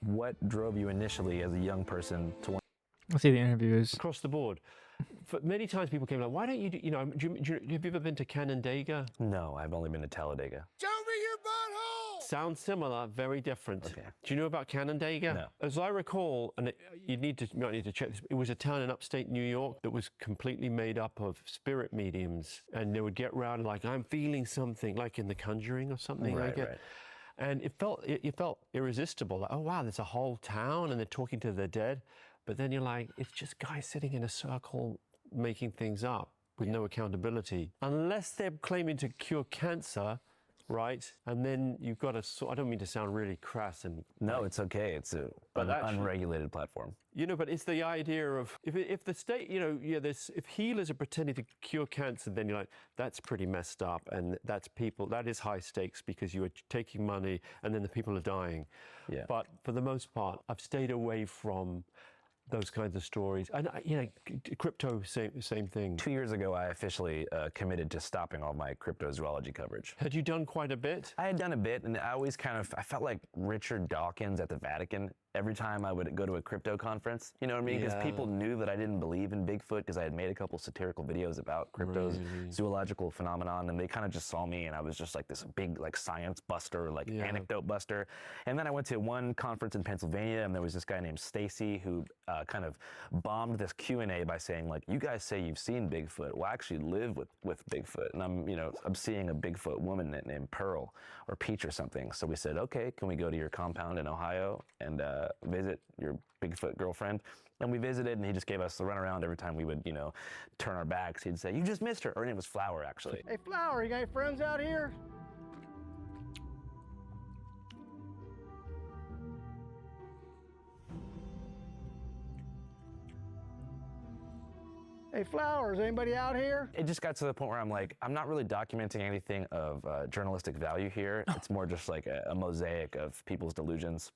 What drove you initially as a young person to want? Let's see the interviews. Across the board. For many times people came like, why don't you do, have you ever been to Canandaigua? No, I've only been to Talladega. Show me your butthole! Sounds similar, very different. Okay. Do you know about Canandaigua? No. As I recall, and you might need to check this, it was a town in upstate New York that was completely made up of spirit mediums, and they would get around like, I'm feeling something, like in The Conjuring or something like it. Right. And it felt irresistible, like, oh wow, there's a whole town and they're talking to the dead. But then you're like, it's just guys sitting in a circle making things up with no accountability. Unless they're claiming to cure cancer, right? And then you've got to, I don't mean to sound really crass and... No, it's okay. It's an unregulated platform. But it's the idea of, if the state, if healers are pretending to cure cancer, then you're like, that's pretty messed up. And that is high stakes because you are taking money and then the people are dying. Yeah. But for the most part, I've stayed away from those kinds of stories. And, crypto, same thing. 2 years ago, I officially committed to stopping all my cryptozoology coverage. Had you done quite a bit? I had done a bit, and I felt like Richard Dawkins at the Vatican every time I would go to a crypto conference. You know what I mean? Because people knew that I didn't believe in Bigfoot because I had made a couple satirical videos about crypto's zoological phenomenon, and they kind of just saw me, and I was just like this big science buster, anecdote buster. And then I went to one conference in Pennsylvania, and there was this guy named Stacy who kind of bombed this Q&A by saying, like, you guys say you've seen Bigfoot. Well, I actually live with Bigfoot, and I'm seeing a Bigfoot woman named Pearl or Peach or something. So we said, okay, can we go to your compound in Ohio and visit your Bigfoot girlfriend? And we visited, and he just gave us the runaround every time we would, turn our backs. He'd say, you just missed her. Her name was Flower, actually. Hey, Flower, you got any friends out here? Hey, Flower, is anybody out here? It just got to the point where I'm like, I'm not really documenting anything of journalistic value here. It's more just like a mosaic of people's delusions.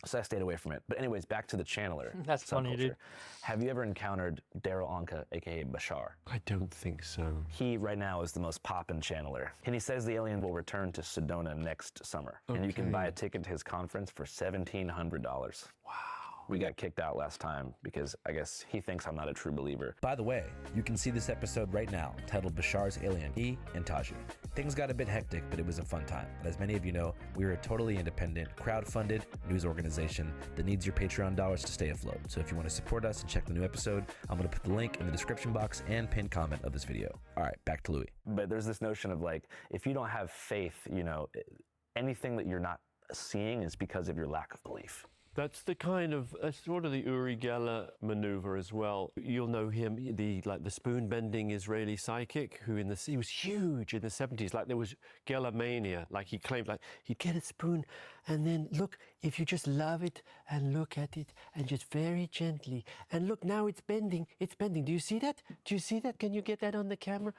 So I stayed away from it. But anyways, back to the channeler. That's funny, dude. Have you ever encountered Daryl Anka, aka Bashar? I don't think so. He right now is the most poppin' channeler. And he says the alien will return to Sedona next summer. And you can buy a ticket to his conference for $1,700. Wow. We got kicked out last time because I guess he thinks I'm not a true believer. By the way, you can see this episode right now titled Bashar's Alien, he and Taji. Things got a bit hectic, but it was a fun time. And as many of you know, we are a totally independent, crowd-funded news organization that needs your Patreon dollars to stay afloat. So if you want to support us and check the new episode, I'm going to put the link in the description box and pinned comment of this video. All right, back to Louis. But there's this notion of like, if you don't have faith, anything that you're not seeing is because of your lack of belief. That's sort of the Uri Geller maneuver as well. You'll know him, the spoon-bending Israeli psychic who he was huge in the 70s. Like there was Geller mania. Like he claimed like he'd get a spoon and then look, if you just love it and look at it and just very gently and look, now it's bending. It's bending. Do you see that? Do you see that? Can you get that on the camera?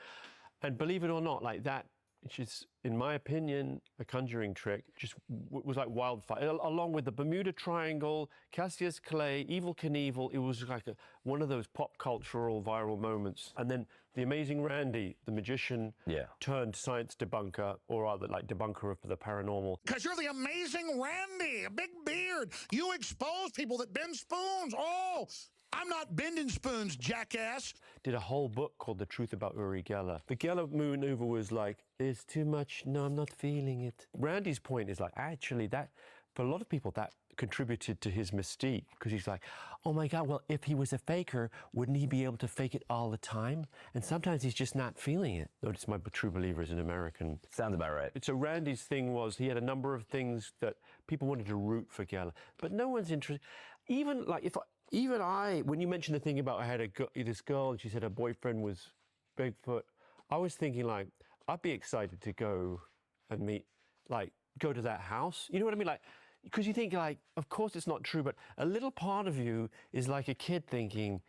And believe it or not, like that, which is, in my opinion, a conjuring trick, just was like wildfire. Along with the Bermuda Triangle, Cassius Clay, Evel Knievel, it was like one of those pop cultural viral moments. And then the amazing Randy, the magician, turned science debunker, or rather like debunker of the paranormal. Because you're the amazing Randy, a big beard. You expose people that bend spoons. Oh, I'm not bending spoons, jackass. Did a whole book called The Truth About Uri Geller. The Geller maneuver was like, there's too much, no, I'm not feeling it. Randy's point is like, actually, that, for a lot of people, that contributed to his mystique, because he's like, oh my God, well, if he was a faker, wouldn't he be able to fake it all the time? And sometimes he's just not feeling it. Notice my true believer is an American. Sounds about right. So Randy's thing was, he had a number of things that people wanted to root for Geller, but no one's interested. Even when you mentioned the thing about I had this girl and she said her boyfriend was Bigfoot, I was thinking like, I'd be excited to go and meet, like, go to that house. You know what I mean? Like, because you think like, of course it's not true, but a little part of you is like a kid thinking,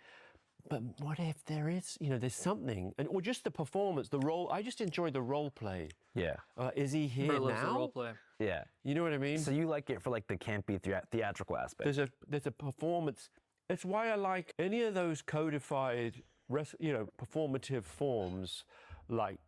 but what if there is, there's something, or just the performance, the role. I just enjoy the role play. Yeah. Is he here now? The role play. Yeah. You know what I mean? So you like it for like the campy theatrical aspect. There's a performance. It's why I like any of those codified, performative forms like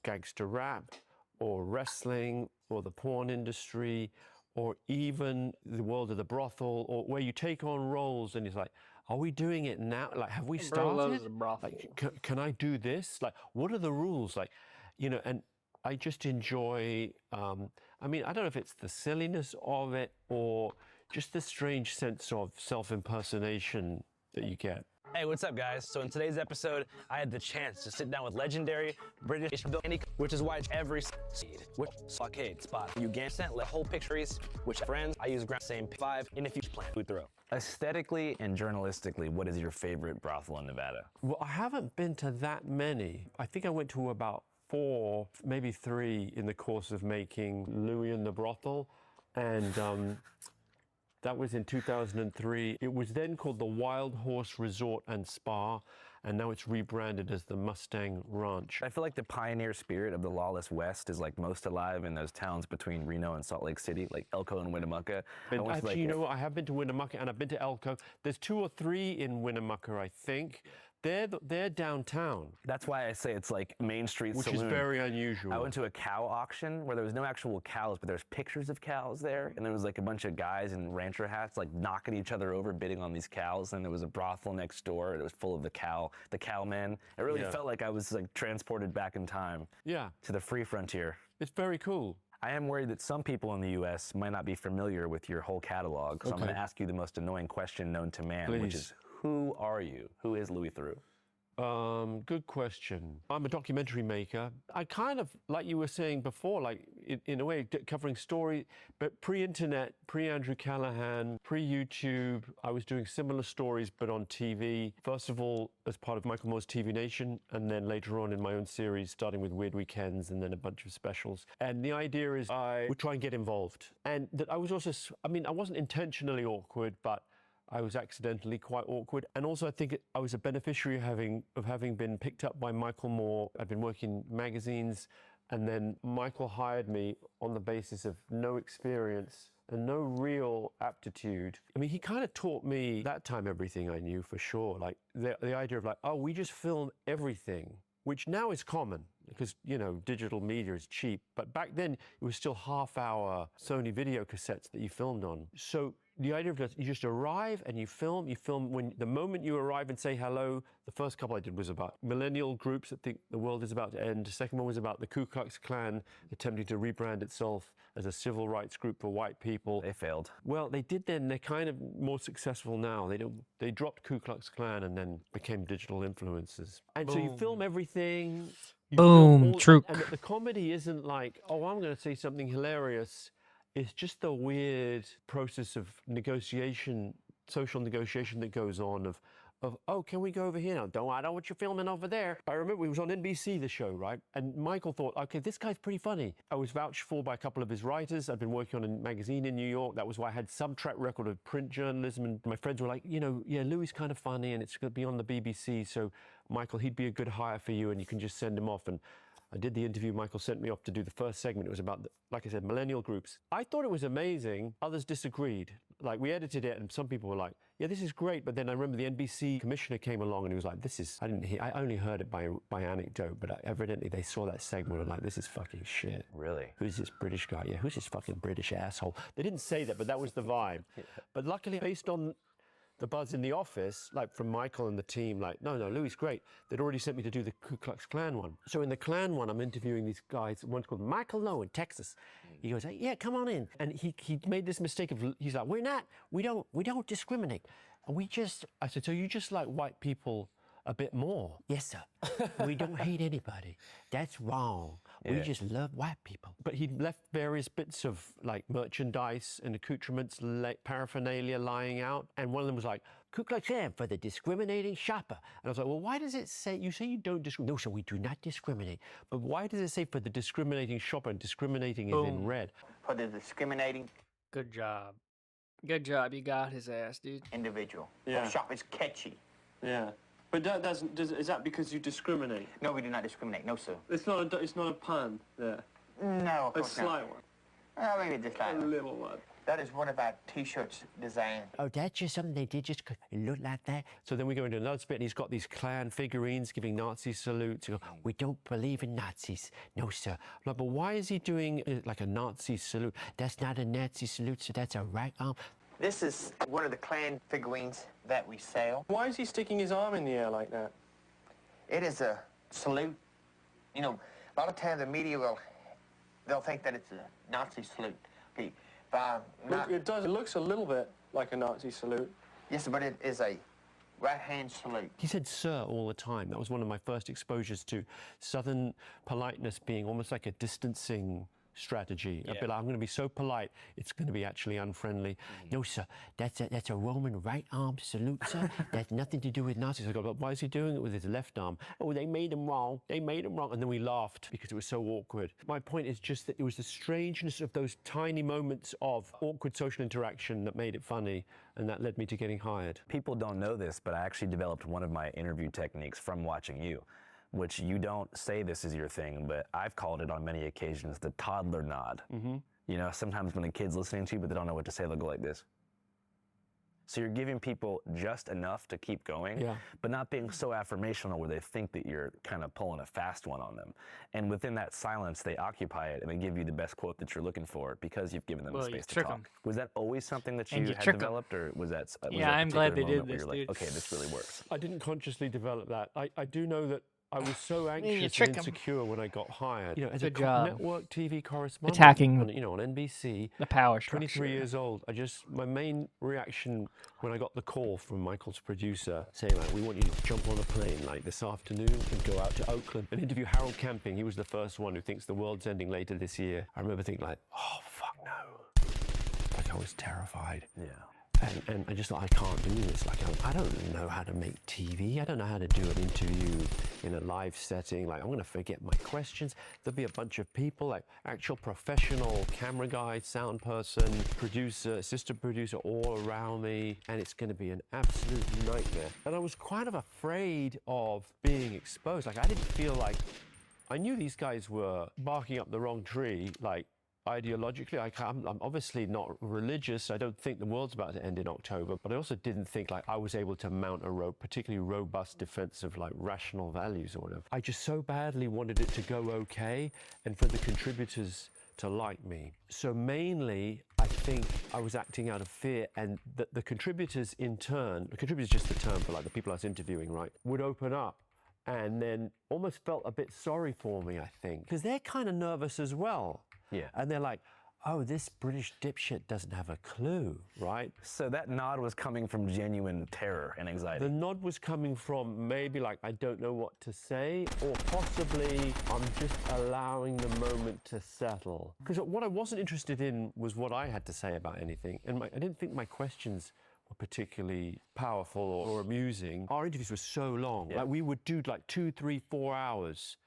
gangster rap or wrestling or the porn industry or even the world of the brothel, or where you take on roles and it's like, are we doing it now? Like, have we started? Bro loves the brothel. Like, can I do this? Like, what are the rules? Like, you know, and I just enjoy, I mean, I don't know if it's the silliness of it or just the strange sense of self-impersonation that you get. Hey, what's up, guys? So in today's episode, I had the chance to sit down with legendary British, which is why every seed, which arcade spot you get sent, let whole pictures, which friends I use same 5 in a future plan. Louis Theroux. Aesthetically and journalistically, what is your favorite brothel in Nevada? Well, I haven't been to that many. I think I went to about 4, maybe 3 in the course of making Louis and the Brothel, and that was in 2003. It was then called the Wild Horse Resort and Spa, and now it's rebranded as the Mustang Ranch. I feel like the pioneer spirit of the lawless West is like most alive in those towns between Reno and Salt Lake City, like Elko and Winnemucca. And actually, you know what? I have been to Winnemucca and I've been to Elko. There's 2 or 3 in Winnemucca, I think. They're downtown. That's why I say it's like Main Street Which Saloon. is very unusual. I went to a cow auction where there was no actual cows, but there's pictures of cows there, and there was like a bunch of guys in rancher hats like knocking each other over, bidding on these cows, and there was a brothel next door, and it was full of the cowmen. It really felt like I was like transported back in time. Yeah. To the free frontier. It's very cool. I am worried that some people in the U.S. might not be familiar with your whole catalog, so I'm going to ask you the most annoying question known to man, which is, who are you? Who is Louis Theroux? Good question. I'm a documentary maker. I kind of, like you were saying before, like in a way covering story, but pre-internet, pre-Andrew Callaghan, pre-YouTube, I was doing similar stories, but on TV. First of all, as part of Michael Moore's TV Nation, and then later on in my own series, starting with Weird Weekends and then a bunch of specials. And the idea is I would try and get involved. And that I was also, I mean, I wasn't intentionally awkward, but I was accidentally quite awkward. And also I think I was a beneficiary of having been picked up by Michael Moore. I'd been working in magazines, and then Michael hired me on the basis of no experience and no real aptitude. I mean, he kind of taught me that time everything I knew for sure. Like the idea of like, oh, we just film everything, which now is common because, you know, digital media is cheap. But back then it was still half-hour Sony video cassettes that you filmed on. So the idea of you just arrive and you film when the moment you arrive and say hello. The first couple I did was about millennial groups that think the world is about to end. The second one was about the Ku Klux Klan attempting to rebrand itself as a civil rights group for white people. They failed. Well, they did then. They're kind of more successful now. They dropped Ku Klux Klan and then became digital influencers. And so you film everything. Boom, true. And the comedy isn't like, oh, I'm going to say something hilarious. It's just the weird process of negotiation, social negotiation that goes on of oh, can we go over here now? I don't want you filming over there. I remember it was on NBC, the show, right? And Michael thought, okay, this guy's pretty funny. I was vouched for by a couple of his writers. I'd been working on a magazine in New York. That was why I had some track record of print journalism. And my friends were like, you know, yeah, Louis kind of funny and it's going to be on the BBC. So Michael, he'd be a good hire for you and you can just send him off. And I did the interview. Michael sent me off to do the first segment. It was about, like I said, millennial groups. I thought it was amazing. Others disagreed. Like, we edited it and some people were like, yeah, this is great. But then I remember the NBC commissioner came along and he was like, I only heard it by anecdote, but evidently they saw that segment and like, this is fucking shit. Really? Who's this British guy? Yeah, who's this fucking British asshole? They didn't say that, but that was the vibe. But luckily, based on the buzz in the office, like from Michael and the team, like, no, Louis, great. They'd already sent me to do the Ku Klux Klan one. So in the Klan one, I'm interviewing these guys. One's called Michael Lowe in Texas. He goes, hey, yeah, come on in. And he made this mistake of, he's like, we don't discriminate. And I said, so you just like white people a bit more? Yes, sir. We don't hate anybody. That's wrong. We just love white people. But he'd left various bits of like merchandise and accoutrements, like paraphernalia lying out. And one of them was like, Ku Klux Klan for the discriminating shopper. And I was like, well, why does it say, you say you don't discriminate? No, sir, we do not discriminate. But why does it say for the discriminating shopper? And discriminating is in red. For the discriminating Good job. Good job. You got his ass, dude. individual. Yeah. Shop is catchy. Yeah. But that doesn't, is that because you discriminate? No, we do not discriminate. No, sir. It's not a pun there. No, of A course not. slight one. Well, maybe just like A little one. That is one of our T-shirts designed. Oh, that's just something they did just 'cause it looked like that. So then we go into another bit, and he's got these Klan figurines giving Nazi salutes. You go, we don't believe in Nazis. No, sir. I'm like, but why is he doing like a Nazi salute? That's not a Nazi salute, so that's a right arm. This is one of the Klan figurines that we sell. Why is he sticking his arm in the air like that? It is a salute. You know, a lot of times the media they'll think that it's a Nazi salute. Okay, Look, it does. It looks a little bit like a Nazi salute. yes, but it is a right-hand salute. He said sir all the time. That was one of my first exposures to Southern politeness being almost like a distancing strategy. A bit like, I'm going to be so polite, it's going to be actually unfriendly. No, sir, that's a Roman right arm salute, sir. That's nothing to do with Nazis. I go, but why is he doing it with his left arm? Oh, they made him wrong. They made him wrong. And then we laughed because it was so awkward. My point is just that it was the strangeness of those tiny moments of awkward social interaction that made it funny, and that led me to getting hired. People don't know this, but I actually developed one of my interview techniques from watching you, which you don't say this is your thing, but I've called it on many occasions the toddler nod. You know, sometimes when a kid's listening to you, but they don't know what to say, they'll go like this. So you're giving people just enough to keep going, but not being so affirmational where they think that you're kind of pulling a fast one on them. And within that silence, they occupy it and they give you the best quote that you're looking for because you've given them the space to trick talk. 'em. Was that always something that And you you had trick 'em. developed, or was that? Was Yeah, there a I'm glad particular they did moment where this, you're like, dude. okay, this really works? I didn't consciously develop that. I do know that I was so you anxious trick and 'em. insecure when I got hired. You know, as Good a job. network TV correspondent, Attacking on, you know, on NBC, the power structure. 23 years old. My main reaction when I got the call from Michael's producer saying, like, we want you to jump on a plane, like, this afternoon and go out to Oakland and interview Harold Camping. He was the first one who thinks the world's ending later this year. I remember thinking, like, oh, fuck no. Like, I was terrified. Yeah. And I just thought, I can't do this. Like, I don't know how to make TV. I don't know how to do an interview in a live setting. Like, I'm going to forget my questions. There'll be a bunch of people, like actual professional camera guy, sound person, producer, assistant producer all around me. And it's going to be an absolute nightmare. And I was kind of afraid of being exposed. Like, I didn't feel like, I knew these guys were barking up the wrong tree, like, ideologically. I'm obviously not religious. I don't think the world's about to end in October, but I also didn't think like I was able to mount a particularly robust defense of like rational values or whatever. I just so badly wanted it to go okay and for the contributors to like me. So mainly, I think I was acting out of fear, and the contributors in turn, the contributors is just the term for like the people I was interviewing, right, would open up and then almost felt a bit sorry for me, I think, because they're kind of nervous as well. Yeah. And they're like, oh, this British dipshit doesn't have a clue, right? So that nod was coming from genuine terror and anxiety. The nod was coming from maybe like, I don't know what to say, or possibly I'm just allowing the moment to settle. Because what I wasn't interested in was what I had to say about anything. And I didn't think my questions were particularly powerful or amusing. Our interviews were so long. Like we would do like 2, 3, 4 hours.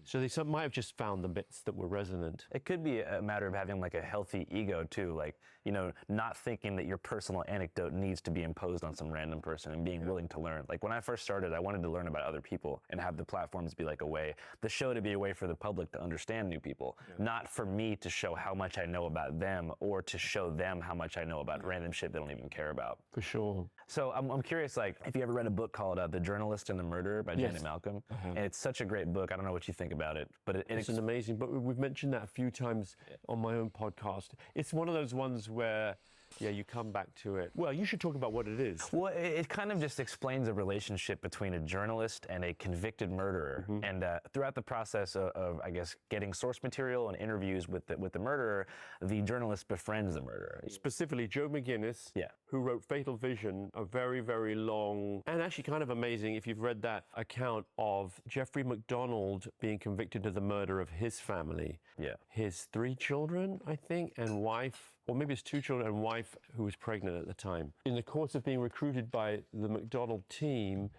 So they might have just found the bits that were resonant. It could be a matter of having like a healthy ego too, like, you know, not thinking that your personal anecdote needs to be imposed on some random person and being willing to learn. Like when I first started, I wanted to learn about other people and have the platforms be like a way, the show to be a way for the public to understand new people, not for me to show how much I know about them or to show them how much I know about random shit they don't even care about. For sure. So I'm curious, like, if you ever read a book called The Journalist and the Murderer by Janet Malcolm, and it's such a great book. I don't know what you think about it, but it's an amazing book. We've mentioned that a few times on my own podcast. It's one of those ones where, yeah, you come back to it. Well, you should talk about what it is. Well, it kind of just explains a relationship between a journalist and a convicted murderer. And throughout the process of, I guess, getting source material and interviews with the murderer, the journalist befriends the murderer. Specifically, Joe McGinnis, who wrote Fatal Vision, a very, very long, and actually kind of amazing, if you've read that account of Jeffrey MacDonald being convicted of the murder of his family. Yeah. His 3 children, I think, and wife, or maybe his 2 children and wife who was pregnant at the time. In the course of being recruited by the MacDonald team,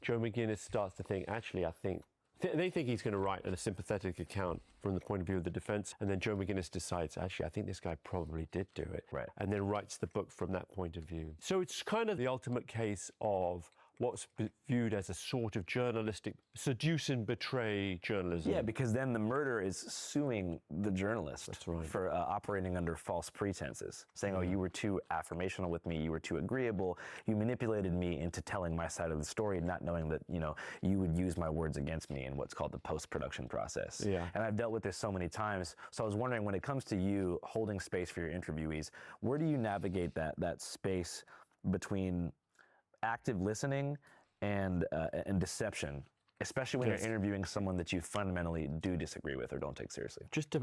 Joe McGinnis starts to think, actually, I think, they think he's going to write a sympathetic account from the point of view of the defense, and then Joe McGinnis decides, actually, I think this guy probably did do it. Right. And then writes the book from that point of view. So it's kind of the ultimate case of what's viewed as a sort of journalistic seduce and betray journalism. Yeah, because then the murderer is suing the journalist right. for operating under false pretenses, saying, oh, you were too affirmational with me, you were too agreeable, you manipulated me into telling my side of the story, not knowing that, you know, you would use my words against me in what's called the post-production process. Yeah. And I've dealt with this so many times. So I was wondering, when it comes to you holding space for your interviewees, where do you navigate that space between active listening and deception, especially when you're interviewing someone that you fundamentally do disagree with or don't take seriously? Just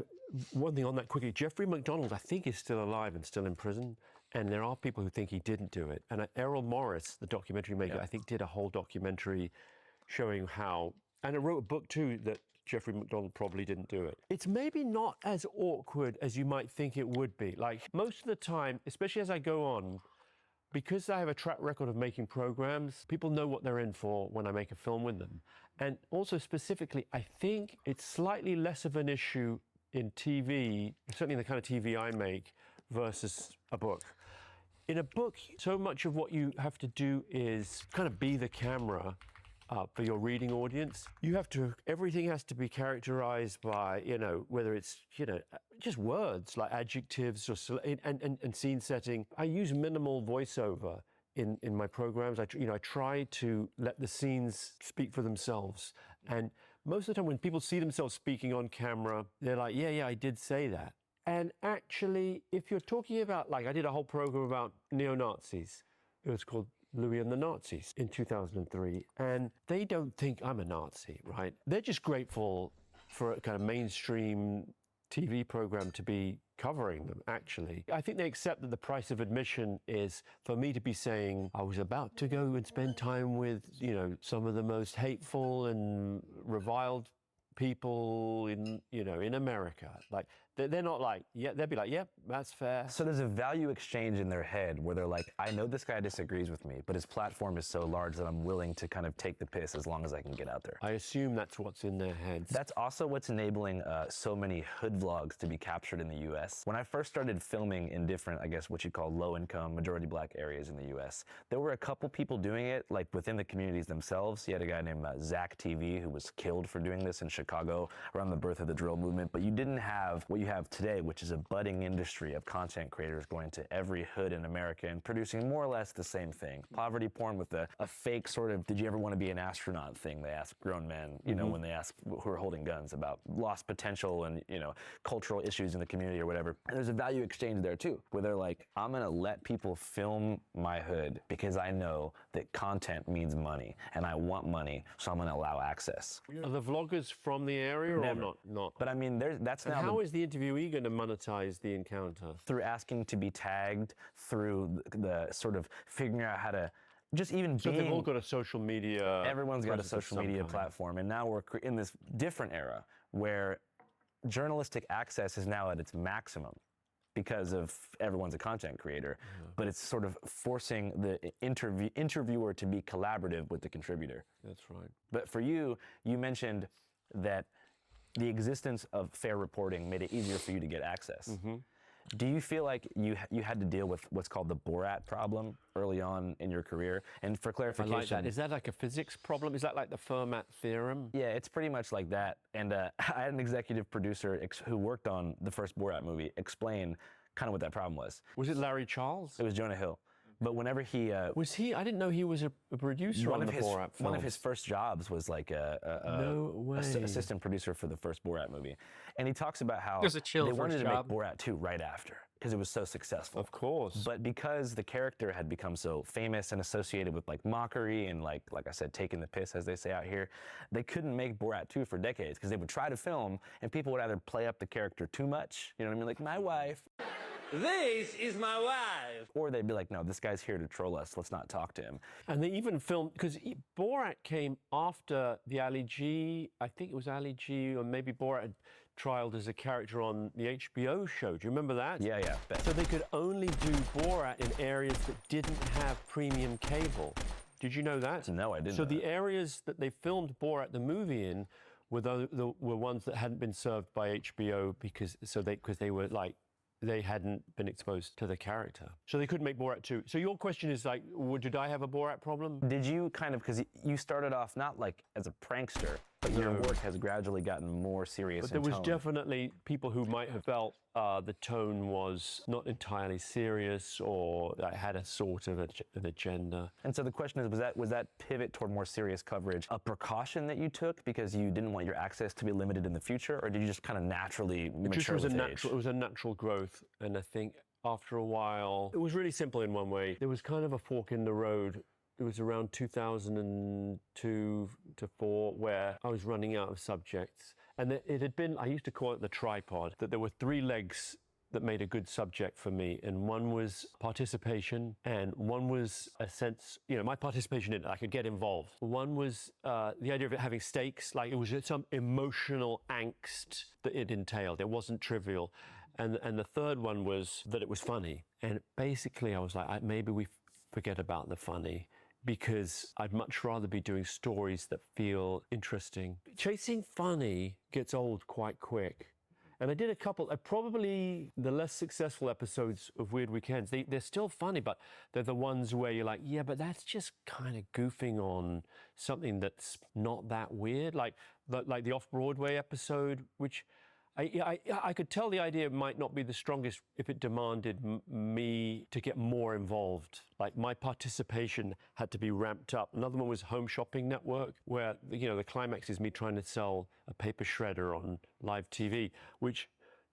one thing on that quickly. Jeffrey MacDonald, I think, is still alive and still in prison. And there are people who think he didn't do it. And Errol Morris, the documentary maker, I think did a whole documentary showing how, and I wrote a book too, that Jeffrey MacDonald probably didn't do it. It's maybe not as awkward as you might think it would be. Like most of the time, especially as I go on, because I have a track record of making programs, people know what they're in for when I make a film with them. And also specifically, I think it's slightly less of an issue in TV, certainly in the kind of TV I make, versus a book. In a book, so much of what you have to do is kind of be the camera for your reading audience. You have to, everything has to be characterized by, you know, whether it's, you know, just words like adjectives or and scene setting. I use minimal voiceover in my programs. I try to let the scenes speak for themselves. And most of the time when people see themselves speaking on camera, they're like, yeah, I did say that. And actually, if you're talking about, like I did a whole program about neo-Nazis. It was called Louis and the Nazis in 2003. And they don't think I'm a Nazi, right? They're just grateful for a kind of mainstream TV program to be covering them, actually. I think they accept that the price of admission is for me to be saying, I was about to go and spend time with, you know, some of the most hateful and reviled people in America. Like, they're not like, yeah, they'll be like, yep, that's fair. So there's a value exchange in their head where they're like, I know this guy disagrees with me, but his platform is so large that I'm willing to kind of take the piss as long as I can get out there. I assume that's what's in their heads. That's also what's enabling so many hood vlogs to be captured in the US. When I first started filming in different, I guess what you call low-income, majority black areas in the US, there were a couple people doing it, like within the communities themselves. You had a guy named Zach TV who was killed for doing this in Chicago around the birth of the drill movement, but you didn't have what you have today, which is a budding industry of content creators going to every hood in America and producing more or less the same thing. Poverty porn with a fake sort of, did you ever want to be an astronaut thing they ask grown men, you know, when they ask who are holding guns about lost potential and, you know, cultural issues in the community or whatever. And there's a value exchange there too, where they're like, I'm going to let people film my hood because I know that content means money and I want money, so I'm going to allow access. Are the vloggers from the area Never. or not? But I mean, that's And now how is the interviewee going to monetize the encounter? through asking to be tagged, through the sort of figuring out how to just even So being, they've all got a social media. everyone's got a presence of social some media kind. platform, and now we're in this different era where journalistic access is now at its maximum because of everyone's a content creator, but it's sort of forcing the interviewer to be collaborative with the contributor. That's right. But for you, you mentioned that the existence of fair reporting made it easier for you to get access. Do you feel like you had to deal with what's called the Borat problem early on in your career? And for I clarification, like that. Is that like a physics problem? Is that like the Fermat theorem? yeah, it's pretty much like that. And I had an executive producer who worked on the first Borat movie explain kind of what that problem was. Was it Larry Charles? It was Jonah Hill. But whenever he Was he? I didn't know he was a producer on the Borat film. one of his first jobs was like No way. assistant producer for the first Borat movie, and he talks about how It was a chill they first wanted to job. make Borat 2 right after because it was so successful. Of course. But because the character had become so famous and associated with like mockery and like I said, taking the piss as they say out here, they couldn't make Borat 2 for decades because they would try to film and people would either play up the character too much, you know what I mean, like my wife. This is my wife. Or they'd be like, no, this guy's here to troll us. Let's not talk to him. And they even filmed, because Borat came after the Ali G, I think it was Ali G, or maybe Borat had trialed as a character on the HBO show. Do you remember that? Yeah, bet. So they could only do Borat in areas that didn't have premium cable. Did you know that? No, I didn't So know the that. areas that they filmed Borat the movie in were ones that hadn't been served by HBO because they were like they hadn't been exposed to the character. So they couldn't make Borat 2. So your question is like, did I have a Borat problem? Did you kind of, because you started off not like as a prankster, but your work has gradually gotten more serious. But there was definitely people who might have felt the tone was not entirely serious, or that had a sort of an agenda. And so the question is, was that pivot toward more serious coverage a precaution that you took because you didn't want your access to be limited in the future, or did you just kind of naturally mature with age? It was a natural growth, and I think after a while, it was really simple in one way. There was kind of a fork in the road. It was around 2002 to 4 where I was running out of subjects. And it had been, I used to call it the tripod, that there were 3 legs that made a good subject for me. And one was participation, and one was a sense, my participation in it, I could get involved. One was the idea of it having stakes, like it was some emotional angst that it entailed. It wasn't trivial. And the third one was that it was funny. And basically I was like, maybe we forget about the funny, because I'd much rather be doing stories that feel interesting. Chasing funny gets old quite quick. And I did a couple, probably the less successful episodes of Weird Weekends. They're still funny, but they're the ones where you're like, yeah, but that's just kind of goofing on something that's not that weird. Like the Off-Broadway episode, which I could tell the idea might not be the strongest if it demanded me to get more involved. Like my participation had to be ramped up. Another one was Home Shopping Network, where the climax is me trying to sell a paper shredder on live TV, which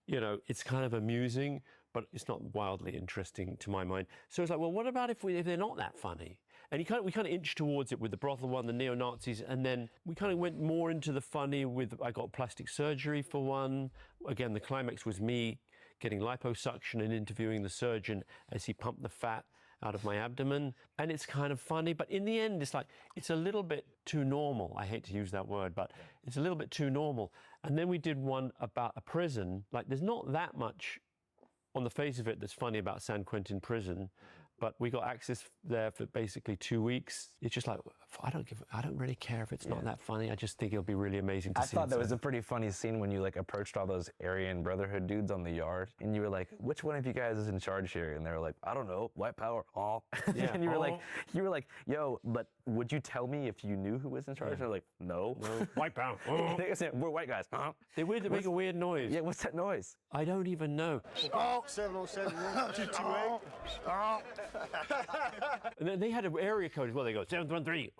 it's kind of amusing, but it's not wildly interesting to my mind. So it's like, well, what about if they're not that funny? And we kind of inched towards it with the brothel one, the neo-Nazis, and then we kind of went more into the funny with, I got plastic surgery for one. Again, the climax was me getting liposuction and interviewing the surgeon as he pumped the fat out of my abdomen. And it's kind of funny, but in the end, it's a little bit too normal. I hate to use that word, but it's a little bit too normal. And then we did one about a prison. Like, there's not that much on the face of it that's funny about San Quentin prison. But we got access there for basically 2 weeks. It's just like, I don't really care if it's not that funny. I just think it'll be really amazing to see. I thought that was a pretty funny scene when you approached all those Aryan Brotherhood dudes on the yard, and you were like, which one of you guys is in charge here? And they were like, I don't know, white power, all. Yeah. And you were like, yo, but would you tell me if you knew who was in charge? And they're like, no. White power. They said, we're white guys. They make a weird noise. Yeah, what's that noise? I don't even know. 707 228. And then they had an area code as well. They go 713.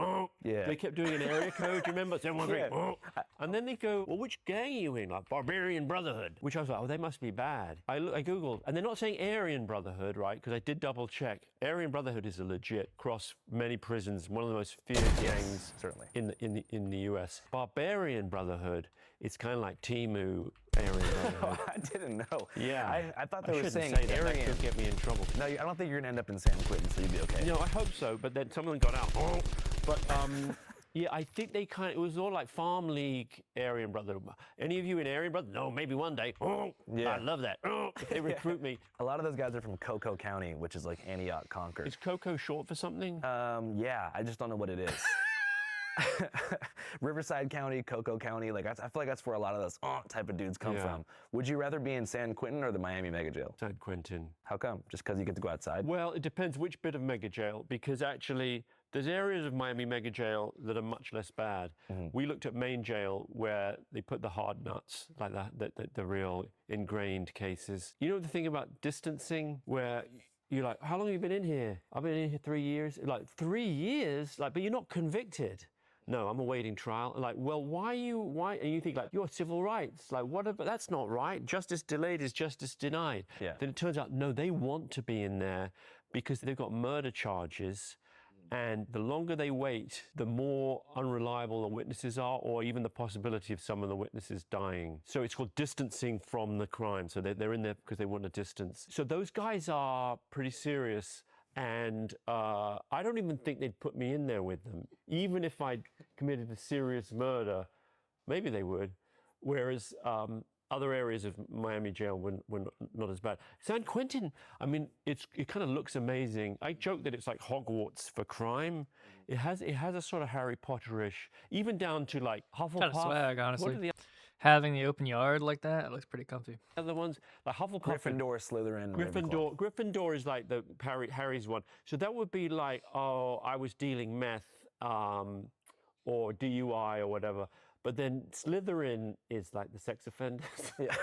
Yeah. They kept doing an area code. Do you remember 713? And then they go, well, which gang are you in? Like Barbarian Brotherhood. Which I was like, oh, they must be bad. I googled, and they're not saying Aryan Brotherhood, right? Because I did double check. Aryan Brotherhood is a legit cross many prisons, one of the most feared gangs certainly in the US. Barbarian Brotherhood, it's kind of like Timu. Aryan Brotherhood. I didn't know. Yeah. I thought they were saying say that. Aryan. That could get me in trouble. No, I don't think you're going to end up in San Quentin, so you'd be okay. No, I hope so, but then someone got out. But yeah, I think it was all like Farm League Aryan Brotherhood. Any of you in Aryan Brotherhood? No, maybe one day. Yeah. I love that. If they recruit me. A lot of those guys are from Coco County, which is like Antioch, Concord. Is Coco short for something? Yeah, I just don't know what it is. Riverside County, Coco County, I feel like that's where a lot of those type of dudes come from. Would you rather be in San Quentin or the Miami mega jail? San Quentin. How come? Just because you get to go outside? Well, it depends which bit of mega jail, because actually there's areas of Miami mega jail that are much less bad. Mm-hmm. We looked at main jail where they put the hard nuts, like the real ingrained cases. You know the thing about distancing, where you're like, how long have you been in here? I've been in here 3 years. Like, 3 years? But you're not convicted. No, I'm awaiting trial. Like, well, why? And you think, your civil rights. But that's not right. Justice delayed is justice denied. Yeah. Then it turns out, no, they want to be in there because they've got murder charges. And the longer they wait, the more unreliable the witnesses are, or even the possibility of some of the witnesses dying. So it's called distancing from the crime. So they're in there because they want a distance. So those guys are pretty serious. And I don't even think they'd put me in there with them. Even if I'd committed a serious murder, maybe they would. Whereas other areas of Miami jail were not as bad. San Quentin, it kind of looks amazing. I joke that it's like Hogwarts for crime. It has a sort of Harry Potterish, even down to Hufflepuff. Kind of swag, honestly. having the open yard like that, it looks pretty comfy. Other ones, like Hufflepuff. Gryffindor, Slytherin, Gryffindor. Gryffindor is like the Harry's one. So that would be like, oh, I was dealing meth, or DUI or whatever. But then Slytherin is like the sex offenders. Yeah.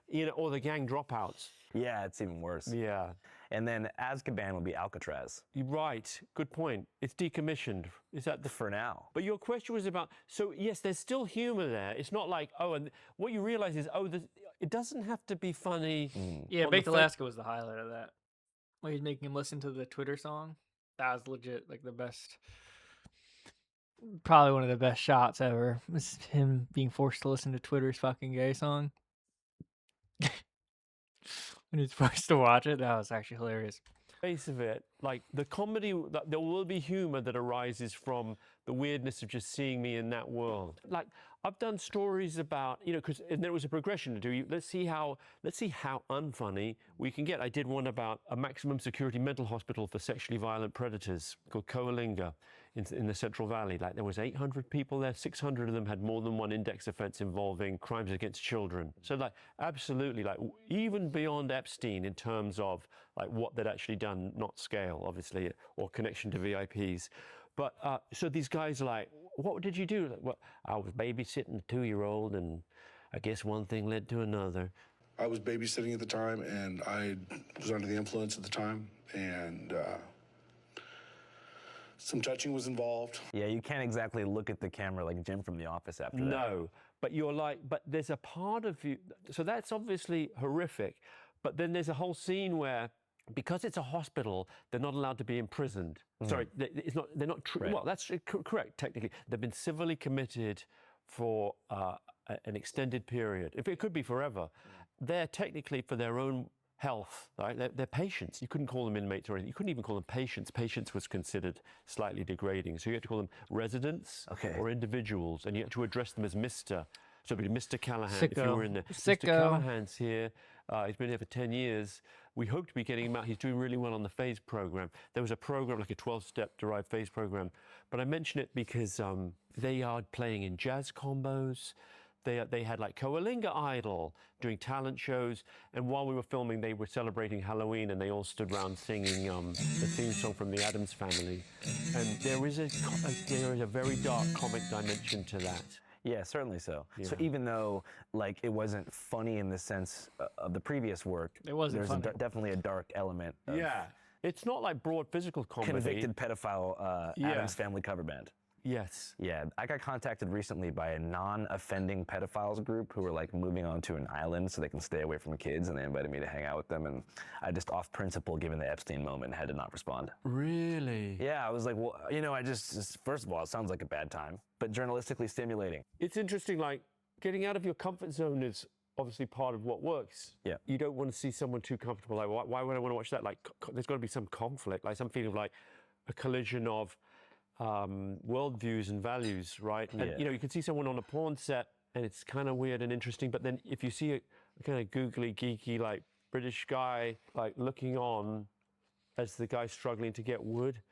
You know, or the gang dropouts. Yeah, it's even worse. Yeah. And then Azkaban would be Alcatraz. You're right. Good point. It's decommissioned. Is that the... For now. But your question was about, so yes, there's still humor there. It's not like, oh, and what you realize is, oh, it doesn't have to be funny. Yeah, Baked Alaska was the highlight of that. When he's making him listen to the Twitter song. That was legit, like the best, probably one of the best shots ever. Was him being forced to listen to Twitter's fucking gay song. When he's forced to watch it, that was actually hilarious. Face of it, like the comedy, there will be humor that arises from the weirdness of just seeing me in that world. Like I've done stories about, you know, because there was a progression to do. Let's see how unfunny we can get. I did one about a maximum security mental hospital for sexually violent predators called Coalinga in the Central Valley. Like there was 800 people there, 600 of them had more than one index offense involving crimes against children. So like absolutely, like even beyond Epstein in terms of like what they'd actually done, not scale obviously, or connection to VIPs. But so these guys are like, what did you do? Like, well, I was babysitting a 2-year-old, and I guess one thing led to another. I was babysitting at the time, and I was under the influence at the time, and some touching was involved. Yeah, you can't exactly look at the camera like Jim from The Office after that. No, but you're like, but there's a part of you, so that's obviously horrific, but then there's a whole scene where, because it's a hospital, they're not allowed to be imprisoned. Sorry, it's not. They're not. Right. Well, that's correct technically. They've been civilly committed for an extended period. If it could be forever, they're technically for their own health. Right? They're patients. You couldn't call them inmates or anything. You couldn't even call them patients. Patients was considered slightly degrading. So you had to call them residents or individuals, and you had to address them as Mr. So it'd be Mr. Callaghan, if you were in there. Sicko. Mr. Callahan's here. He's been here for 10 years. We hope to be getting him out. He's doing really well on the phase program. There was a program, like a 12-step derived phase program. But I mention it because they are playing in jazz combos. They had like Coalinga Idol doing talent shows. And while we were filming, they were celebrating Halloween, and they all stood around singing the theme song from the Addams Family. And there is a very dark comic dimension to that. Yeah, certainly so. Yeah. So even though like it wasn't funny in the sense of the previous work, It wasn't there's funny. definitely a dark element of It's not like broad physical comedy. convicted pedophile Addams Family cover band. Yes. Yeah, I got contacted recently by a non-offending pedophiles group who were like moving onto an island so they can stay away from kids, and they invited me to hang out with them, and I just off principle, given the Epstein moment, had to not respond. Really? Yeah, I was like, well, you know, I just first of all, it sounds like a bad time, but journalistically stimulating. It's interesting, like getting out of your comfort zone is obviously part of what works. Yeah. You don't want to see someone too comfortable. Like, why would I want to watch that? Like, there's got to be some conflict, like some feeling of like a collision of worldviews and values, right? And you know, you can see someone on a porn set and it's kind of weird and interesting, but then if you see a kind of googly, geeky, like British guy, like looking on as the guy struggling to get wood,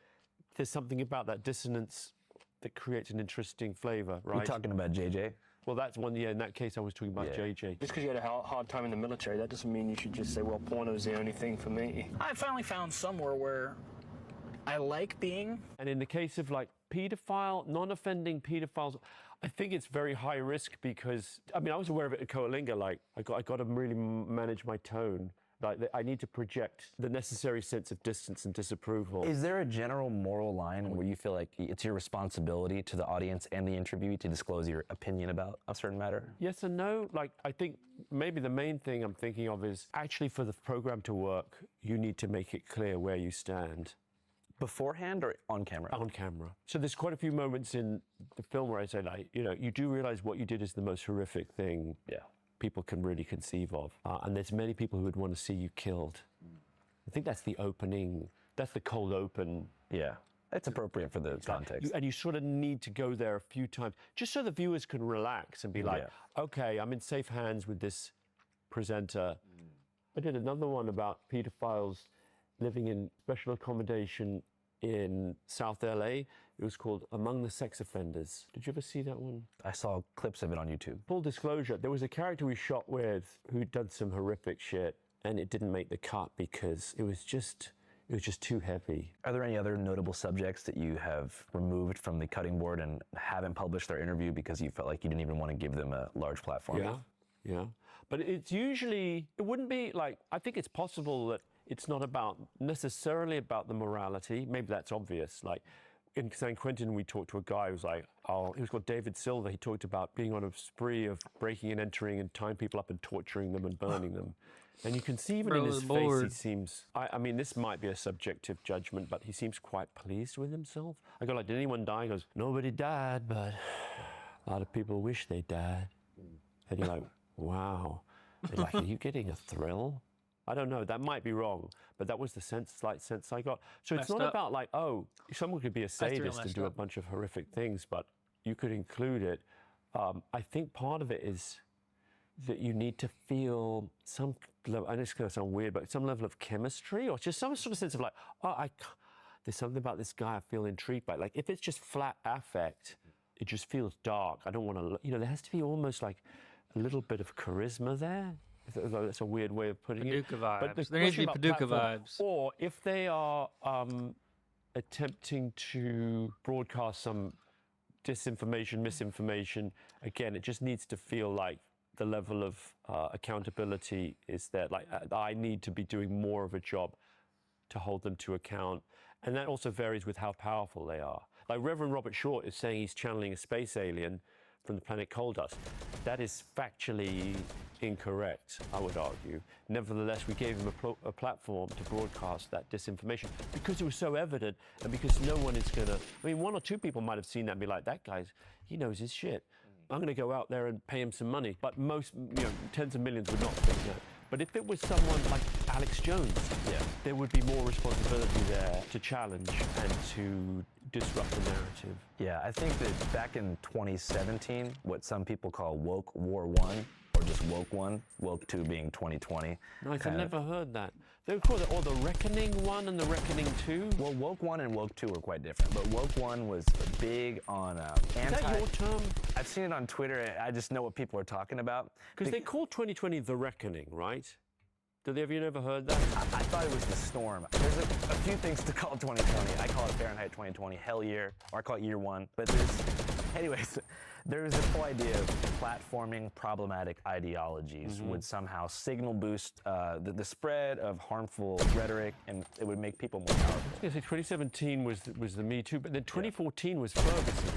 there's something about that dissonance that creates an interesting flavor, right? You're talking about JJ? Well, that's one, in that case I was talking about JJ. Just because you had a hard time in the military, that doesn't mean you should just say, well, porno is the only thing for me. I finally found somewhere where I like being. And in the case of like pedophile, non-offending pedophiles, I think it's very high risk because, I mean, I was aware of it at Coalinga, like I got to really manage my tone. Like I need to project the necessary sense of distance and disapproval. Is there a general moral line where you feel like it's your responsibility to the audience and the interviewee to disclose your opinion about a certain matter? Yes and no. Like, I think maybe the main thing I'm thinking of is actually for the program to work, you need to make it clear where you stand. Beforehand or on camera? On camera. So there's quite a few moments in the film where I say, like, you know, you do realize what you did is the most horrific thing people can really conceive of. And there's many people who would want to see you killed. I think that's the opening, that's the cold open. Yeah, it's appropriate for the context. And you sort of need to go there a few times, just so the viewers can relax and be like, okay, I'm in safe hands with this presenter. I did another one about pedophiles living in special accommodation in South LA. It It was called Among the Sex Offenders. Did you ever see that one? I saw clips of it on YouTube. Full disclosure, there was a character we shot with who'd done some horrific shit, and it didn't make the cut because it was just too heavy. Are there any other notable subjects that you have removed from the cutting board and haven't published their interview because you felt like you didn't even want to give them a large platform? Yeah. But it's usually, it wouldn't be like, I think it's possible that it's not necessarily about the morality. Maybe that's obvious. Like in San Quentin, we talked to a guy who was like, he was called David Silver. He talked about being on a spree of breaking and entering and tying people up and torturing them and burning them. And you can see even in his face, he seems, I mean, this might be a subjective judgment, but he seems quite pleased with himself. I go like, did anyone die? He goes, nobody died, but a lot of people wish they died. And you're like, wow. And like, are you getting a thrill? I don't know, that might be wrong, but that was the slight sense I got. So it's not about like, oh, someone could be a sadist and do a bunch of horrific things, but you could include it. I think part of it is that you need to feel some level, and it's going to sound weird, but some level of chemistry or just some sort of sense of like, there's something about this guy I feel intrigued by. Like if it's just flat affect, it just feels dark. I don't want to, there has to be almost like a little bit of charisma there. Although that's a weird way of putting it. Paducah vibes. But there needs to be Paducah vibes. Or if they are attempting to broadcast some disinformation, misinformation, again, it just needs to feel like the level of accountability is there. Like I need to be doing more of a job to hold them to account. And that also varies with how powerful they are. Like Reverend Robert Short is saying he's channeling a space alien from the planet Coal Dust. That is factually incorrect, I would argue. Nevertheless, we gave him a platform to broadcast that disinformation because it was so evident and because no one is gonna, I mean, one or two people might have seen that and be like, that guy's, he knows his shit. I'm gonna go out there and pay him some money. But most, tens of millions would not think that. But if it was someone like Alex Jones, there would be more responsibility there to challenge and to disrupt the narrative. Yeah, I think that back in 2017, what some people call Woke War 1, or just Woke 1, Woke 2 being 2020. Nice, I've never heard that. They would call it, or the Reckoning 1 and the Reckoning 2? Well, Woke 1 and Woke 2 were quite different, but Woke 1 was big on anti... Is that your term? I've seen it on Twitter, I just know what people are talking about. Because they call 2020 the Reckoning, right? Have you never heard that? I thought it was the storm. There's a few things to call 2020. I call it Fahrenheit 2020, hell year, or I call it year one. But there's this whole idea of platforming problematic ideologies would somehow signal boost the spread of harmful rhetoric, and it would make people more powerful. I was going to say 2017 was the Me Too, but then 2014 was Ferguson.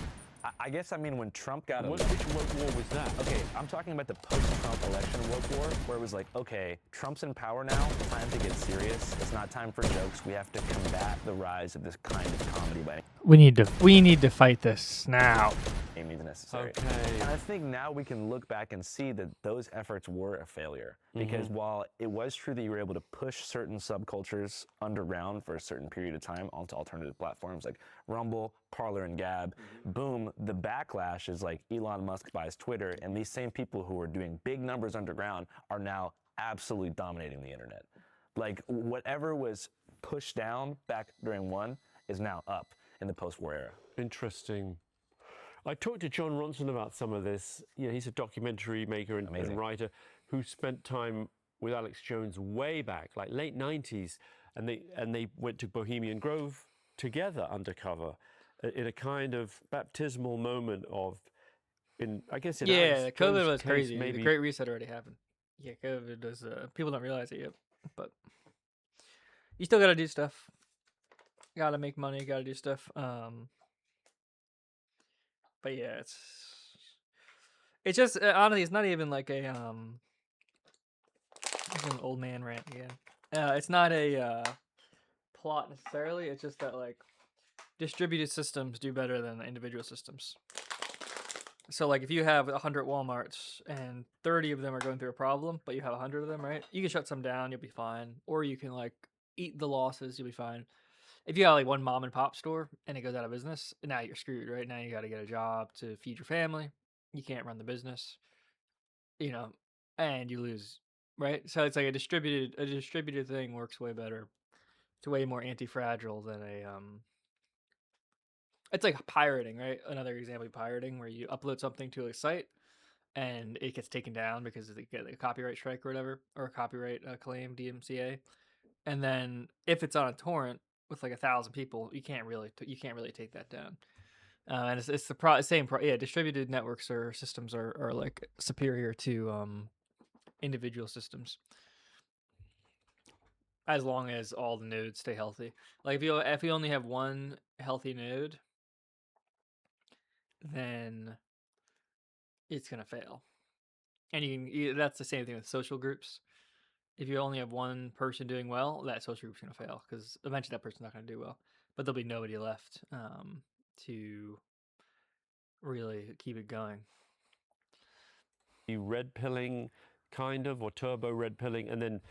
I guess I mean when Trump got Which woke war was that? Okay, I'm talking about the post-Trump election woke war, where it was like, okay, Trump's in power now, time to get serious. It's not time for jokes. We have to combat the rise of this kind of comedy by we need to fight this now. any means necessary. Okay. And I think now we can look back and see that those efforts were a failure. Because while it was true that you were able to push certain subcultures underground for a certain period of time onto alternative platforms like Rumble, Parler, and Gab, boom, the backlash is like Elon Musk buys Twitter, and these same people who were doing big numbers underground are now absolutely dominating the internet. Like whatever was pushed down back during one is now up in the post-war era. Interesting. I talked to John Ronson about some of this. He's a documentary maker and writer who spent time with Alex Jones way back, like late 90s, and they went to Bohemian Grove together undercover in a kind of baptismal moment of, Alex COVID Jones' was case, crazy. maybe. The Great Reset already happened. Yeah, COVID was. People don't realize it yet, but you still gotta do stuff. Gotta make money. Gotta do stuff. But yeah, it's just honestly, it's not even like a it's an old man rant again. It's not a plot necessarily. It's just that like distributed systems do better than individual systems. So like if you have 100 Walmarts and 30 of them are going through a problem, but you have 100 of them, right? You can shut some down, you'll be fine. Or you can like eat the losses, you'll be fine. If you have like one mom and pop store and it goes out of business, now you're screwed, right? Now you got to get a job to feed your family. You can't run the business, and you lose, right? So it's like a distributed thing works way better. It's way more anti-fragile than It's like pirating, right? Another example of pirating where you upload something to a site and it gets taken down because they get a copyright strike or whatever, or a copyright claim, DMCA. And then if it's on a torrent with like 1,000 people, you can't really take that down. And it's the same. Yeah, distributed networks or systems are like superior to individual systems, as long as all the nodes stay healthy. Like if you only have one healthy node, then it's gonna fail. And that's the same thing with social groups. If you only have one person doing well, that social group's gonna fail because eventually that person's not gonna do well. But there'll be nobody left to really keep it going. Red pilling, kind of, or turbo red pilling, and then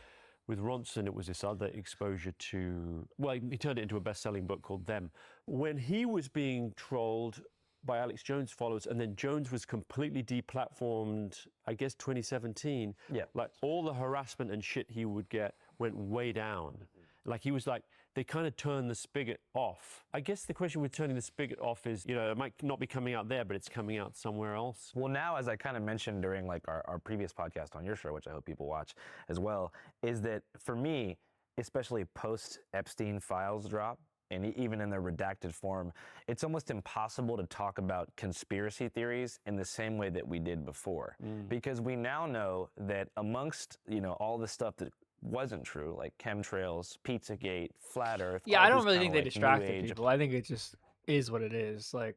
with Ronson, it was this other exposure to, well, he turned it into a best-selling book called Them. When he was being trolled by Alex Jones followers, and then Jones was completely deplatformed, I guess 2017. Yeah. Like all the harassment and shit he would get went way down. Like he was like, they kind of turned the spigot off. I guess the question with turning the spigot off is, you know, it might not be coming out there, but it's coming out somewhere else. Well, now, as I kind of mentioned during like our previous podcast on your show, which I hope people watch as well, is that for me, especially post Epstein files drop, and even in their redacted form, it's almost impossible to talk about conspiracy theories in the same way that we did before. Because we now know that amongst, you know, all the stuff that wasn't true, like chemtrails, Pizzagate, Flat Earth. Yeah, all I don't these really kinda, think they like, New distracted Age people. I think it just is what it is. Like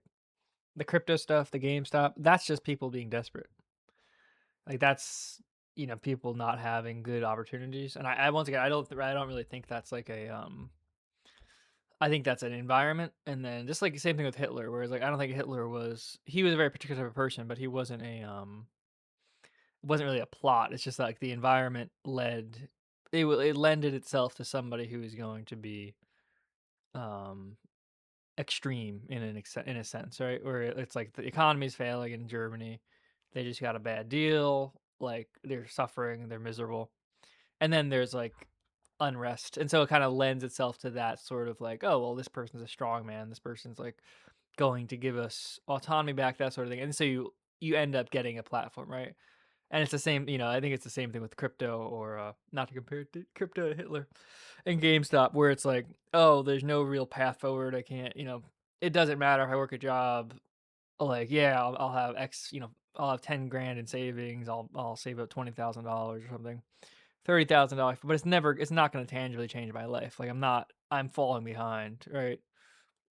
the crypto stuff, the GameStop, that's just people being desperate. Like that's, you know, people not having good opportunities. And I once again, I don't really think that's like I think that's an environment. And then just like the same thing with Hitler, whereas like I don't think he was a very particular type of person, but he wasn't it wasn't really a plot. It's just like the environment it lended itself to somebody who is going to be um extreme in a sense, right? Where it's like the economy's failing in Germany, they just got a bad deal, like they're suffering, they're miserable, and then there's like unrest, and so it kind of lends itself to that sort of like, oh well, this person's a strong man, this person's like going to give us autonomy back, that sort of thing, and so you end up getting a platform, right? And it's the same, you know, I think it's the same thing with crypto or not to compare crypto to Hitler and GameStop, where it's like, oh, there's no real path forward. I can't, you know, it doesn't matter if I work a job. Like, yeah, I'll have X, you know, I'll have 10 grand in savings. I'll save up $20,000 or something, $30,000, but it's not going to tangibly change my life. Like I'm falling behind, right?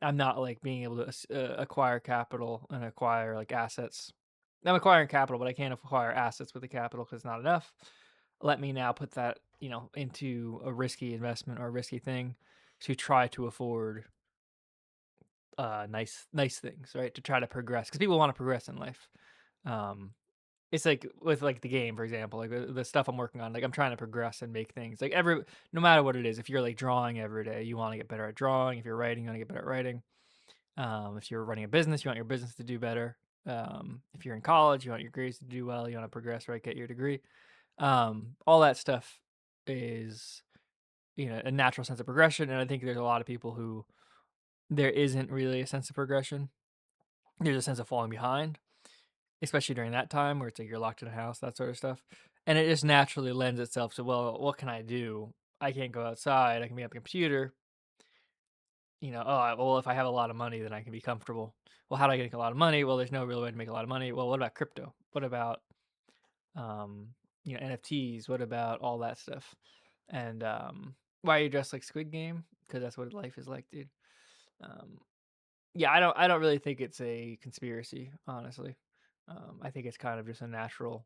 I'm not like being able to acquire capital and acquire like assets. I'm acquiring capital, but I can't acquire assets with the capital because it's not enough. Let me now put that, you know, into a risky investment or a risky thing to try to afford nice things, right? To try to progress because people want to progress in life. It's like with like the game, for example, like the stuff I'm working on, like I'm trying to progress and make things like no matter what it is. If you're like drawing every day, you want to get better at drawing. If you're writing, you want to get better at writing. If you're running a business, you want your business to do better. If you're in college, you want your grades to do well. You want to progress, right? Get your degree. All that stuff is, you know, a natural sense of progression. And I think there's a lot of people who there isn't really a sense of progression. There's a sense of falling behind, especially during that time where it's like you're locked in a house, that sort of stuff. And it just naturally lends itself to, well, what can I do? I can't go outside. I can be at the computer. You know, well, if I have a lot of money, then I can be comfortable. Well, how do I get a lot of money? Well, there's no real way to make a lot of money. Well, what about crypto? What about, you know, NFTs? What about all that stuff? And why are you dressed like Squid Game? Because that's what life is like, dude. Yeah, I don't really think it's a conspiracy, honestly. I think it's kind of just a natural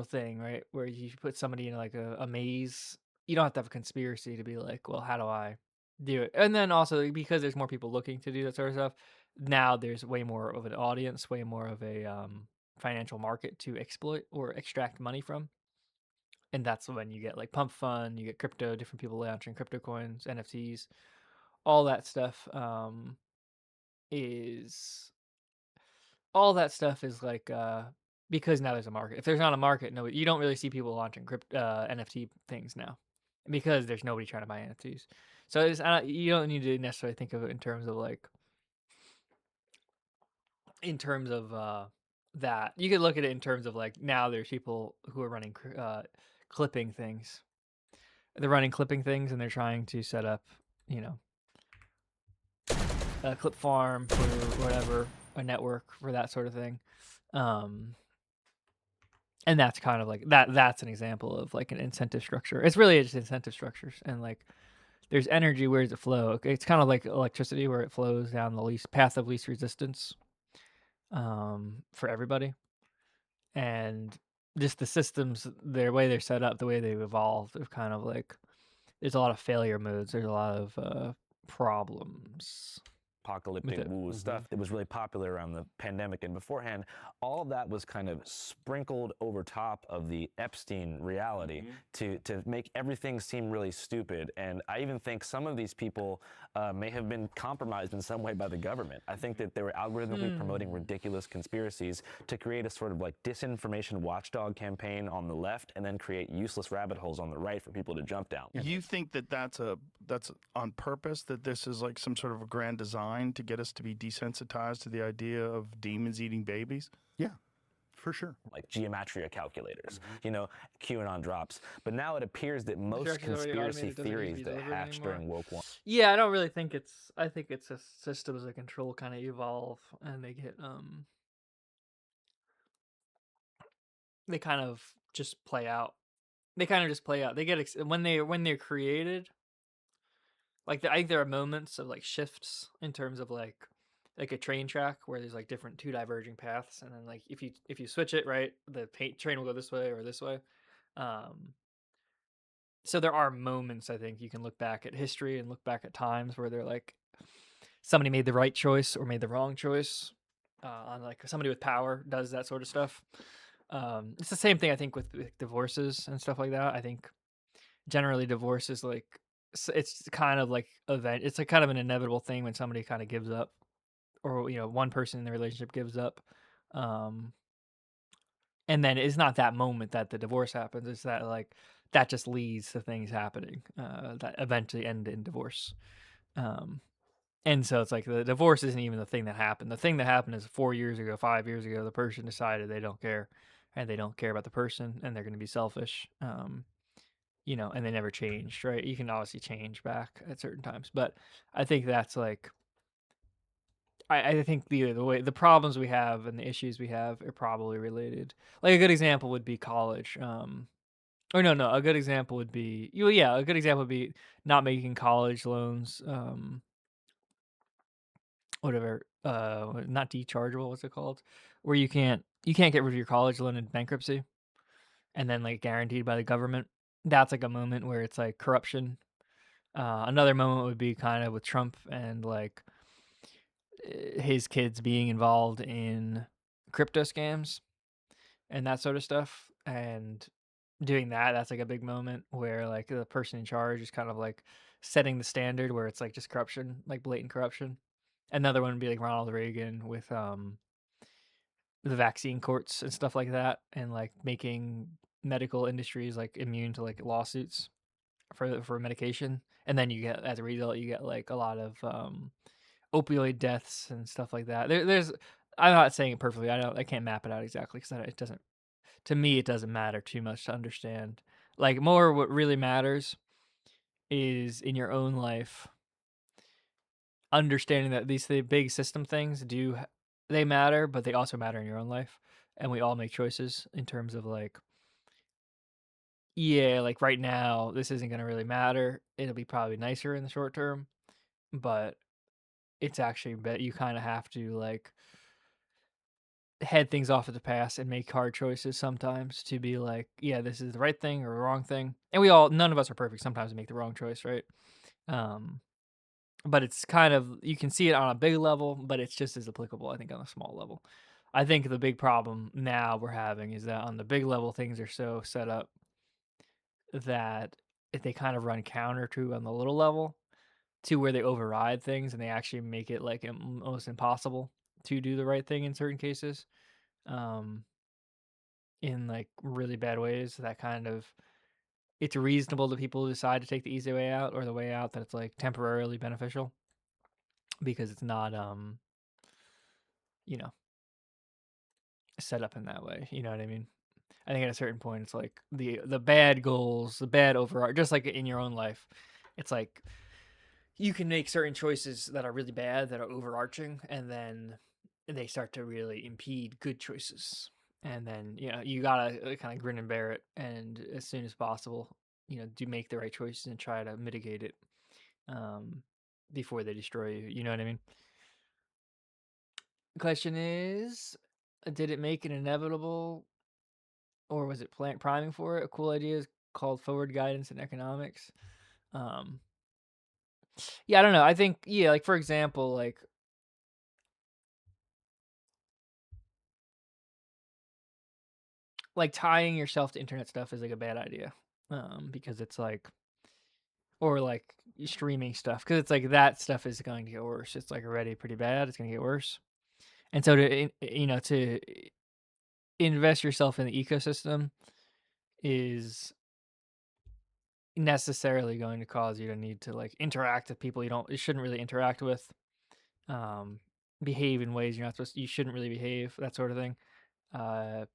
thing, right? Where you put somebody in like a maze. You don't have to have a conspiracy to be like, well, how do I do it? And then also because there's more people looking to do that sort of stuff, now there's way more of an audience, way more of a financial market to exploit or extract money from. And that's when you get like pump fund, you get crypto, different people launching crypto coins, NFTs, all that stuff is all that stuff is like because now there's a market. If there's not a market, no, you don't really see people launching NFT things now because there's nobody trying to buy NFTs. So you don't need to necessarily think of it in terms of like in terms of that. You could look at it in terms of like now there's people who are running clipping things. They're running clipping things and they're trying to set up, you know, a clip farm for whatever, a network for that sort of thing. And that's kind of like that's an example of like an incentive structure. It's really just incentive structures, and like there's energy, where does it flow? It's kind of like electricity, where it flows down the least path of least resistance for everybody. And just the systems, their way they're set up, the way they've evolved, they're kind of like there's a lot of failure modes, there's a lot of problems apocalyptic with it. woo stuff that was really popular around the pandemic and beforehand. All of that was kind of sprinkled over top of the Epstein reality to make everything seem really stupid. And I even think some of these people may have been compromised in some way by the government. I think that they were algorithmically promoting ridiculous conspiracies to create a sort of like disinformation watchdog campaign on the left, and then create useless rabbit holes on the right for people to jump down. You think that that's on purpose, that this is like some sort of a grand design to get us to be desensitized to the idea of demons eating babies? Yeah, for sure. Like geometria calculators, you know, QAnon drops. But now it appears that most conspiracy theories that hatched during woke one. Yeah, I don't really think it's. I think it's a systems of control kind of evolve, and they get they kind of just play out. They kind of just play out. They get when they're created. Like I think there are moments of like shifts in terms of like a train track where there's like different two diverging paths, and then like if you switch it right, the train will go this way or this way. So there are moments, I think, you can look back at history and look back at times where they're like somebody made the right choice or made the wrong choice. On like somebody with power does that sort of stuff. It's the same thing I think with divorces and stuff like that. I think generally divorce is like it's kind of like event. It's like kind of an inevitable thing when somebody kind of gives up, or you know, one person in the relationship gives up, and then it's not that moment that the divorce happens. It's that like that just leads to things happening that eventually end in divorce. And so it's like the divorce isn't even the thing that happened. The thing that happened is 4 years ago, 5 years ago, the person decided they don't care, and they don't care about the person, and they're going to be selfish. You know, and they never changed, right? You can obviously change back at certain times, but I think that's like, I think the way the problems we have and the issues we have are probably related. Like a good example would be college. Or no, a good example would be, yeah, a good example would be not making college loans, whatever, not dechargeable, what's it called? Where you can't get rid of your college loan in bankruptcy, and then like guaranteed by the government. That's like a moment where it's like corruption. Another moment would be kind of with Trump and like his kids being involved in crypto scams and that sort of stuff, and doing that's like a big moment where like the person in charge is kind of like setting the standard where it's like just corruption, like blatant corruption. Another one would be like Ronald Reagan with the vaccine courts and stuff like that, and like making medical industries like immune to like lawsuits for medication. And then you get, as a result, you get like a lot of opioid deaths and stuff like that. There's I'm not saying it perfectly. I can't map it out exactly because it doesn't, to me it doesn't matter too much to understand. Like more what really matters is in your own life understanding that these big system things they matter, but they also matter in your own life, and we all make choices in terms of like, yeah, like right now this isn't going to really matter. It'll be probably nicer in the short term, but it's actually, but you kind of have to like head things off at the pass and make hard choices sometimes to be like, yeah, this is the right thing or the wrong thing. And none of us are perfect. Sometimes we make the wrong choice, right? But it's kind of, you can see it on a big level, but it's just as applicable, I think, on a small level. I think the big problem now we're having is that on the big level, things are so set up that if they kind of run counter to on the little level, to where they override things and they actually make it like almost impossible to do the right thing in certain cases, in like really bad ways. That kind of, it's reasonable that people decide to take the easy way out, or the way out that it's like temporarily beneficial, because it's not you know, set up in that way. You know what I mean? I think at a certain point, it's like the bad goals, the bad overall, just like in your own life, it's like you can make certain choices that are really bad, that are overarching, and then they start to really impede good choices. And then, you gotta kind of grin and bear it, and as soon as possible, do make the right choices and try to mitigate it before they destroy you. You know what I mean? The question is, did it make it inevitable, or was it priming for it? A cool idea is called forward guidance in economics. Um, yeah, I don't know. I think, like for example, like tying yourself to internet stuff is like a bad idea, because it's like, or like streaming stuff, because it's like that stuff is going to get worse. It's like already pretty bad. It's going to get worse, and so to invest yourself in the ecosystem is necessarily going to cause you to need to like interact with people you shouldn't really interact with, behave in ways you shouldn't really behave, that sort of thing,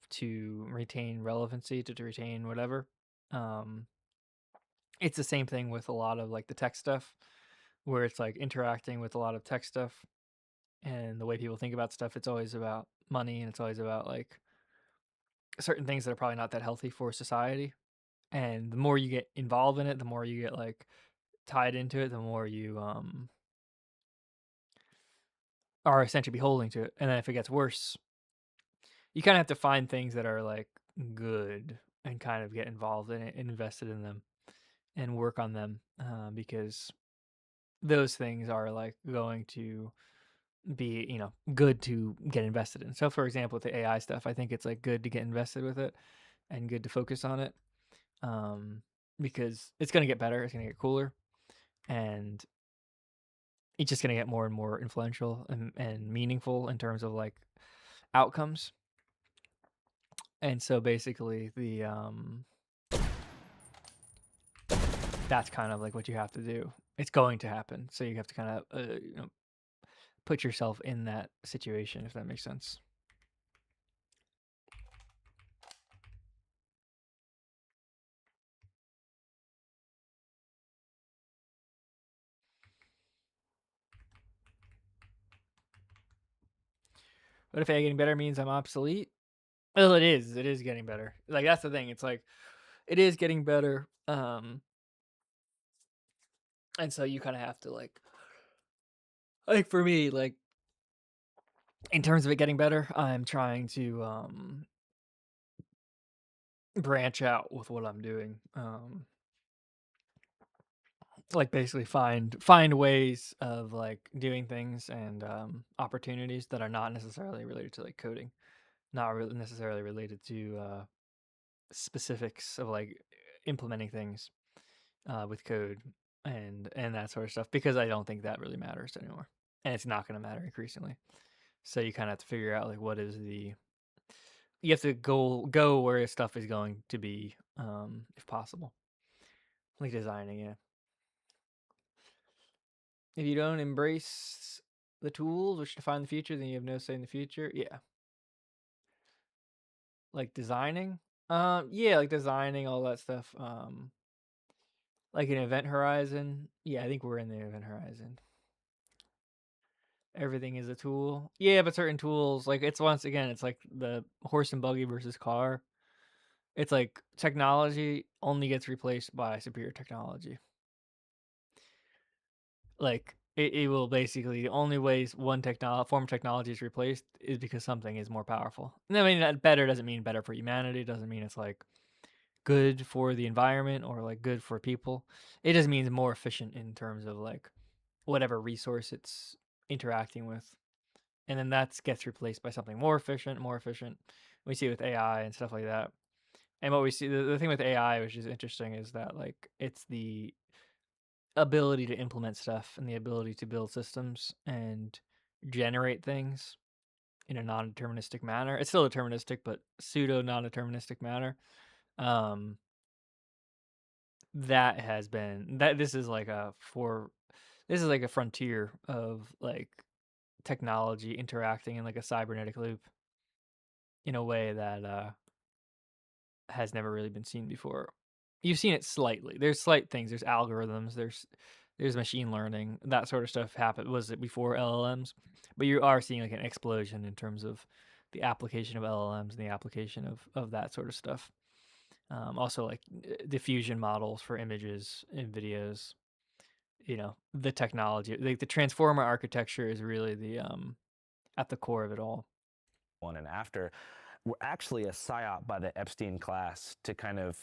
to retain relevancy, to retain whatever. It's the same thing with a lot of like the tech stuff, where it's like interacting with a lot of tech stuff and the way people think about stuff. It's always about money, and it's always about like certain things that are probably not that healthy for society. And the more you get involved in it, the more you get like tied into it, the more you are essentially beholden to it. And then if it gets worse, you kind of have to find things that are like good and kind of get involved in it and invested in them and work on them, because those things are like going to be good to get invested in. So for example, with the AI stuff, I think it's like good to get invested with it and good to focus on it, because it's going to get better, it's going to get cooler, and it's just going to get more and more influential and meaningful in terms of like outcomes. And so basically that's kind of like what you have to do. It's going to happen, so you have to kind of put yourself in that situation, if that makes sense. What if AI getting better means I'm obsolete? Well, it is. It is getting better. Like that's the thing. It's like it is getting better. And so you kind of have to like for me, like in terms of it getting better, I'm trying to branch out with what I'm doing. Like basically find ways of like doing things and opportunities that are not necessarily related to like coding, not really necessarily related to specifics of like implementing things with code and that sort of stuff, because I don't think that really matters anymore, and it's not going to matter increasingly. So you kind of have to figure out like what is you have to go where stuff is going to be, if possible, like designing. Yeah, if you don't embrace the tools which define the future, then you have no say in the future. Yeah, like designing. Yeah, like designing all that stuff. Like an event horizon. Yeah, I think we're in the event horizon. Everything is a tool. Yeah, but certain tools, like it's once again, it's like the horse and buggy versus car. It's like technology only gets replaced by superior technology. Like it will basically, the only ways one form of technology is replaced is because something is more powerful. And I mean, that better doesn't mean better for humanity. It doesn't mean it's like good for the environment or like good for people. It just means more efficient in terms of like whatever resource it's interacting with. And then that gets replaced by something more efficient, more efficient. We see it with AI and stuff like that. And what we see, the thing with AI, which is interesting, is that like it's the ability to implement stuff and the ability to build systems and generate things in a non-deterministic manner. It's still deterministic, but pseudo non-deterministic manner. That has been that. This is like a frontier of like technology interacting in like a cybernetic loop. in a way that has never really been seen before. You've seen it slightly. There's slight things. There's algorithms. There's machine learning. That sort of stuff happened. Was it before LLMs? But you are seeing like an explosion in terms of the application of LLMs and the application of that sort of stuff. Also, like diffusion models for images and videos. You know, the technology, like the transformer architecture, is really the at the core of it all. And after were actually a psyop by the Epstein class to kind of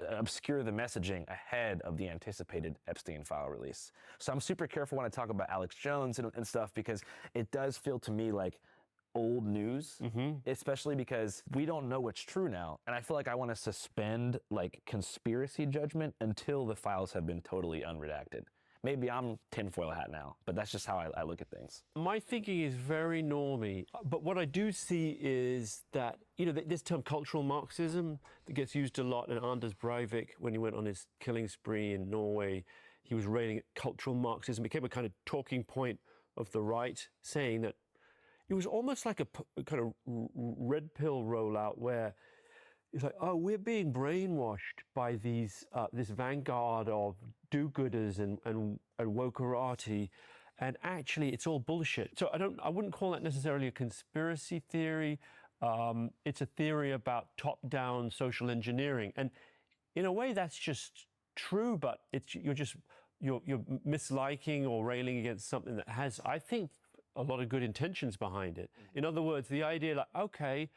obscure the messaging ahead of the anticipated Epstein file release. So I'm super careful when I talk about Alex Jones and stuff, because it does feel to me like old news, especially because we don't know what's true now. And I feel like I want to suspend like conspiracy judgment until the files have been totally unredacted. Maybe I'm tinfoil hat now, but that's just how I look at things. My thinking is very normie, but what I do see is that, you know, this term cultural Marxism that gets used a lot, and Anders Breivik, when he went on his killing spree in Norway, he was railing at cultural Marxism. It became a kind of talking point of the right, saying that it was almost like a kind of red pill rollout where it's like, oh, we're being brainwashed by these this vanguard of do-gooders and wokerati, and actually it's all bullshit. So I wouldn't call that necessarily a conspiracy theory. It's a theory about top-down social engineering, and in a way that's just true. But you're misliking or railing against something that has, I think, a lot of good intentions behind it. In other words, the idea like, okay,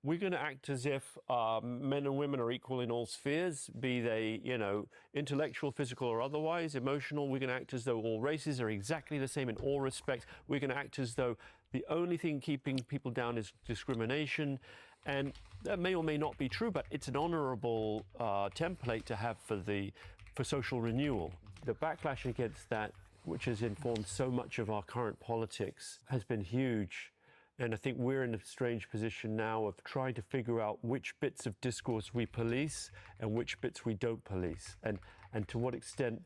we're going to act as if men and women are equal in all spheres, be they, you know, intellectual, physical, or otherwise, emotional. We're going to act as though all races are exactly the same in all respects. We're going to act as though the only thing keeping people down is discrimination. And that may or may not be true, but it's an honorable template to have for social renewal. The backlash against that, which has informed so much of our current politics, has been huge. And I think we're in a strange position now of trying to figure out which bits of discourse we police and which bits we don't police, and to what extent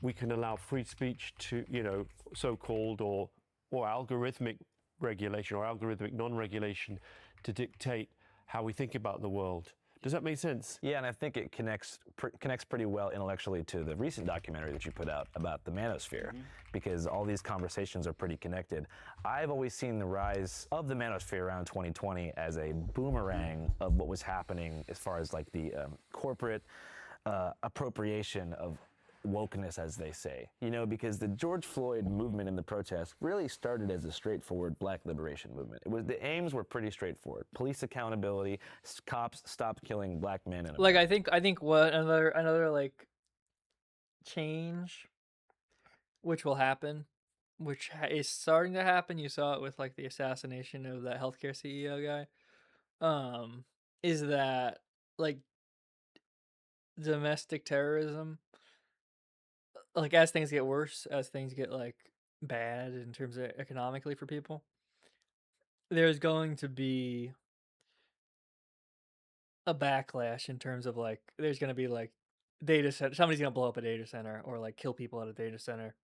we can allow free speech to, you know, so-called or algorithmic regulation or algorithmic non-regulation to dictate how we think about the world. Does that make sense? Yeah, and I think it connects pretty well intellectually to the recent documentary that you put out about the manosphere, because all these conversations are pretty connected. I've always seen the rise of the manosphere around 2020 as a boomerang of what was happening as far as like the corporate appropriation of wokeness, as they say, you know, because the George Floyd movement and the protests really started as a straightforward black liberation movement. The aims were pretty straightforward: police accountability, cops stop killing black men. And like I think what another like change, which will happen, which is starting to happen. You saw it with like the assassination of that healthcare CEO guy. Is that like domestic terrorism? Like as things get worse, as things get like bad in terms of economically for people, there's going to be a backlash in terms of like there's going to be like data center, somebody's going to blow up a data center or like kill people at a data center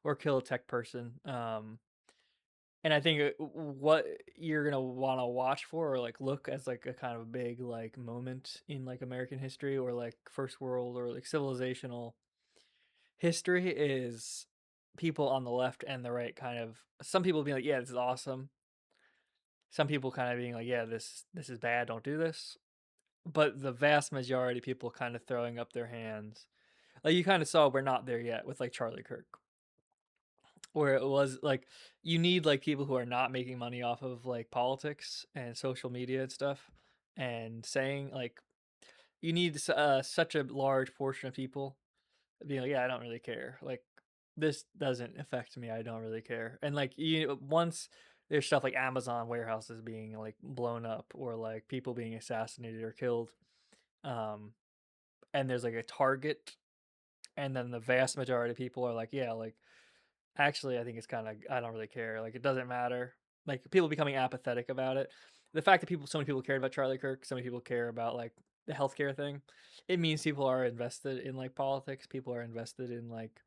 or kill a tech person. And I think what you're going to want to watch for or like look as like a kind of big like moment in like American history or like first world or like civilizational history is people on the left and the right kind of, some people being like, yeah, this is awesome. Some people kind of being like, yeah, this is bad, don't do this. But the vast majority of people kind of throwing up their hands. Like you kind of saw we're not there yet with like Charlie Kirk. Where it was like you need like people who are not making money off of like politics and social media and stuff, and saying like you need such a large portion of people being like, yeah, I don't really care. Like this doesn't affect me. I don't really care. And like once there's stuff like Amazon warehouses being like blown up or like people being assassinated or killed, and there's like a target, and then the vast majority of people are like, yeah, like actually I think it's kind of, I don't really care. Like it doesn't matter. Like people becoming apathetic about it. The fact that so many people cared about Charlie Kirk, so many people care about like the healthcare thing, it means people are invested in like politics. People are invested in like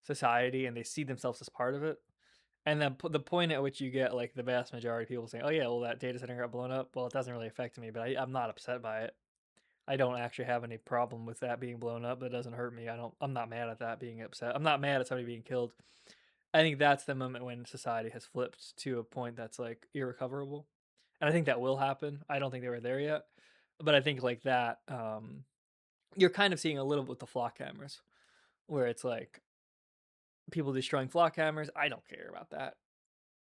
society, and they see themselves as part of it. And then the point at which you get like the vast majority of people saying, "Oh yeah, well that data center got blown up." Well, it doesn't really affect me, but I'm not upset by it. I don't actually have any problem with that being blown up. That doesn't hurt me. I'm not mad at that being upset. I'm not mad at somebody being killed. I think that's the moment when society has flipped to a point that's like irrecoverable. And I think that will happen. I don't think they were there yet. But I think like that, you're kind of seeing a little bit with the flock cameras, where it's like people destroying flock cameras. I don't care about that.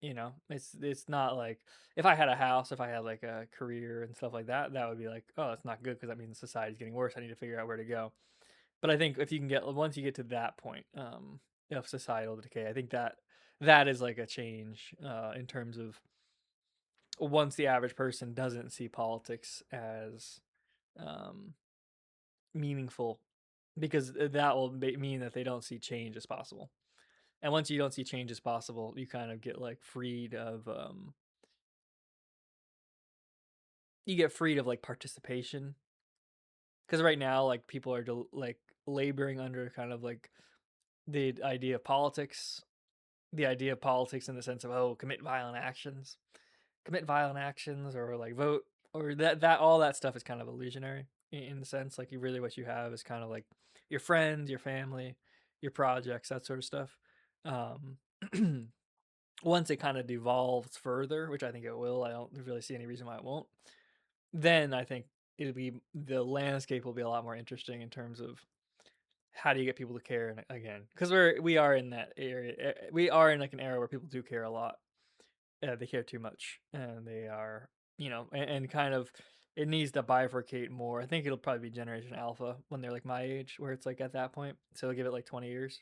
It's not like if I had a house, if I had like a career and stuff like that, that would be like, oh, it's not good because that means society's getting worse. I need to figure out where to go. But I think if you can once you get to that point of societal decay, I think that is like a change in terms of once the average person doesn't see politics as meaningful, because that will mean that they don't see change as possible. And once you don't see change as possible, you kind of get like freed of like participation. Because right now, like people are like laboring under kind of like the idea of politics, in the sense of, oh, commit violent actions, or like vote, or that all that stuff is kind of illusionary in the sense like what you have is kind of like your friends, your family, your projects, that sort of stuff. Once it kind of devolves further, which I think it will, I don't really see any reason why it won't, then I think the landscape will be a lot more interesting in terms of how do you get people to care again, because we are in that area. We are in like an era where people do care a lot. They care too much, and they are, and kind of it needs to bifurcate more. I think it'll probably be Generation Alpha when they're like my age, where it's like at that point. So they'll give it like 20 years.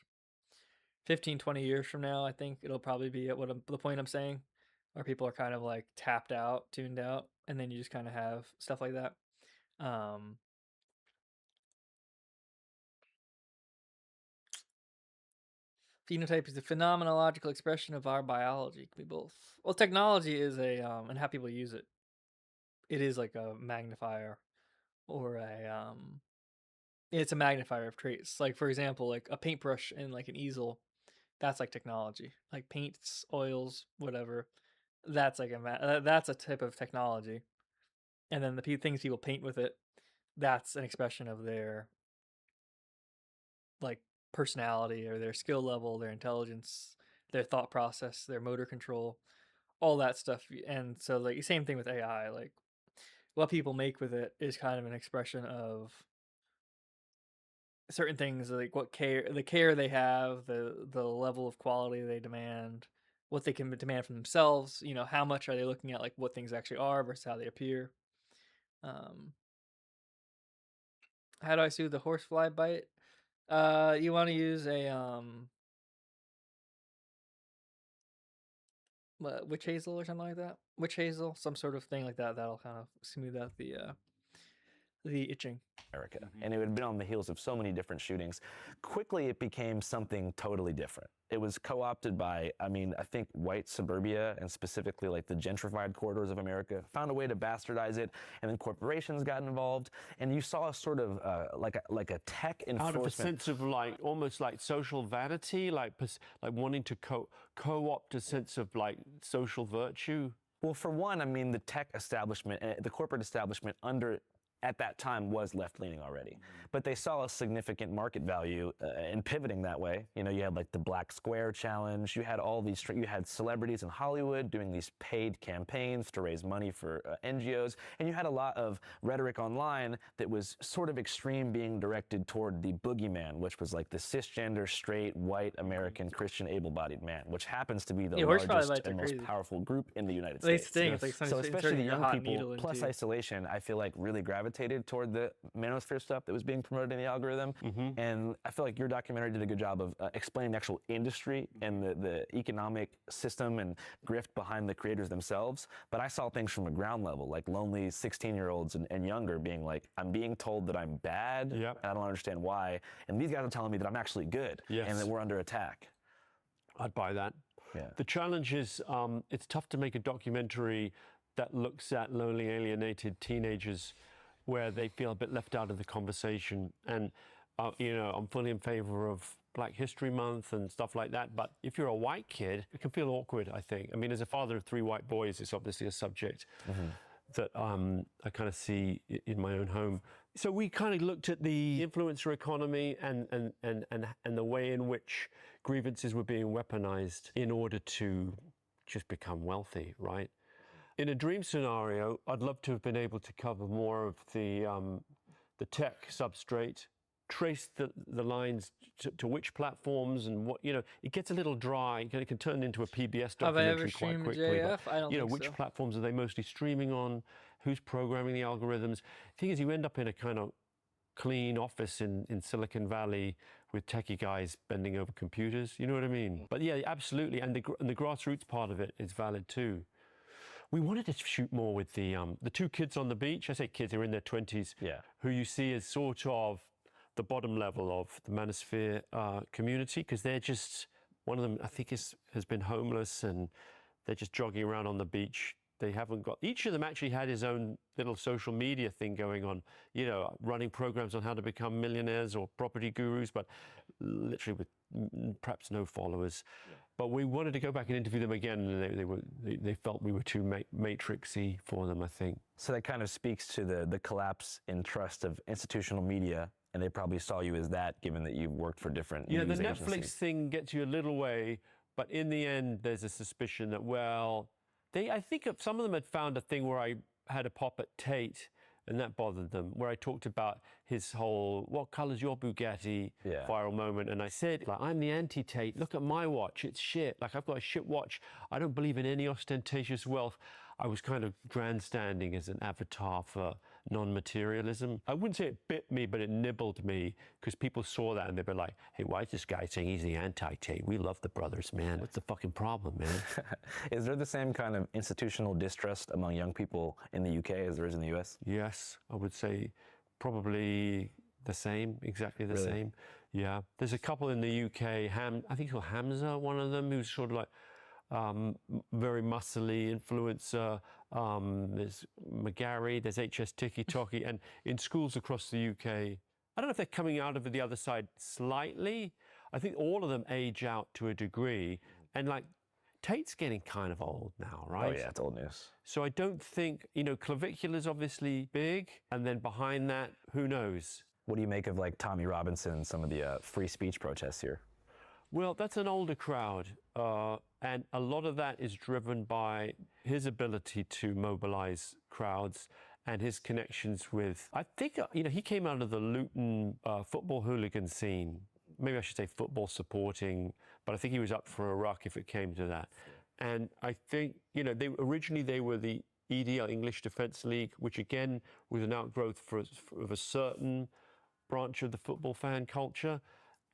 15, 20 years from now, I think it'll probably be at the point I'm saying, where people are kind of like tapped out, tuned out, and then you just kind of have stuff like that. Phenotype is the phenomenological expression of our biology. It can be both. Well, technology is and how people use it. It is like a magnifier, or it's a magnifier of traits. Like for example, like a paintbrush and like an easel. That's like technology, like paints, oils, whatever. That's like that's a type of technology. And then the things people paint with it, that's an expression of their like personality or their skill level, their intelligence, their thought process, their motor control, all that stuff. And so like same thing with AI, like what people make with it is kind of an expression of certain things, like the care they have, the level of quality they demand, what they can demand from themselves, how much are they looking at like what things actually are versus how they appear. How do I soothe the horsefly bite? You want to use a witch hazel or something like that. Witch hazel, some sort of thing like that. That'll kind of smooth out the itching. America. And it had been on the heels of so many different shootings. Quickly, it became something totally different. It was co-opted by, I think white suburbia, and specifically like the gentrified corridors of America, found a way to bastardize it, and then corporations got involved, and you saw a sort of like a tech enforcement. Out of a sense of like almost like social vanity, like wanting to co-opt a sense of like social virtue. Well, for one, the tech establishment, the corporate establishment at that time was left-leaning already. But they saw a significant market value in pivoting that way. You had like the Black Square Challenge. You had all these, you had celebrities in Hollywood doing these paid campaigns to raise money for NGOs. And you had a lot of rhetoric online that was sort of extreme, being directed toward the boogeyman, which was like the cisgender, straight, white, American, Christian, able-bodied man, which happens to be the largest and most powerful group in the United States. So especially the young people, plus isolation, I feel like really gravitated toward the manosphere stuff that was being promoted in the algorithm. And I feel like your documentary did a good job of explaining the actual industry and the economic system and grift behind the creators themselves. But I saw things from a ground level, like lonely 16-year-olds and younger being like, I'm being told that I'm bad, and I don't understand why. And these guys are telling me that I'm actually good, and that we're under attack. I'd buy that. Yeah. The challenge is it's tough to make a documentary that looks at lonely, alienated teenagers where they feel a bit left out of the conversation. And I'm fully in favor of Black History Month and stuff like that. But if you're a white kid, it can feel awkward, I think. I mean, as a father of 3 white boys, it's obviously a subject that I kind of see in my own home. So we kind of looked at the influencer economy and the way in which grievances were being weaponized in order to just become wealthy, right? In a dream scenario, I'd love to have been able to cover more of the tech substrate, trace the lines to which platforms and what, you know, it gets a little dry. It can turn into a PBS documentary quite quickly. JF? I don't you know, think which so. platforms are they mostly streaming on? Who's programming the algorithms? The thing is, you end up in a kind of clean office in Silicon Valley with techie guys bending over computers. You know what I mean? But yeah, absolutely. And the grassroots part of it is valid too. We wanted to shoot more with the 2 kids on the beach. I say kids, they're in their 20s. Yeah. Who you see as sort of the bottom level of the manosphere community, because they're just, one of them I think has been homeless and they're just jogging around on the beach. They haven't got, each of them actually had his own little social media thing going on, you know, running programs on how to become millionaires or property gurus, but literally with perhaps no followers. Yeah. But we wanted to go back and interview them again, and they felt we were too matrixy for them, I think. So that kind of speaks to the collapse in trust of institutional media, and they probably saw you as that, given that you've worked for different news the agencies. Netflix thing gets you a little way, but in the end, there's a suspicion that, well, I think some of them had found a thing where I had a pop at Tate, and that bothered them, where I talked about his whole, what color's your Bugatti viral moment. And I said, like, I'm the anti-Tate. Look at my watch. It's shit. Like, I've got a shit watch. I don't believe in any ostentatious wealth. I was kind of grandstanding as an avatar for non-materialism. I wouldn't say it bit me, but it nibbled me, because people saw that and they'd be like, hey, why is this guy saying he's the anti-Tate? We love the brothers, man. What's the fucking problem, man? Is there the same kind of institutional distrust among young people in the UK as there is in the US? Yes, I would say probably the same, exactly the same. Yeah. There's a couple in the UK, I think it's called Hamza, one of them, who's sort of like, very muscly influencer. There's McGarry, there's HS Tiki Toki, and in schools across the UK, I don't know if they're coming out of the other side slightly. I think all of them age out to a degree, and like Tate's getting kind of old now, right? Oh yeah, it's old news. So I don't think, you know, Clavicular's obviously big, and then behind that, who knows? What do you make of like Tommy Robinson and some of the free speech protests here? Well, that's an older crowd, and a lot of that is driven by his ability to mobilize crowds and his connections with, I think, you know, he came out of the Luton football hooligan scene. Maybe I should say football supporting, but I think he was up for a ruck if it came to that. And I think, you know, originally they were the EDL, English Defence League, which again was an outgrowth of a certain branch of the football fan culture.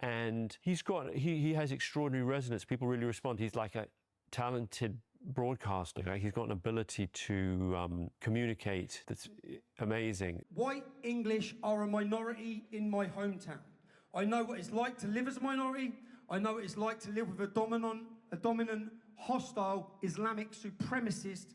And he has extraordinary resonance. People really respond. He's like a talented broadcaster. Right? He's got an ability to communicate that's amazing. White English are a minority in my hometown. I know what it's like to live as a minority. I know what it's like to live with a dominant, hostile, Islamic supremacist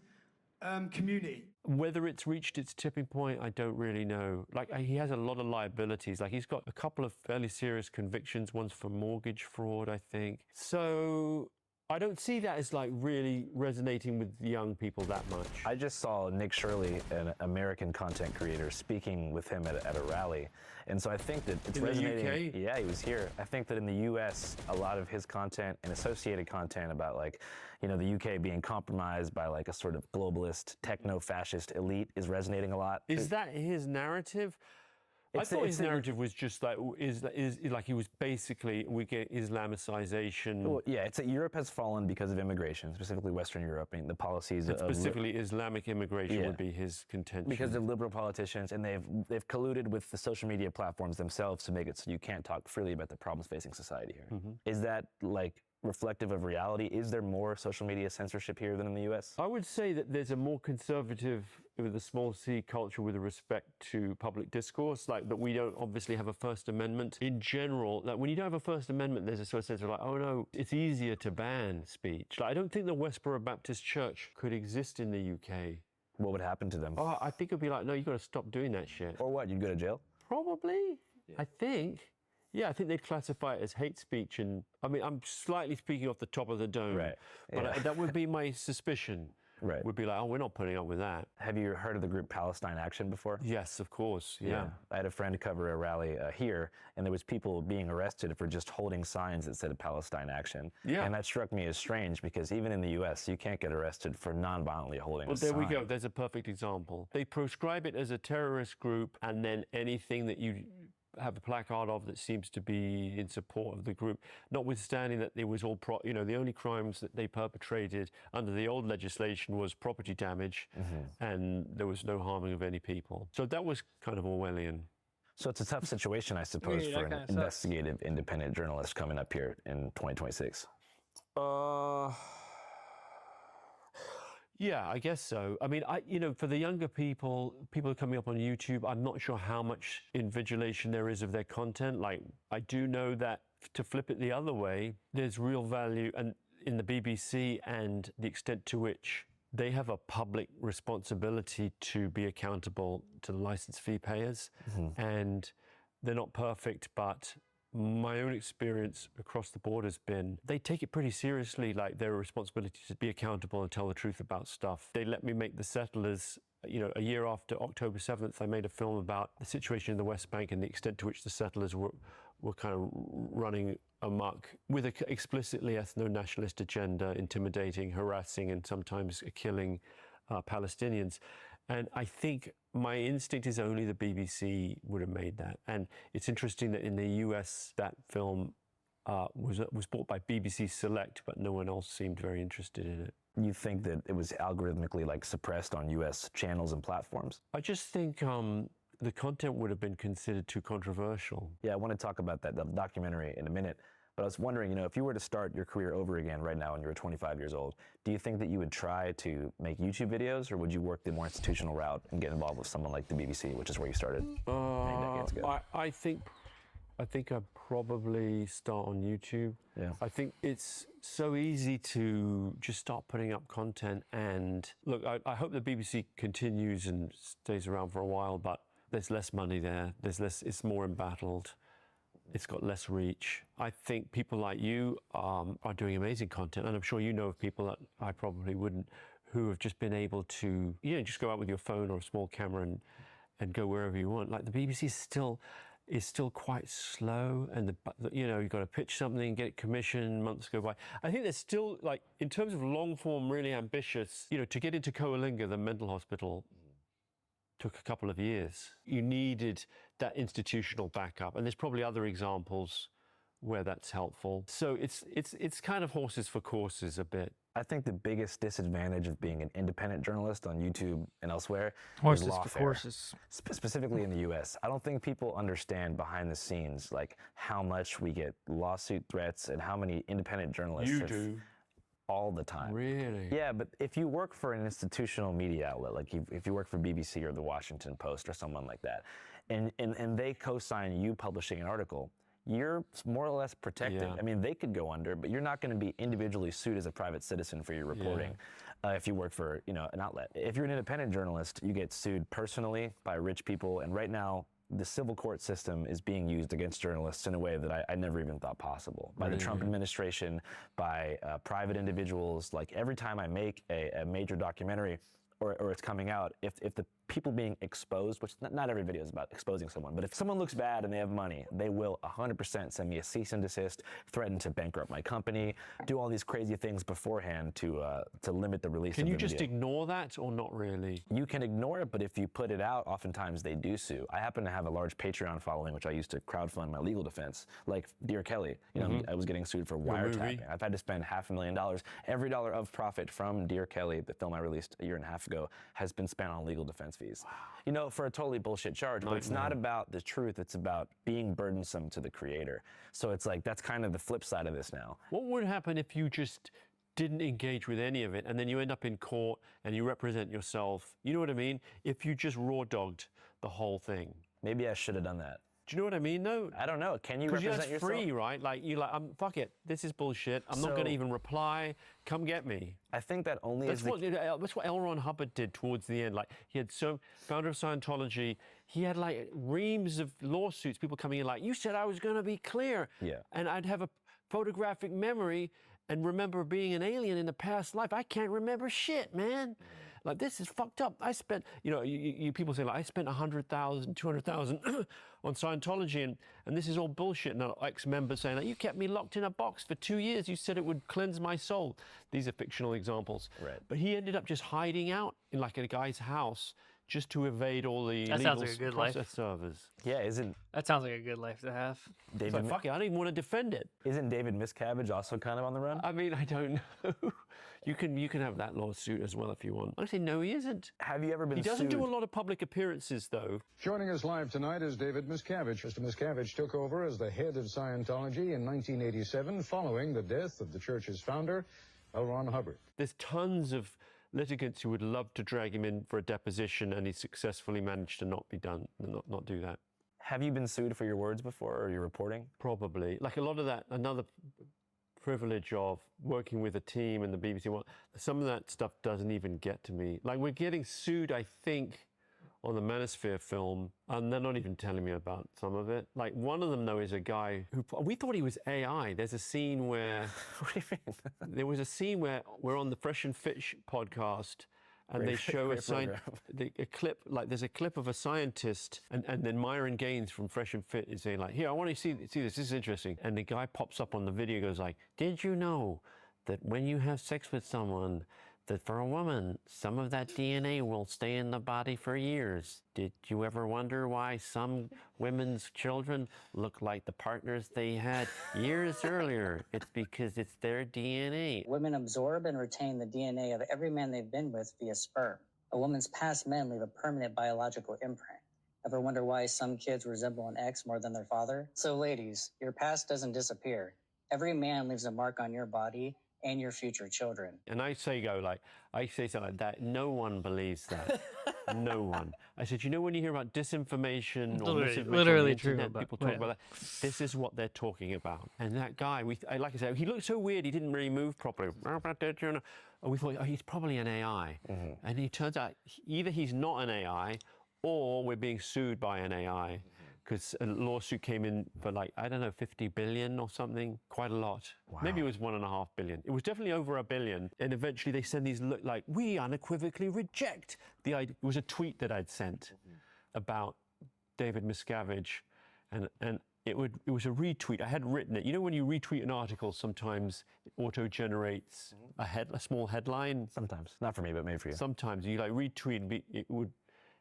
community. Whether it's reached its tipping point, I don't really know. Like, he has a lot of liabilities. Like, he's got a couple of fairly serious convictions. One's for mortgage fraud, I think. So I don't see that as like really resonating with young people that much. I just saw Nick Shirley, an American content creator, speaking with him at a rally. And so I think that it's resonating. In the UK? Yeah, he was here. I think that in the US, a lot of his content and associated content about, like, you know, the UK being compromised by like a sort of globalist, techno-fascist elite is resonating a lot. Is that his narrative? I thought his narrative was just like, is like he was basically, we get Islamicization. Well, yeah, it's that Europe has fallen because of immigration, specifically Western Europe. I mean, the policies of specifically Islamic immigration would be his contention. Because they're liberal politicians, and they've colluded with the social media platforms themselves to make it so you can't talk freely about the problems facing society here. Mm-hmm. Is that like reflective of reality? Is there more social media censorship here than in the US? I would say that there's a more conservative, with a small c, culture with respect to public discourse, like that we don't obviously have a First Amendment. In general, like when you don't have a First Amendment, there's a sort of sense of like, oh no, it's easier to ban speech. Like, I don't think the Westboro Baptist Church could exist in the UK. What would happen to them? Oh, I think it'd be like, no, you got to stop doing that shit. Or what, you'd go to jail? Probably. Yeah. I think. Yeah, I think they'd classify it as hate speech, and I mean, I'm slightly speaking off the top of the dome, Right. but Yeah. that would be my suspicion. Right. Would be like, oh, we're not putting up with that. Have you heard of the group Palestine Action before? Yes, of course. Yeah. I had a friend cover a rally here, and there was people being arrested for just holding signs that said Palestine Action. Yeah. And that struck me as strange because even in the U.S., you can't get arrested for non-violently holding a sign. Well, there we go. There's a perfect example. They proscribe it as a terrorist group, and then anything that you have a placard of that seems to be in support of the group, notwithstanding that it was all, the only crimes that they perpetrated under the old legislation was property damage, and there was no harming of any people. So that was kind of Orwellian. So it's a tough situation, I suppose, for an investigative independent journalist coming up here in 2026. Yeah, I guess so. I mean, for the younger people coming up on YouTube, I'm not sure how much invigilation there is of their content. Like, I do know that to flip it the other way, there's real value in the BBC and the extent to which they have a public responsibility to be accountable to the license fee payers. And they're not perfect, but my own experience across the board has been they take it pretty seriously, like their responsibility to be accountable and tell the truth about stuff. They let me make The Settlers. A year after October 7th, I made a film about the situation in the West Bank and the extent to which the settlers were kind of running amok with an explicitly ethno-nationalist agenda, intimidating, harassing, and sometimes killing Palestinians. And I think my instinct is only the BBC would have made that. And it's interesting that in the US, that film was bought by BBC Select, but no one else seemed very interested in it. You think that it was algorithmically suppressed on US channels and platforms? I just think the content would have been considered too controversial. Yeah, I want to talk about that documentary in a minute. But I was wondering, if you were to start your career over again right now when you were 25 years old, do you think that you would try to make YouTube videos, or would you work the more institutional route and get involved with someone like the BBC, which is where you started many decades ago? I think I'd probably start on YouTube. Yeah. I think it's so easy to just start putting up content. And look, I hope the BBC continues and stays around for a while, but there's less money there. It's more embattled. It's got less reach. I think people like you are doing amazing content, and I'm sure you know of people that I probably wouldn't, who have just been able to, just go out with your phone or a small camera and go wherever you want. Like, the BBC is still quite slow, and you've got to pitch something, get it commissioned, months go by. I think there's still, in terms of long form, really ambitious, to get into Coalinga, the mental hospital, took a couple of years. You needed that institutional backup, and there's probably other examples where that's helpful. So it's kind of horses for courses a bit. I think the biggest disadvantage of being an independent journalist on YouTube and elsewhere horses is lawfare. For courses. Specifically in the U.S. I don't think people understand behind the scenes how much we get lawsuit threats and how many independent journalists do. All the time. Really? Yeah, but if you work for an institutional media outlet, if you work for BBC or the Washington Post or someone like that, and they co-sign you publishing an article, you're more or less protected. Yeah. I mean, they could go under, but you're not going to be individually sued as a private citizen for your reporting if you work for an outlet. If you're an independent journalist, you get sued personally by rich people, and right now, the civil court system is being used against journalists in a way that I never even thought possible. By the Trump administration, by private individuals. Every time I make a major documentary or it's coming out, if the people being exposed, which not every video is about exposing someone, but if someone looks bad and they have money, they will 100% send me a cease and desist, threaten to bankrupt my company, do all these crazy things beforehand to limit the release of the video. Can you just ignore that or not really? You can ignore it, but if you put it out, oftentimes they do sue. I happen to have a large Patreon following, which I used to crowdfund my legal defense, like Dear Kelly. I was getting sued for wiretapping. I've had to spend $500,000. Every dollar of profit from Dear Kelly, the film I released a year and a half ago, has been spent on legal defense fees. Wow. For a totally bullshit charge, but it's not about the truth, it's about being burdensome to the creator. So it's that's kind of the flip side of this now. What would happen if you just didn't engage with any of it and then you end up in court and you represent yourself? You know what I mean? If you just raw dogged the whole thing. Maybe I should have done that. Do you know what I mean, though? I don't know. Can you Because represent that's yourself? free, right? Like, you're like, fuck it. This is bullshit. I'm not going to So- even reply. Come get me. I think that only That's is the what L. Ron Hubbard did towards the end. Like, he had founder of Scientology, he had like reams of lawsuits, people coming in like, you said I was going to be clear. Yeah. And I'd have a photographic memory and remember being an alien in a past life. I can't remember shit, man. Like, this is fucked up. I spent, you people say, like, I spent 100,000, 200,000 on Scientology, and this is all bullshit. And an ex-member saying, like, you kept me locked in a box for 2 years. You said it would cleanse my soul. These are fictional examples. Right. But he ended up just hiding out in, like, a guy's house just to evade all the That legal sounds like a good life. process servers. Yeah, isn't That sounds like a good life to have. It's David? like, fuck it, I don't even want to defend it. Isn't David Miscavige also kind of on the run? I mean, I don't know. You can have that lawsuit as well if you want. I say no, he isn't. Have you ever been He doesn't sued? do a lot of public appearances, though. Joining us live tonight is David Miscavige. Mr. Miscavige took over as the head of Scientology in 1987 following the death of the church's founder, L. Ron Hubbard. There's tons of litigants who would love to drag him in for a deposition, and he successfully managed to not do that. Have you been sued for your words before or your reporting? Probably. Like a lot of that, another privilege of working with a team and the BBC, some of that stuff doesn't even get to me. Like, we're getting sued, I think, on the Manosphere film, and they're not even telling me about some of it. Like, one of them, though, is a guy who, we thought he was AI. There's a scene where, What do you mean? there was a scene where we're on the Fresh and Fish podcast, and Great- they show great program. a clip, like there's a clip of a scientist, and then Myron Gaines from Fresh and Fit is saying like, here, I want to see this is interesting. And the guy pops up on the video, goes like, did you know that when you have sex with someone, that for a woman, some of that DNA will stay in the body for years? Did you ever wonder why some women's children look like the partners they had years earlier? It's because it's their DNA. Women absorb and retain the DNA of every man they've been with via sperm. A woman's past men leave a permanent biological imprint. Ever wonder why some kids resemble an ex more than their father? So ladies, your past doesn't disappear. Every man leaves a mark on your body and your future children. And I say something like that, no one believes that. No one. I said, you know, when you hear about disinformation or misinformation literally on the true, internet, but- people talk yeah. about that. This is what they're talking about. And that guy, like I said, he looked so weird, he didn't really move properly. And we thought, oh, he's probably an AI. Mm-hmm. And he turns out either he's not an AI or we're being sued by an AI. Because a lawsuit came in for like, I don't know, 50 billion or something, quite a lot. Wow. Maybe it was 1.5 billion. It was definitely over $1 billion. And eventually they send these, like, we unequivocally reject the idea. It was a tweet that I'd sent about David Miscavige. And it was a retweet. I hadn't written it. You know when you retweet an article, sometimes it auto-generates a small headline? Sometimes. Not for me, but maybe for you. Sometimes you like retweet and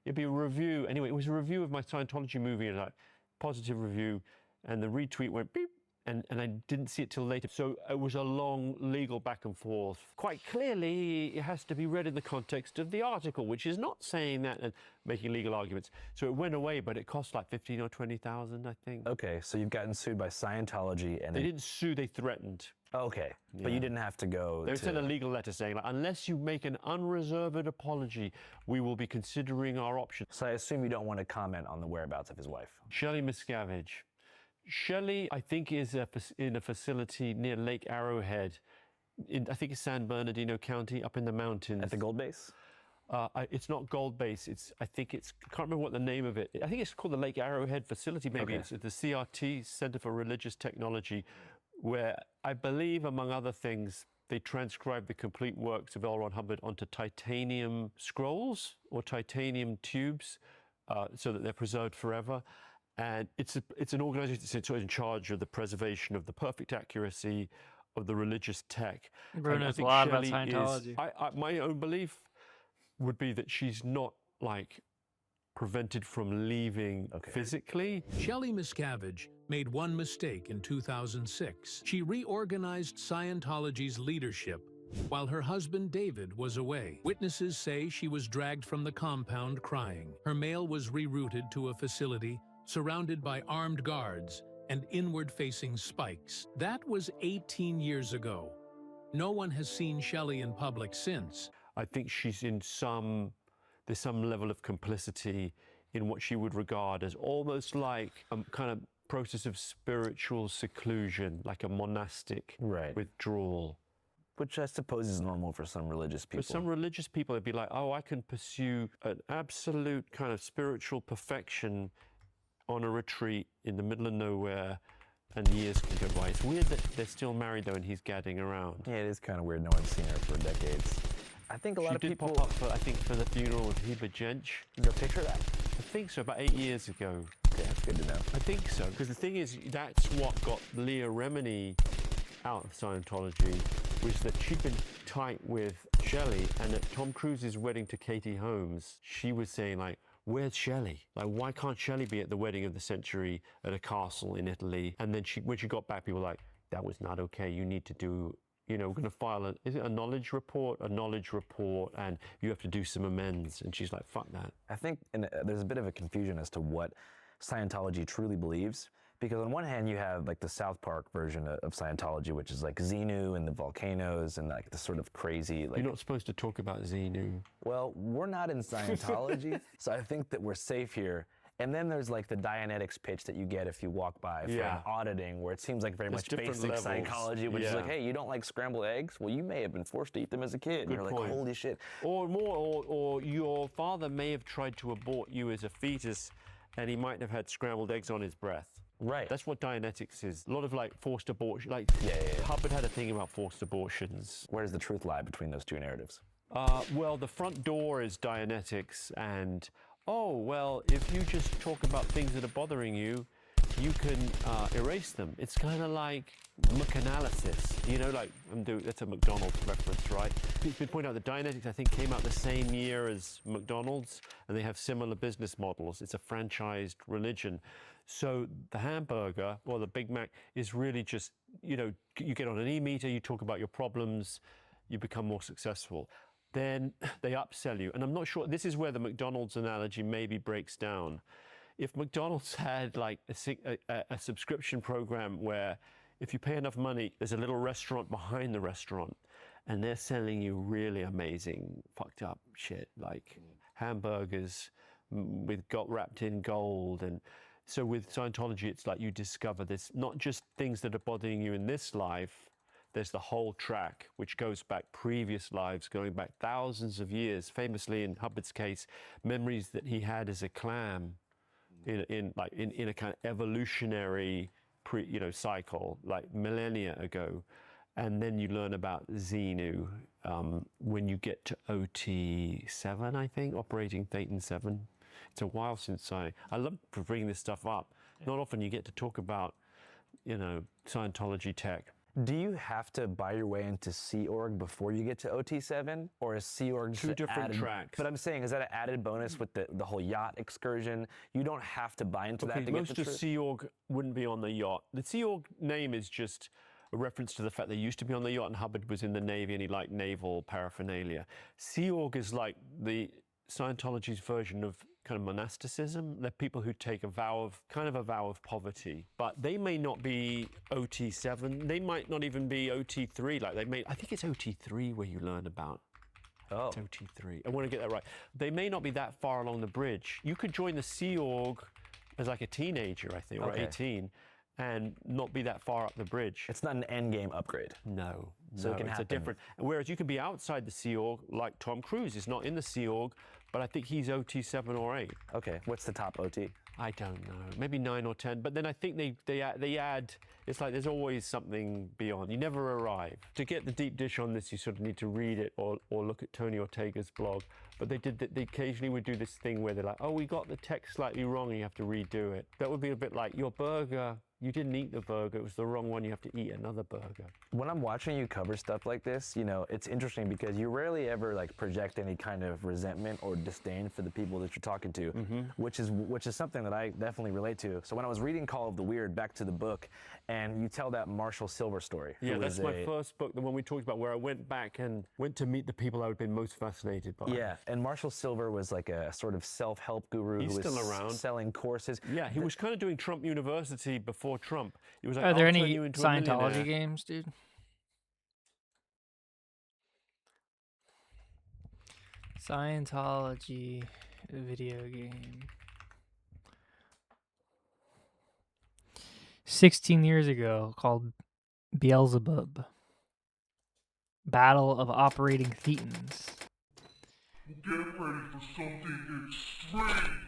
it'd be a review. Anyway, it was a review of my Scientology movie, like positive review, and the retweet went beep, and I didn't see it till later. So it was a long legal back and forth. Quite clearly, it has to be read in the context of the article, which is not saying that and making legal arguments. So it went away, but it cost like 15 or 20,000, I think. Okay, so you've gotten sued by Scientology and They didn't sue, they threatened. Okay, but Yeah. you didn't have to go They to... sent a legal letter saying, like, unless you make an unreserved apology, we will be considering our options. So I assume you don't want to comment on the whereabouts of his wife. Shelley Miscavige. Shelley, I think, is in a facility near Lake Arrowhead. I think it's San Bernardino County, up in the mountains. At the Gold Base? It's not Gold Base. I can't remember what the name of it. I think it's called the Lake Arrowhead facility. Maybe Okay. it's at the CRT, Center for Religious Technology, where I believe, among other things, they transcribed the complete works of L. Ron Hubbard onto titanium scrolls or titanium tubes, so that they're preserved forever. And it's an organization that's in charge of the preservation of the perfect accuracy of the religious tech. Everyone And I knows a think lot about Shelley is- Scientology. my own belief would be that she's not like prevented from leaving physically. Shelley Miscavige made one mistake in 2006. She reorganized Scientology's leadership while her husband David was away. Witnesses say she was dragged from the compound crying. Her mail was rerouted to a facility surrounded by armed guards and inward-facing spikes. That was 18 years ago. No one has seen Shelley in public since. I think she's there's some level of complicity in what she would regard as almost like a kind of process of spiritual seclusion, like a monastic withdrawal. Which I suppose is normal for some religious people. For some religious people, it'd be like, oh, I can pursue an absolute kind of spiritual perfection on a retreat in the middle of nowhere, and years can go by. It's weird that they're still married, though, and he's gadding around. Yeah, it is kind of weird. No one's seen her for decades. I think a lot of people... She did pop up, for, I think, for the funeral of Heber Jench. Is there a picture of that? I think so, about 8 years ago. Okay, that's good to know. I think so, because the thing is, that's what got Leah Remini out of Scientology, was that she'd been tight with Shelley, and at Tom Cruise's wedding to Katie Holmes, she was saying, like, where's Shelley? Like, why can't Shelley be at the wedding of the century at a castle in Italy? And then when she got back, people were like, that was not okay. You need to do, you know, we're going to file is it a knowledge report? A knowledge report, and you have to do some amends. And she's like, fuck that. I think there's a bit of a confusion as to what Scientology truly believes. Because on one hand, you have like the South Park version of Scientology, which is like Xenu and the volcanoes and like the sort of crazy. Like, you're not supposed to talk about Xenu. Well, we're not in Scientology, so I think that we're safe here. And then there's like the Dianetics pitch that you get if you walk by for an auditing, where it seems like very much basic psychology, which is like, hey, you don't like scrambled eggs? Well, you may have been forced to eat them as a kid. And you're like, holy shit. Or your father may have tried to abort you as a fetus, and he might have had scrambled eggs on his breath. Right. That's what Dianetics is. A lot of like forced abortion. Like Hubbard had a thing about forced abortions. Where does the truth lie between those two narratives? Well, the front door is Dianetics, and oh, well, if you just talk about things that are bothering you, you can erase them. It's kind of like McAnalysis, you know, like that's a McDonald's reference, right? It's been pointed out that Dianetics, I think, came out the same year as McDonald's, and they have similar business models. It's a franchised religion. So the hamburger or the Big Mac is really just, you know, you get on an e-meter, you talk about your problems, you become more successful. Then they upsell you. And I'm not sure, this is where the McDonald's analogy maybe breaks down. If McDonald's had like a subscription program where if you pay enough money, there's a little restaurant behind the restaurant, and they're selling you really amazing, fucked up shit, like hamburgers wrapped in gold. And so with Scientology, it's like you discover this, not just things that are bothering you in this life, there's the whole track, which goes back previous lives, going back thousands of years. Famously, in Hubbard's case, memories that he had as a clam in a kind of evolutionary cycle, like millennia ago. And then you learn about Xenu when you get to OT7, I think, operating Thetan 7. It's a while since I love bringing this stuff up. Not often you get to talk about, you know, Scientology tech. Do you have to buy your way into Sea Org before you get to OT7? Or is Sea Org two different tracks? But I'm saying, is that an added bonus with the whole yacht excursion? You don't have to buy into that to get the truth? Most of Sea Org wouldn't be on the yacht. The Sea Org name is just a reference to the fact they used to be on the yacht, and Hubbard was in the Navy and he liked naval paraphernalia. Sea Org is like the Scientology's version of kind of monasticism. They're people who take a vow of poverty, but they may not be OT7. They might not even be OT3. I think it's OT3 where you learn about. Oh. It's OT3. I want to get that right. They may not be that far along the bridge. You could join the Sea Org as like a teenager, I think, or 18, and not be that far up the bridge. It's not an end game upgrade. No. So it can happen. A different. Whereas you can be outside the Sea Org, like Tom Cruise is not in the Sea Org, but I think he's OT 7 or 8. Okay. What's the top OT? I don't know. Maybe 9 or 10. But then I think they add. It's like there's always something beyond. You never arrive. To get the deep dish on this, you sort of need to read it or look at Tony Ortega's blog. But they occasionally would do this thing where they're like, oh, we got the text slightly wrong and you have to redo it. That would be a bit like your burger. You didn't eat the burger, it was the wrong one, you have to eat another burger. When I'm watching you cover stuff like this, you know, it's interesting because you rarely ever like project any kind of resentment or disdain for the people that you're talking to, which is something that I definitely relate to. So when I was reading Call of the Weird, back to the book, and you tell that Marshall Silver story. Yeah, that's my first book, the one we talked about, where I went back and went to meet the people I'd been most fascinated by. Yeah, and Marshall Silver was like a sort of self-help guru who was still around, selling courses. Yeah, he was kind of doing Trump University before Trump. It was like, are there any Scientology games, dude? Scientology video game. 16 years ago called Beelzebub. Battle of Operating Thetans. Get ready for something extreme!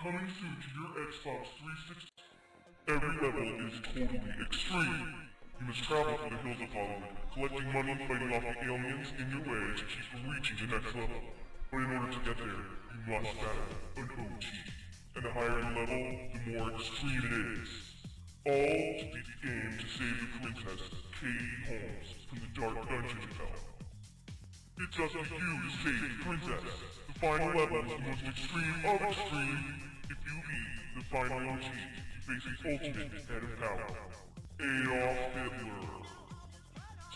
Coming soon to your Xbox 360. Every level is totally extreme. You must travel through the hills of Hollywood, collecting money and fighting off the aliens in your way to keep from reaching the next level. But in order to get there, you must battle an OG. And the higher the level, the more extreme it is. All to beat the game to save the princess, Katie Holmes, from the dark dungeon of hell. It's up to you to save the princess. The final level is the most extreme of extreme. If you beat the final OG, you face the ultimate head of power, Adolf Hitler.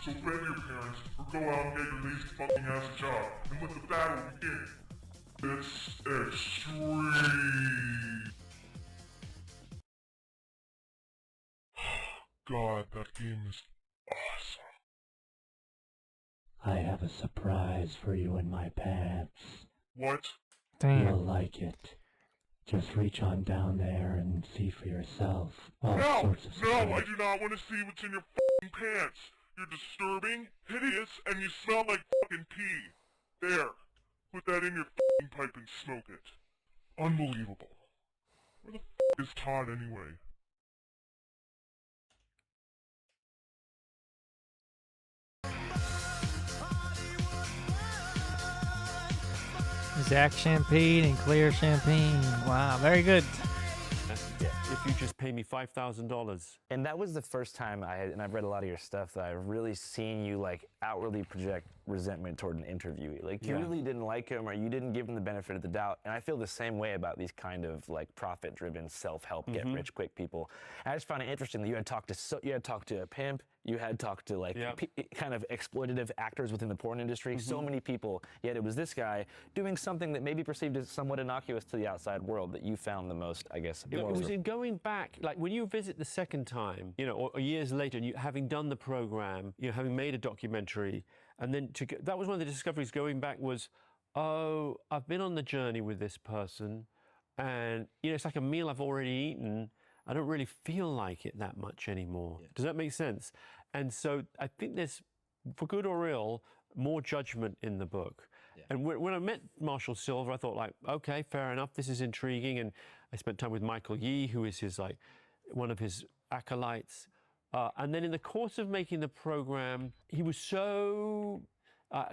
So beg your parents, or go out and get your lazy fucking ass a job, and let the battle begin. It's extreme. God, that game is awesome. I have a surprise for you in my pants. What? Damn. You'll like it. Just reach on down there and see for yourself. All No! sorts of No, I surprise. do not want to see what's in your fucking pants. You're disturbing, hideous, and you smell like fucking pee. There. Put that in your fucking pipe and smoke it. Unbelievable. Where the fuck is Todd anyway? Zach Champagne and Claire Champagne. Wow, very good. If you just pay me $5,000. And that was the first time and I've read a lot of your stuff, that I've really seen you like outwardly project resentment toward an interviewee. Like you really didn't like him, or you didn't give him the benefit of the doubt. And I feel the same way about these kind of like profit-driven, self-help, get-rich-quick people. And I just found it interesting that you had talked to a pimp, you had talked to like kind of exploitative actors within the porn industry, so many people, yet it was this guy doing something that may be perceived as somewhat innocuous to the outside world that you found the most, I guess. It was in going back, like when you visit the second time, you know, or years later, and you having done the program, you know, having made a documentary, and then that was one of the discoveries going back was, oh, I've been on the journey with this person, and you know, it's like a meal I've already eaten. I don't really feel like it that much anymore. Does that make sense? And so I think there's, for good or ill, more judgment in the book. And when I met Marshall Silver, I thought like, okay, fair enough, this is intriguing. And I spent time with Michael Yee, who is his like one of his acolytes. And then in the course of making the program, he was so kind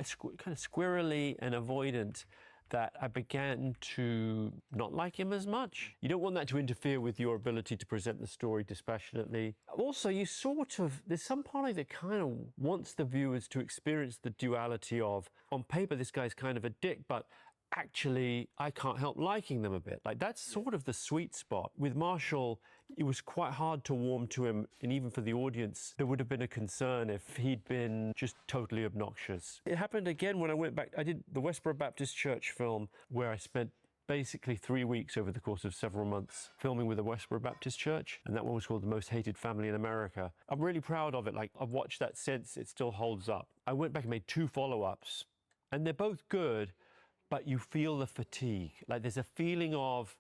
of squirrely and avoidant that I began to not like him as much. You don't want that to interfere with your ability to present the story dispassionately. Also, you there's some part of it that kind of wants the viewers to experience the duality of, on paper, this guy's kind of a dick, but actually, I can't help liking them a bit. Like, that's sort of the sweet spot. With Marshall, it was quite hard to warm to him, and even for the audience, there would have been a concern if he'd been just totally obnoxious. It happened again when I went back. I did the Westboro Baptist Church film, where I spent basically 3 weeks over the course of several months filming with the Westboro Baptist Church, and that one was called The Most Hated Family in America. I'm really proud of it. Like, I've watched that since. It still holds up. I went back and made 2 follow-ups, and they're both good, but you feel the fatigue. Like, there's a feeling of,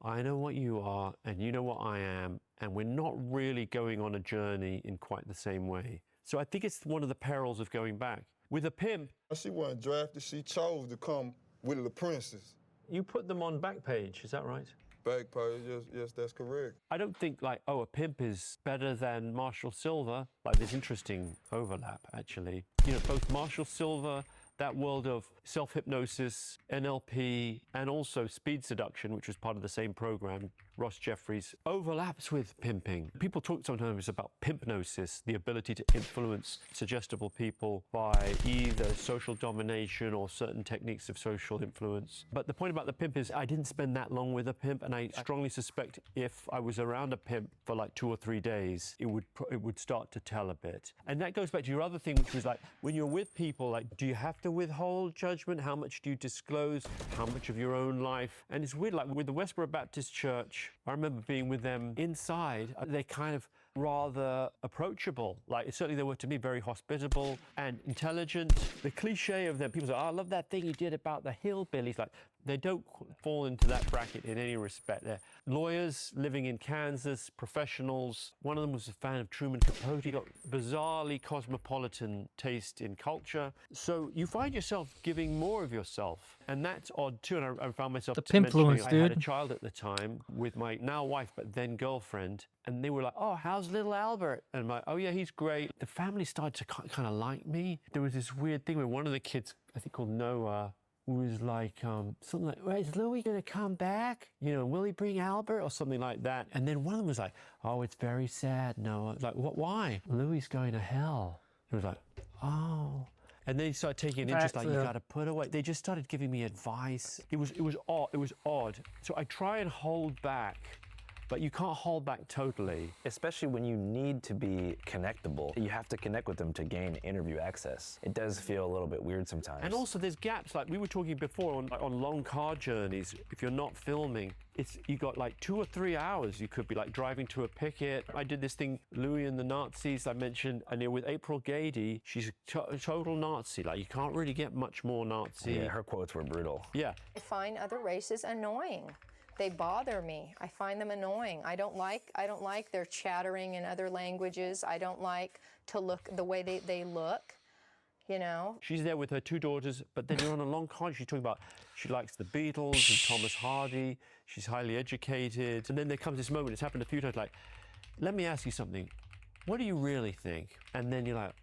I know what you are, and you know what I am, and we're not really going on a journey in quite the same way. So I think it's one of the perils of going back. With a pimp, She wasn't drafted, she chose to come with the princess. you put them on Backpage, is that right? Backpage, yes, that's correct. I don't think like, oh, a pimp is better than Marshall Silver. Like, there's interesting overlap, actually. You know, both Marshall Silver, that world of self-hypnosis, NLP, and also speed seduction, which was part of the same program, Ross Jeffries, overlaps with pimping. People talk sometimes about pimpnosis, the ability to influence suggestible people by either social domination or certain techniques of social influence. But the point about the pimp is I didn't spend that long with a pimp, and I strongly suspect if I was around a pimp for like 2 or 3 days, it would start to tell a bit. And that goes back to your other thing, which was like, when you're with people, like, do you have to withhold judgment? How much do you disclose? How much of your own life? And it's weird, like with the Westboro Baptist Church, I remember being with them inside. They're kind of rather approachable. Like, certainly they were to me very hospitable and intelligent. The cliche of them, people say, oh, I love that thing you did about the hillbillies. Like, They don't fall into that bracket in any respect. They're lawyers living in Kansas, professionals. One of them was a fan of Truman Capote. He got bizarrely cosmopolitan taste in culture. So you find yourself giving more of yourself. And that's odd too. And I found myself The mentioning pimpfluence, I had a dude. child at the time with my now wife, but then girlfriend. And they were like, oh, how's little Albert? And I'm like, oh yeah, he's great. The family started to kind of like me. There was this weird thing where one of the kids, I think called Noah, was like something like, well, is Louis gonna come back? You know, will he bring Albert or something like that? And then one of them was like, oh, it's very sad, Noah. Like, what? Why? Louis going to hell. It was like, oh. And then he started taking an interest, like, you gotta put away. They just started giving me advice. It was odd. It was odd. So I try and hold back. But you can't hold back totally. Especially when you need to be connectable. You have to connect with them to gain interview access. It does feel a little bit weird sometimes. And also there's gaps, like we were talking before on long car journeys, if you're not filming, you got like 2 or 3 hours. You could be like driving to a picket. I did this thing, Louis and the Nazis I mentioned, and with April Gady, she's a total Nazi. Like you can't really get much more Nazi. Yeah, her quotes were brutal. Yeah. I find other races annoying. They bother me. I find them annoying. I don't like their chattering in other languages. I don't like to look the way they look, you know. She's there with her 2 daughters, but then you're on a long con. She's talking about she likes the Beatles and Thomas Hardy. She's highly educated. And then there comes this moment, it's happened a few times, like, let me ask you something. What do you really think? And then you're like,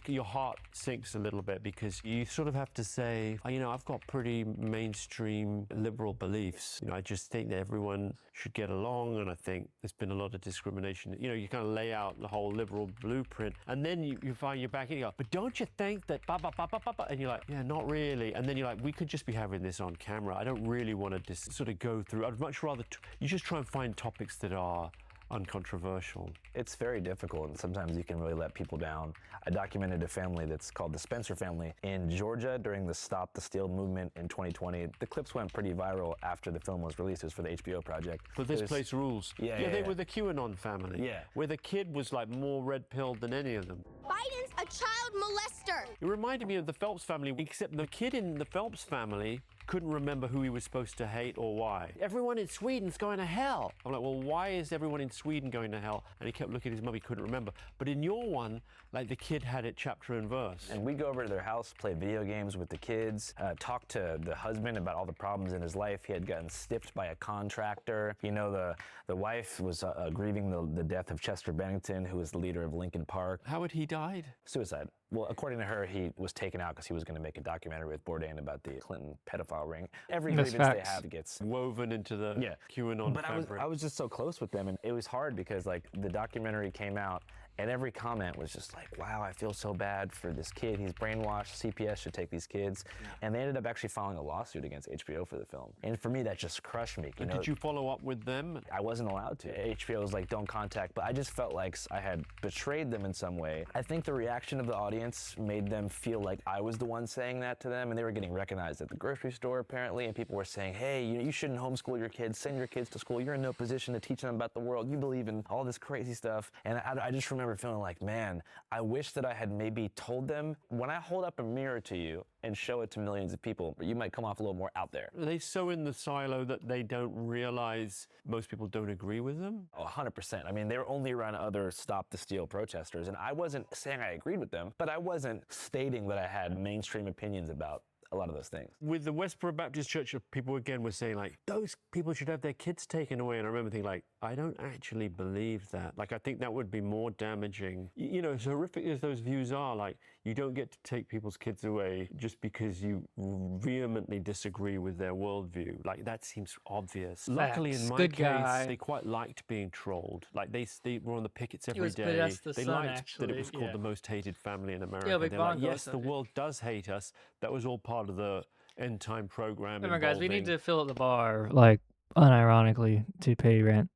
your heart sinks a little bit because you sort of have to say, you know, I've got pretty mainstream liberal beliefs. You know, I just think that everyone should get along, and I think there's been a lot of discrimination. You know, you kind of lay out the whole liberal blueprint, and then you find you're back and you go, but don't you think that blah, blah, blah, blah, blah, blah? And you're like, yeah, not really. And then you're like, we could just be having this on camera. I don't really want to just sort of go through. I'd much rather, you just try and find topics that are uncontroversial. It's very difficult, and sometimes you can really let people down. I documented a family that's called the Spencer family in Georgia during the Stop the Steal movement in 2020. The clips went pretty viral after the film was released. It was for the HBO project. But This Place Rules. Yeah, they were the QAnon family. Yeah. Where the kid was like more red-pilled than any of them. Biden's a child molester. It reminded me of the Phelps family, except the kid in the Phelps family couldn't remember who he was supposed to hate or why. Everyone in Sweden's going to hell. I'm like, well, why is everyone in Sweden going to hell? And he kept looking at his mum, he couldn't remember. But in your one, like the kid had it chapter and verse. And we'd go over to their house, play video games with the kids, talk to the husband about all the problems in his life. He had gotten stiffed by a contractor. You know, the wife was grieving the death of Chester Bennington, who was the leader of Lincoln Park. How had he died? Suicide. Well, according to her, he was taken out because he was going to make a documentary with Bourdain about the Clinton pedophile ring. Every grievance they have gets woven into the QAnon fabric. But I was just so close with them, and it was hard because like the documentary came out, and every comment was just like, wow, I feel so bad for this kid. He's brainwashed. CPS should take these kids. Yeah. And they ended up actually filing a lawsuit against HBO for the film. And for me, that just crushed me. And did you follow up with them? I wasn't allowed to. HBO was like, don't contact. But I just felt like I had betrayed them in some way. I think the reaction of the audience made them feel like I was the one saying that to them. And they were getting recognized at the grocery store, apparently. And people were saying, hey, you shouldn't homeschool your kids. Send your kids to school. You're in no position to teach them about the world. You believe in all this crazy stuff. And I just remember feeling like, man, I wish that I had maybe told them, when I hold up a mirror to you and show it to millions of people, you might come off a little more out there. Are they so in the silo that they don't realize most people don't agree with them? Oh, 100%. I mean, they were only around other Stop the Steal protesters, and I wasn't saying I agreed with them, but I wasn't stating that I had mainstream opinions about a lot of those things. With the Westboro Baptist Church, people again were saying like, those people should have their kids taken away. And I remember thinking like, I don't actually believe that. Like, I think that would be more damaging. You know, as horrific as those views are, like, you don't get to take people's kids away just because you vehemently disagree with their worldview. Like, that seems obvious. Luckily, in my case, they quite liked being trolled. Like, they were on the pickets every day. They liked that it was called the most hated family in America. They're like, yes, the world does hate us. That was all part of the end time program. Remember, guys, we need to fill up the bar, like, unironically, to pay rent.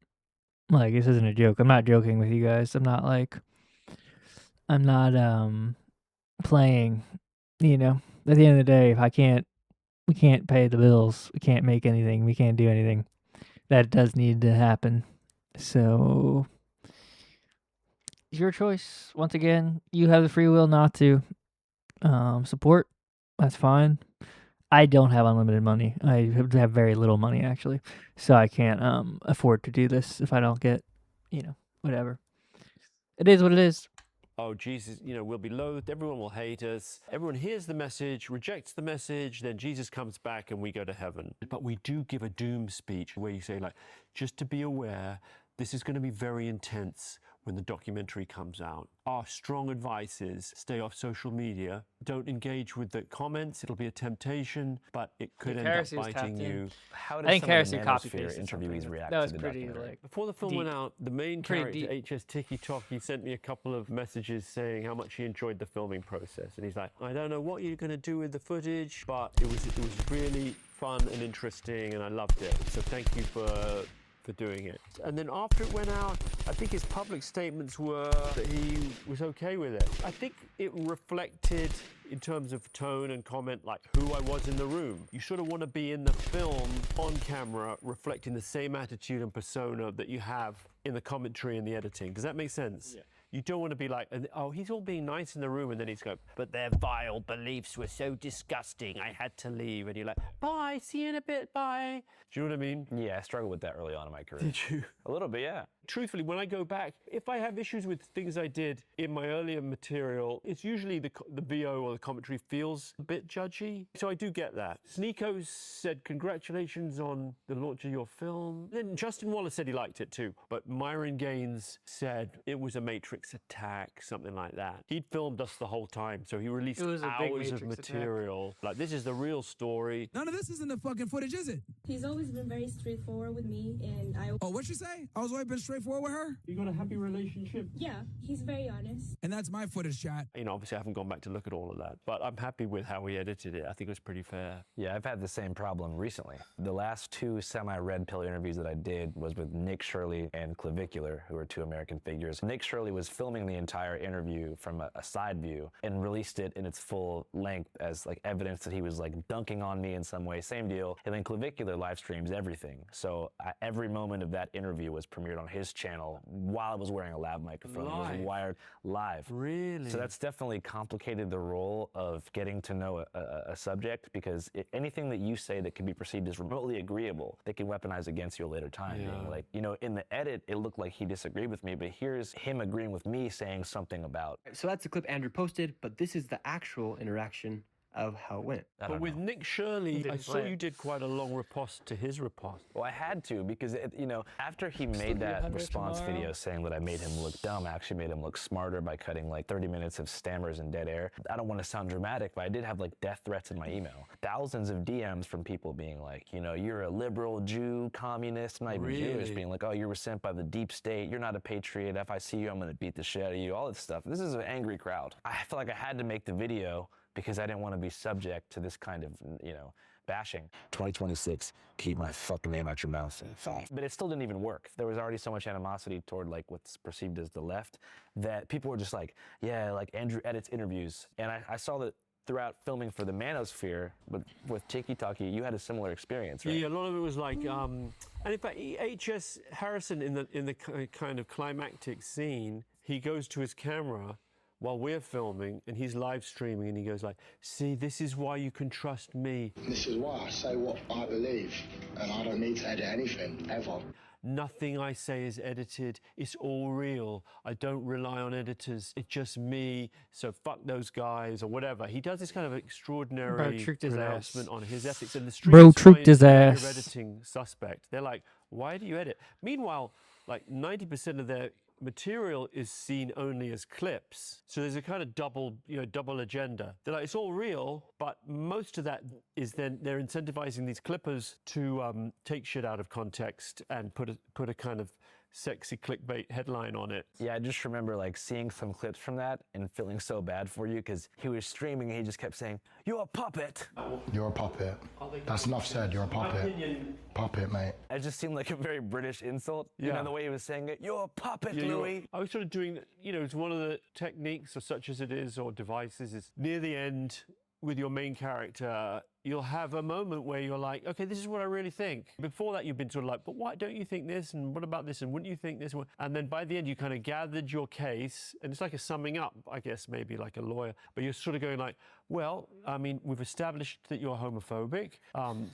Like, this isn't a joke. I'm not joking with you guys. I'm not playing, you know. At the end of the day, if we can't pay the bills, we can't make anything, we can't do anything. That does need to happen. So, it's your choice. Once again, you have the free will not to support. That's fine. I don't have unlimited money. I have very little money actually, so I can't afford to do this if I don't get, whatever. It is what it is. Oh, Jesus, we'll be loathed. Everyone will hate us. Everyone hears the message, rejects the message, then Jesus comes back and we go to heaven. But we do give a doom speech where you say, like, just to be aware, this is going to be very intense when the documentary comes out. Our strong advice is stay off social media. Don't engage with the comments. It'll be a temptation, but it could end up biting you. How I did think some of Heresy the copy Manosphere pasted interviewees something. react That was to the pretty documentary? Before the film went out, the main character, HS Tiki Toki, sent me a couple of messages saying how much he enjoyed the filming process. And he's like, I don't know what you're going to do with the footage, but it was really fun and interesting, and I loved it. So thank you for doing it. And then after it went out, I think his public statements were that he was okay with it. I think it reflected, in terms of tone and comment, like who I was in the room. You sort of want to be in the film on camera reflecting the same attitude and persona that you have in the commentary and the editing. Does that make sense? Yeah. You don't want to be like, oh, he's all being nice in the room, and then he's going, but their vile beliefs were so disgusting, I had to leave. And you're like, bye, see you in a bit, bye. Do you know what I mean? Yeah, I struggled with that early on in my career. Did you? A little bit, yeah. Truthfully, when I go back, if I have issues with things I did in my earlier material, it's usually the VO or the commentary feels a bit judgy. So I do get that. Sneeko said, congratulations on the launch of your film. Then Justin Wallace said he liked it too. But Myron Gaines said it was a Matrix attack, something like that. He'd filmed us the whole time, so he released hours of material. Like, this is the real story. None of this is in the fucking footage, is it? He's always been very straightforward with me, and I... Oh, what'd you say? I was always been straightforward with her? You got a happy relationship? Yeah, he's very honest. And that's my footage, chat. Obviously I haven't gone back to look at all of that, but I'm happy with how we edited it. I think it was pretty fair. Yeah, I've had the same problem recently. The last two semi-red pill interviews that I did was with Nick Shirley and Clavicular, who are two American figures. Nick Shirley was filming the entire interview from a side view and released it in its full length as like evidence that he was like dunking on me in some way. Same deal. And then Clavicular live streams everything. So every moment of that interview was premiered on his channel while I was wearing a lav microphone. Live? It was wired live. Really? So that's definitely complicated the role of getting to know a subject, because anything that you say that can be perceived as remotely agreeable, they can weaponize against you a later time. Yeah. Being like, in the edit, it looked like he disagreed with me, but here's him agreeing with me saying something about. So that's the clip Andrew posted, but this is the actual interaction of how it went. But with Nick Shirley, I saw you did quite a long riposte to his riposte. Well, I had to, because after he made that response video saying that I made him look dumb, I actually made him look smarter by cutting like 30 minutes of stammers and dead air. I don't want to sound dramatic, but I did have like death threats in my email. Thousands of DMs from people being like, you're a liberal Jew, communist, not even Jewish, being like, oh, you were sent by the deep state, you're not a patriot, if I see you, I'm going to beat the shit out of you, all this stuff. This is an angry crowd. I felt like I had to make the video because I didn't want to be subject to this kind of, bashing. 2026, keep my fucking name out your mouth. But it still didn't even work. There was already so much animosity toward like what's perceived as the left that people were just like, yeah, like Andrew edits interviews. And I saw that throughout filming for the Manosphere, but with Tiki Talkie, you had a similar experience, right? Yeah, a lot of it was like, and in fact, H.S. Harrison in the kind of climactic scene, he goes to his camera while we're filming and he's live streaming and he goes like, see, this is why you can trust me. This is why I say what I believe, and I don't need to edit anything, ever. Nothing I say is edited. It's all real. I don't rely on editors. It's just me. So fuck those guys or whatever. He does this kind of extraordinary pronouncement on his ethics. And the streamers find your editing suspect. They're like, why do you edit? Meanwhile, like 90% of their material is seen only as clips. So there's a kind of double agenda. They're like, it's all real, but most of that is then they're incentivizing these clippers to take shit out of context and put a kind of sexy clickbait headline on it. Yeah, I just remember like seeing some clips from that and feeling so bad for you because he was streaming and he just kept saying, "You're a puppet." You're a puppet. That's enough said. You're a puppet. Puppet, mate. It just seemed like a very British insult. You know, the way he was saying it. You're a puppet, Louis. I was sort of doing, it's one of the techniques, or such as it is, or devices, is near the end with your main character, you'll have a moment where you're like, okay, this is what I really think. Before that, you've been sort of like, but why don't you think this? And what about this? And wouldn't you think this? And then by the end, you kind of gathered your case. And it's like a summing up, I guess, maybe like a lawyer. But you're sort of going like, well, I mean, we've established that you're homophobic.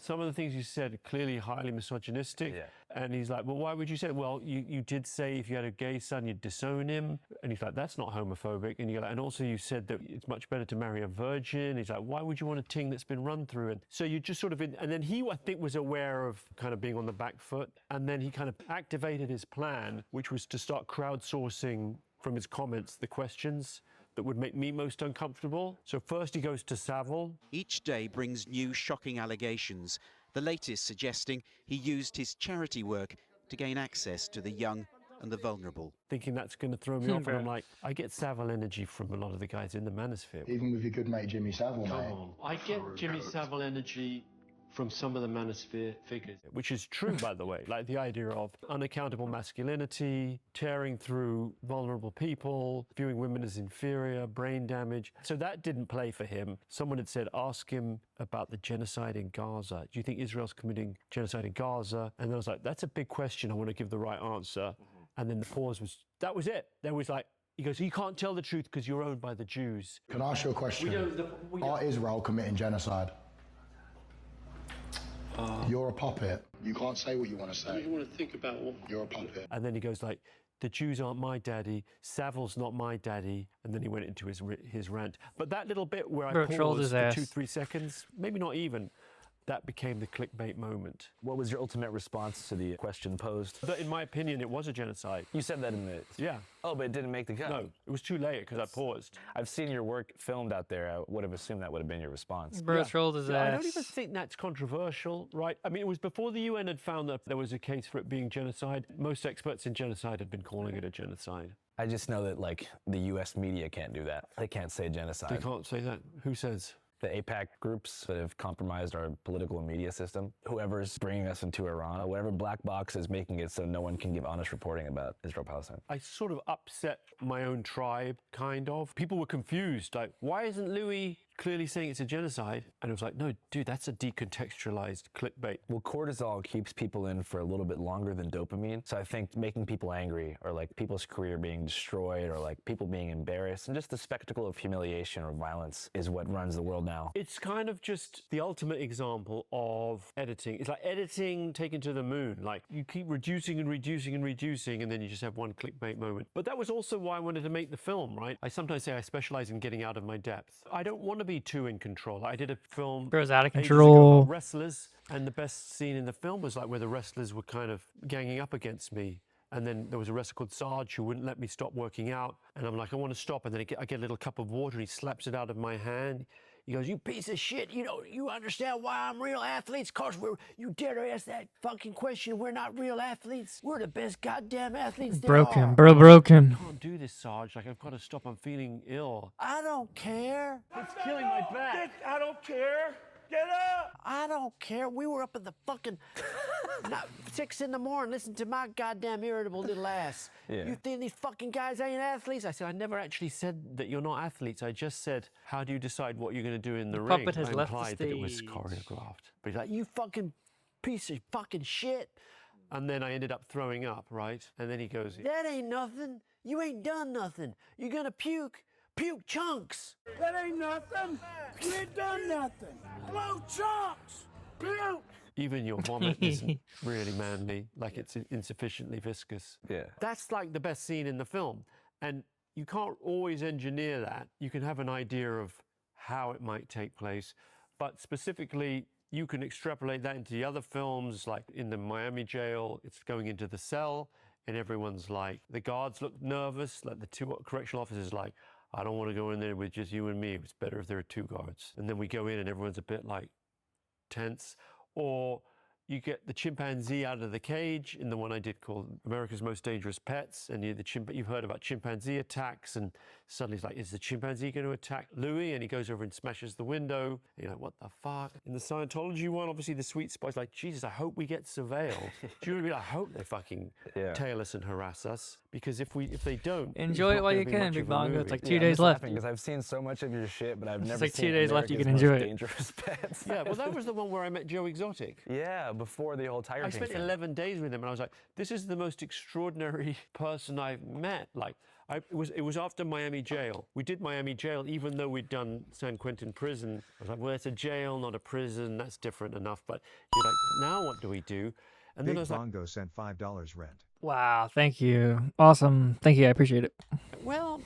Some of the things you said are clearly highly misogynistic. Yeah. And he's like, well, why would you say it? Well, you did say if you had a gay son, you'd disown him. And he's like, that's not homophobic. And you're like, and also you said that it's much better to marry a virgin. He's like, why would you want a ting that's been run through? And so you just sort of, and then he, I think, was aware of kind of being on the back foot. And then he kind of activated his plan, which was to start crowdsourcing from his comments the questions that would make me most uncomfortable. So first he goes to Savile. Each day brings new shocking allegations, the latest suggesting he used his charity work to gain access to the young and the vulnerable. Thinking that's going to throw me off, and I'm like, I get Savile energy from a lot of the guys in the Manosphere. Even with your good mate Jimmy Savile, Come mate. on. I get Jimmy Savile energy from some of the Manosphere figures, which is true, by the way, like the idea of unaccountable masculinity, tearing through vulnerable people, viewing women as inferior, brain damage. So that didn't play for him. Someone had said, ask him about the genocide in Gaza. Do you think Israel's committing genocide in Gaza? And I was like, that's a big question. I want to give the right answer. And then the pause was, that was it. There was like, he goes, you can't tell the truth because you're owned by the Jews. Can I ask you a question? Are Israel committing genocide? You're a puppet. You can't say what you want to say. You want to think about what? You're a puppet. And then he goes like, the Jews aren't my daddy, Savile's not my daddy, and then he went into his rant. But that little bit where I paused for 2-3 seconds, maybe not even, that became the clickbait moment. What was your ultimate response to the question posed? That, in my opinion, it was a genocide. You said that in the... Yeah. Oh, but it didn't make the cut. No, it was too late because I paused. I've seen your work filmed out there. I would have assumed that would have been your response. Bro trolled his I ass. don't even think that's controversial, right? I mean, it was before the UN had found that there was a case for it being genocide. Most experts in genocide had been calling it a genocide. I just know that, like, the U.S. media can't do that. They can't say genocide. They can't say that. Who says? The APAC groups that have compromised our political and media system, whoever's bringing us into Iran, whatever black box is making it so no one can give honest reporting about Israel-Palestine. I sort of upset my own tribe, kind of. People were confused, like, why isn't Louis clearly saying it's a genocide? And it was like, no, dude, that's a decontextualized clickbait. Well, cortisol keeps people in for a little bit longer than dopamine. So I think making people angry, or like people's career being destroyed, or like people being embarrassed, and just the spectacle of humiliation or violence is what runs the world now. It's kind of just the ultimate example of editing. It's like editing taken to the moon. Like, you keep reducing and reducing and reducing, and then you just have one clickbait moment. But that was also why I wanted to make the film, right? I sometimes say I specialize in getting out of my depth. I don't want to be too in control. I did a film Bro's out of ages ago control. about wrestlers, and the best scene in the film was like where the wrestlers were kind of ganging up against me. And then there was a wrestler called Sarge who wouldn't let me stop working out. And I'm like, I want to stop. And then I get a little cup of water and he slaps it out of my hand. He goes, you piece of shit, you understand why I'm real athletes? Cause you dare ask that fucking question. We're not real athletes. We're the best goddamn athletes there Broken, are. bro, broken. I can't do this, Sarge. Like, I've got to stop. I'm feeling ill. I don't care. It's killing my back. I don't care. Get up! I don't care. We were up at the fucking 6 in the morning listening to my goddamn irritable little ass. Yeah. You think these fucking guys ain't athletes? I said, I never actually said that you're not athletes. I just said, how do you decide what you're going to do in the ring? Puppet has I left the implied that it was stage. choreographed. But he's like, you fucking piece of fucking shit. And then I ended up throwing up, right? And then he goes, that ain't nothing. You ain't done nothing. You're going to puke chunks. That ain't nothing. You ain't done nothing. Blow chunks. Puke. Even your vomit isn't really manly, like it's insufficiently viscous. Yeah. That's like the best scene in the film. And you can't always engineer that. You can have an idea of how it might take place, but specifically, you can extrapolate that into the other films, like in the Miami jail, it's going into the cell, and everyone's like, the guards look nervous, like the two correctional officers like, I don't want to go in there with just you and me. It's better if there are two guards. And then we go in and everyone's a bit like tense. Or you get the chimpanzee out of the cage in the one I did called America's Most Dangerous Pets. And you've heard about chimpanzee attacks. And suddenly it's like, is the chimpanzee going to attack Louis? And he goes over and smashes the window. You're like, what the fuck? In the Scientology one, obviously the sweet spot is like, Jesus, I hope we get surveilled. Do you know what I mean? I hope they fucking tail us and harass us. because if they don't, it's Enjoy not it while gonna you be can, much Big of a Bongo. It's movie. like 2 days left. Because I've seen so much of your shit, but I've It's never like 2 seen days left, you America's can enjoy Most it. Dangerous Pets. Yeah, well, that was the one where I met Joe Exotic. Yeah, before the whole Tiger I King spent thing. 11 days with him, and I was like, this is the most extraordinary person I've met. Like, it was after Miami jail. We did Miami jail, even though we'd done San Quentin prison. I was like, well, it's a jail, not a prison. That's different enough. But you're like, now what do we do? And then I Big was like, Bongo sent $5 rent. Wow, thank you. Awesome. Thank you. I appreciate it. well,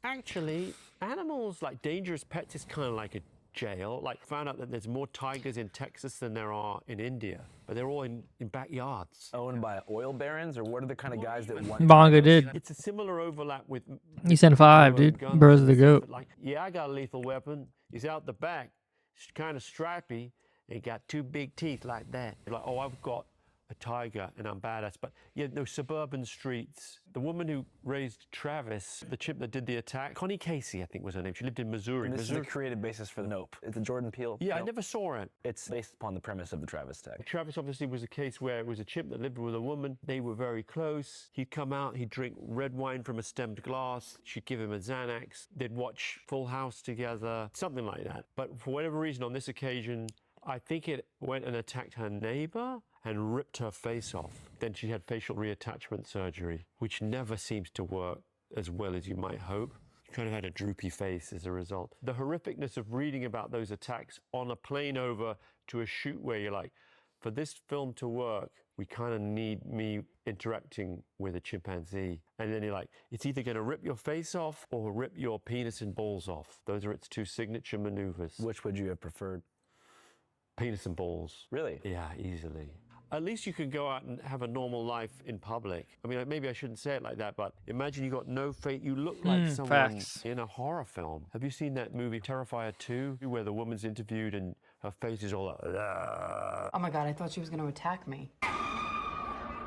actually, animals like dangerous pets is kind of like a jail. Like, found out that there's more tigers in Texas than there are in India, but they're all in backyards. Owned by oil barons, or what are the kind of guys that want? Bongo did. It's a similar overlap with. He sent 5, dude. guns Birds of the and stuff, goat. but like, yeah, I got a lethal weapon. He's out the back. It's kind of stripy. He got 2 big teeth like that. You're like, oh, I've got a tiger and I'm badass. But yeah, no, suburban streets. The woman who raised Travis, the chimp that did the attack, Connie Casey, I think was her name. She lived in Missouri. And this is the creative basis for Nope. It's a Jordan Peele. Yeah, I Nope. never saw it. It's based upon the premise of the Travis tag. Travis obviously was a case where it was a chimp that lived with a woman. They were very close. He'd come out, he'd drink red wine from a stemmed glass. She'd give him a Xanax. They'd watch Full House together, something like that. But for whatever reason, on this occasion, I think it went and attacked her neighbor and ripped her face off. Then she had facial reattachment surgery, which never seems to work as well as you might hope. She kind of had a droopy face as a result. The horrificness of reading about those attacks on a plane over to a shoot where you're like, for this film to work, we kind of need me interacting with a chimpanzee. And then you're like, it's either going to rip your face off or rip your penis and balls off. Those are its 2 signature maneuvers. Which would you have preferred? Penis and balls. Really? Yeah, easily. At least you can go out and have a normal life in public. I mean, maybe I shouldn't say it like that, but imagine you got no face. You look like someone facts. in a horror film. Have you seen that movie Terrifier 2, where the woman's interviewed and her face is all like, "Ugh." Oh my God, I thought she was going to attack me.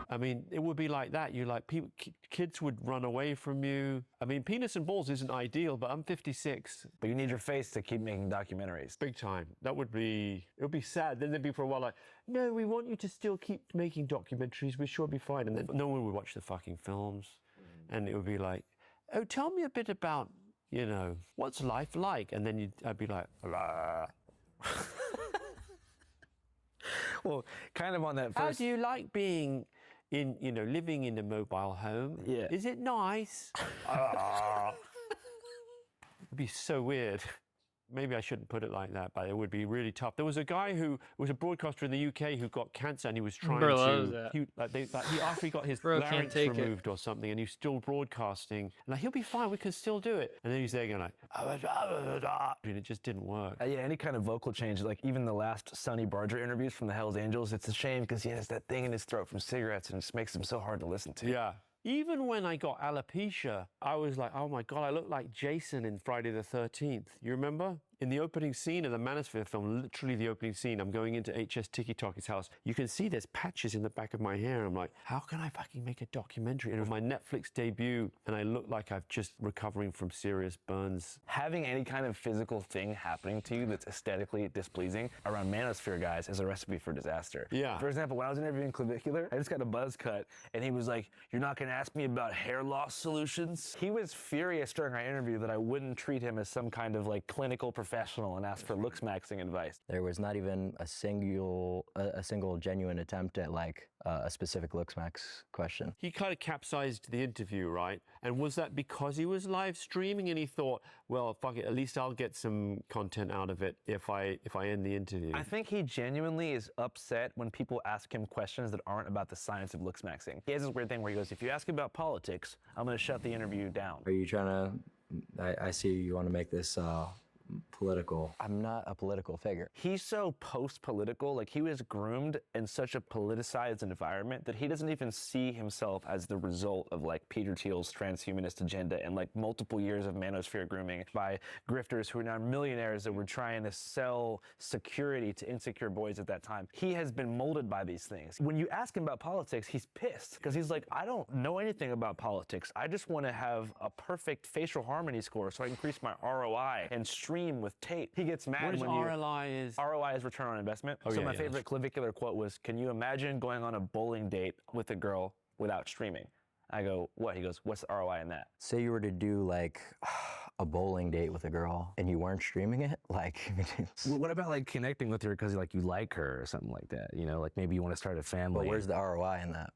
I mean, it would be like that. You like people, kids would run away from you. I mean, penis and balls isn't ideal, but I'm 56. But you need your face to keep making documentaries. Big time. It would be sad. Then there'd be for a while like, no, we want you to still keep making documentaries. We're sure it'll be fine. And then no one would watch the fucking films. And it would be like, oh, tell me a bit about, you know, what's life like? And then I'd be like, blah. Well, kind of on that How first... do you like being in, you know, living in a mobile home? Yeah. Is it nice? It'd be so weird. Maybe I shouldn't put it like that, but it would be really tough. There was a guy who was a broadcaster in the UK who got cancer, and he was trying after he got his larynx removed or something, and he's still broadcasting. Like, he'll be fine, we can still do it. And then he's there going like, and it just didn't work. Yeah, any kind of vocal change, like even the last Sonny Barger interviews from the Hells Angels, it's a shame because he has that thing in his throat from cigarettes, and it just makes him so hard to listen to. Yeah. Even when I got alopecia, I was like, oh my God, I look like Jason in Friday the 13th. You remember? In the opening scene of the Manosphere film, literally the opening scene, I'm going into HS Tiki Toki's house. You can see there's patches in the back of my hair. I'm like, how can I fucking make a documentary? And it was my Netflix debut, and I look like I've just recovering from serious burns. Having any kind of physical thing happening to you that's aesthetically displeasing around Manosphere guys is a recipe for disaster. Yeah. For example, when I was interviewing Clavicular, I just got a buzz cut, and he was like, you're not going to ask me about hair loss solutions? He was furious during our interview that I wouldn't treat him as some kind of like clinical professional and ask for looks maxing advice. There was not even a single genuine attempt at like a specific looks max question. He kind of capsized the interview, right? And was that because he was live streaming and he thought, well, fuck it, at least I'll get some content out of it if I end the interview? I think he genuinely is upset when people ask him questions that aren't about the science of looks maxing. He has this weird thing where he goes, if you ask about politics, I'm going to shut the interview down. Are you trying to, I see you want to make this political. I'm not a political figure. He's so post-political, like he was groomed in such a politicized environment that he doesn't even see himself as the result of like Peter Thiel's transhumanist agenda and like multiple years of manosphere grooming by grifters who are now millionaires that were trying to sell security to insecure boys at that time. He has been molded by these things. When you ask him about politics, he's pissed because he's like, I don't know anything about politics. I just want to have a perfect facial harmony score so I increase my ROI and stream with tape. He gets mad when ROI is return on investment. Oh, so yeah, my favorite clavicular quote was, can you imagine going on a bowling date with a girl without streaming? I go, what? He goes, what's the ROI in that? Say you were to do like a bowling date with a girl and you weren't streaming it, like. Well, what about like connecting with her because like you like her or something like that? You know, like maybe you want to start a family. But where's the ROI in that?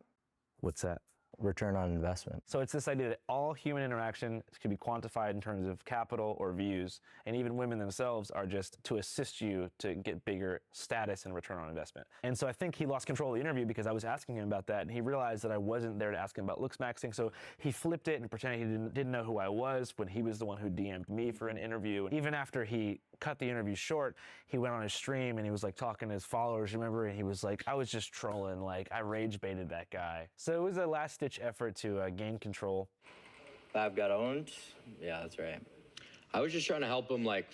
What's that? Return on investment. So it's this idea that all human interaction can be quantified in terms of capital or views, and even women themselves are just to assist you to get bigger status and return on investment. And so I think he lost control of the interview because I was asking him about that, and he realized that I wasn't there to ask him about looks maxing, so he flipped it and pretended he didn't know who I was when he was the one who DM'd me for an interview. Even after he cut the interview short, he went on his stream and he was like talking to his followers, remember? And he was like, I was just trolling, like I rage baited that guy. So it was a last ditch effort to gain control. I've got owned? Yeah, that's right. I was just trying to help him like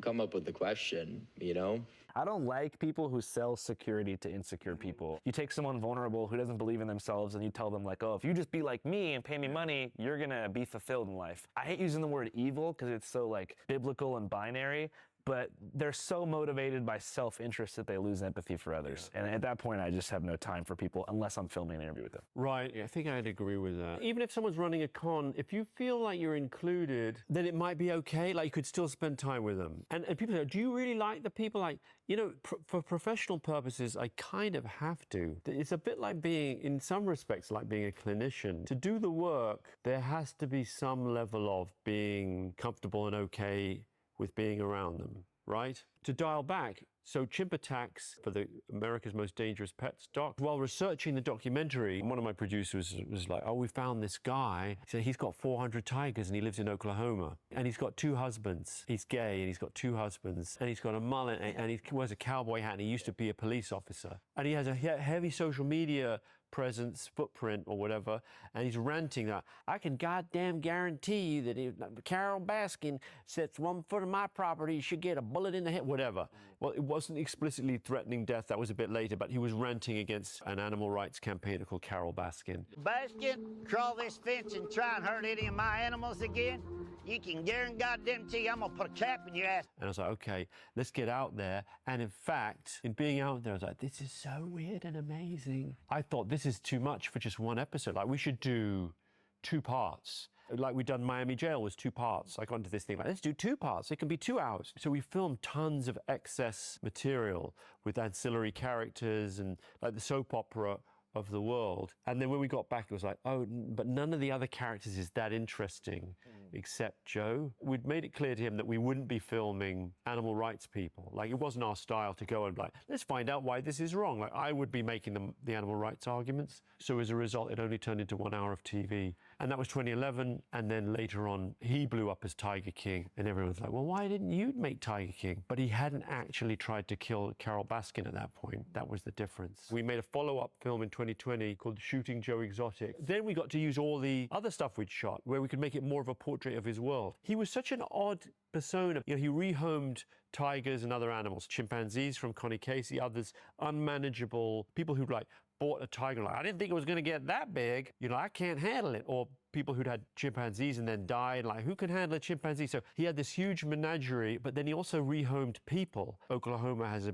come up with the question, you know? I don't like people who sell security to insecure people. You take someone vulnerable who doesn't believe in themselves and you tell them like, oh, if you just be like me and pay me money, you're gonna be fulfilled in life. I hate using the word evil because it's so like biblical and binary, but they're so motivated by self-interest that they lose empathy for others. And at that point, I just have no time for people unless I'm filming an interview with them. Right, I think I'd agree with that. Even if someone's running a con, if you feel like you're included, then it might be okay. Like you could still spend time with them. And people say, do you really like the people? Like, you know, for professional purposes, I kind of have to. It's a bit like being, in some respects, like being a clinician. To do the work, there has to be some level of being comfortable and okay with being around them, right? To dial back, so chimp attacks for the America's Most Dangerous Pets doc. While researching the documentary, one of my producers was like, oh, we found this guy. He said he's got 400 tigers and he lives in Oklahoma. And he's got 2 husbands. He's gay and he's got 2 husbands. And he's got a mullet and he wears a cowboy hat and he used to be a police officer. And he has a heavy social media presence, footprint or whatever, and he's ranting that, I can goddamn guarantee you that if Carol Baskin sets 1 foot on my property, she should get a bullet in the head, whatever. Well, it wasn't explicitly threatening death, that was a bit later, but he was ranting against an animal rights campaigner called Carol Baskin. Baskin, crawl this fence and try and hurt any of my animals again, you can guarantee I'm gonna put a cap in your ass. And I was like, okay, let's get out there. And in fact, in being out there, I was like, this is so weird and amazing. I thought this is too much for just 1 episode. Like we should do 2 parts. Like we'd done Miami Jail was 2 parts. I got into this thing like, let's do 2 parts. It can be 2 hours. So we filmed tons of excess material with ancillary characters and like the soap opera of the world. And then when we got back, it was like, oh, but none of the other characters is that interesting except Joe. We'd made it clear to him that we wouldn't be filming animal rights people. Like it wasn't our style to go and like, let's find out why this is wrong. Like I would be making the animal rights arguments. So as a result, it only turned into 1 hour of TV. And that was 2011. And then later on, he blew up as Tiger King. And everyone's like, well, why didn't you make Tiger King? But he hadn't actually tried to kill Carol Baskin at that point. That was the difference. We made a follow-up film in 2020 called Shooting Joe Exotic. Then we got to use all the other stuff we'd shot where we could make it more of a portrait of his world. He was such an odd persona. You know, he rehomed tigers and other animals, chimpanzees from Connie Casey, others unmanageable, people who'd like bought a tiger, like, I didn't think it was going to get that big. You know, I can't handle it. Or people who'd had chimpanzees and then died, like, who can handle a chimpanzee? So he had this huge menagerie, but then he also rehomed people. Oklahoma had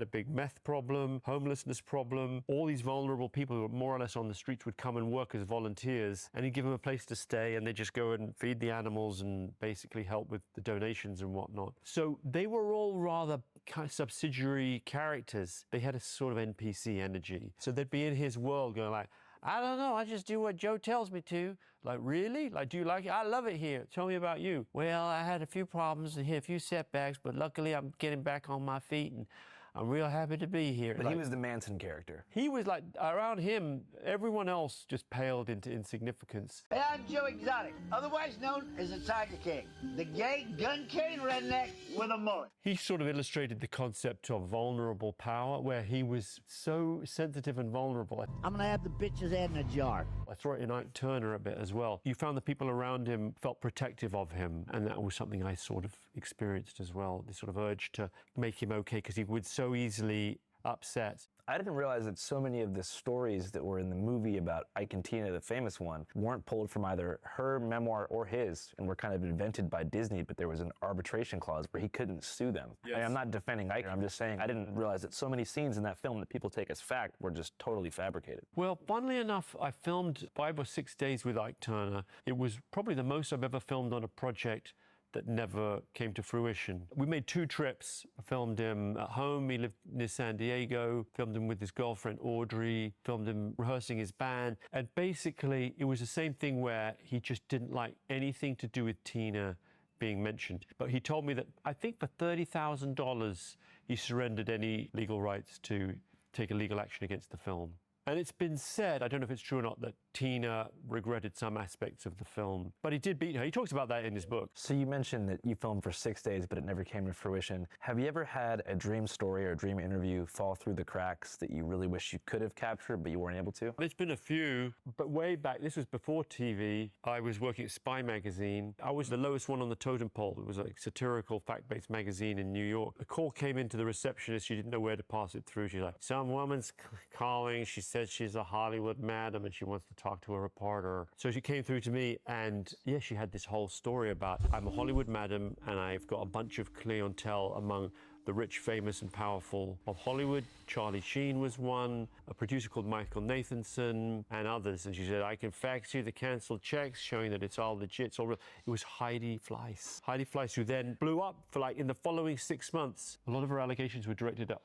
a big meth problem, homelessness problem. All these vulnerable people who were more or less on the streets would come and work as volunteers, and he'd give them a place to stay, and they'd just go and feed the animals and basically help with the donations and whatnot. So they were all rather kind of subsidiary characters. They had a sort of NPC energy. So they'd be in his world going like, I don't know, I just do what Joe tells me to. Like, really? Like, do you like it? I love it here. Tell me about you. Well, I had a few problems and hit a few setbacks, but luckily I'm getting back on my feet and I'm real happy to be here. But like, he was the Manson character. He was like, around him, everyone else just paled into insignificance. Hey, I'm Joe Exotic, otherwise known as the Tiger King, the gay gun cane redneck with a mullet. He sort of illustrated the concept of vulnerable power, where he was so sensitive and vulnerable. I'm gonna have the bitch's head in a jar. I throw it in Ike Turner a bit as well. You found the people around him felt protective of him, and that was something I sort of experienced as well, this sort of urge to make him okay, because he would so easily upset. I didn't realize that so many of the stories that were in the movie about Ike and Tina, the famous one, weren't pulled from either her memoir or his, and were kind of invented by Disney, but there was an arbitration clause where he couldn't sue them. Yes. I'm not defending Ike, I'm just saying I didn't realize that so many scenes in that film that people take as fact were just totally fabricated. Well, funnily enough, I filmed 5 or 6 days with Ike Turner. It was probably the most I've ever filmed on a project that never came to fruition. We made 2 trips. I filmed him at home. He lived near San Diego. Filmed him with his girlfriend, Audrey. Filmed him rehearsing his band. And basically, it was the same thing where he just didn't like anything to do with Tina being mentioned. But he told me that I think for $30,000, he surrendered any legal rights to take a legal action against the film. And it's been said, I don't know if it's true or not, that Tina regretted some aspects of the film, but he did beat her. He talks about that in his book. So you mentioned that you filmed for 6 days, but it never came to fruition. Have you ever had a dream story or a dream interview fall through the cracks that you really wish you could have captured, but you weren't able to? There's been a few, but way back, this was before TV. I was working at Spy magazine. I was the lowest one on the totem pole. It was a satirical, fact-based magazine in New York. A call came into the receptionist. She didn't know where to pass it through. She's like, some woman's calling. She said she's a Hollywood madam and she wants to talk to a reporter. So she came through to me and yeah, she had this whole story about I'm a Hollywood madam and I've got a bunch of clientele among the rich, famous and powerful of Hollywood. Charlie Sheen was one, a producer called Michael Nathanson and others. And she said, I can fax you the canceled checks showing that it's all legit, it's all real. It was Heidi Fleiss. Heidi Fleiss, who then blew up for like in the following 6 months. A lot of her allegations were directed at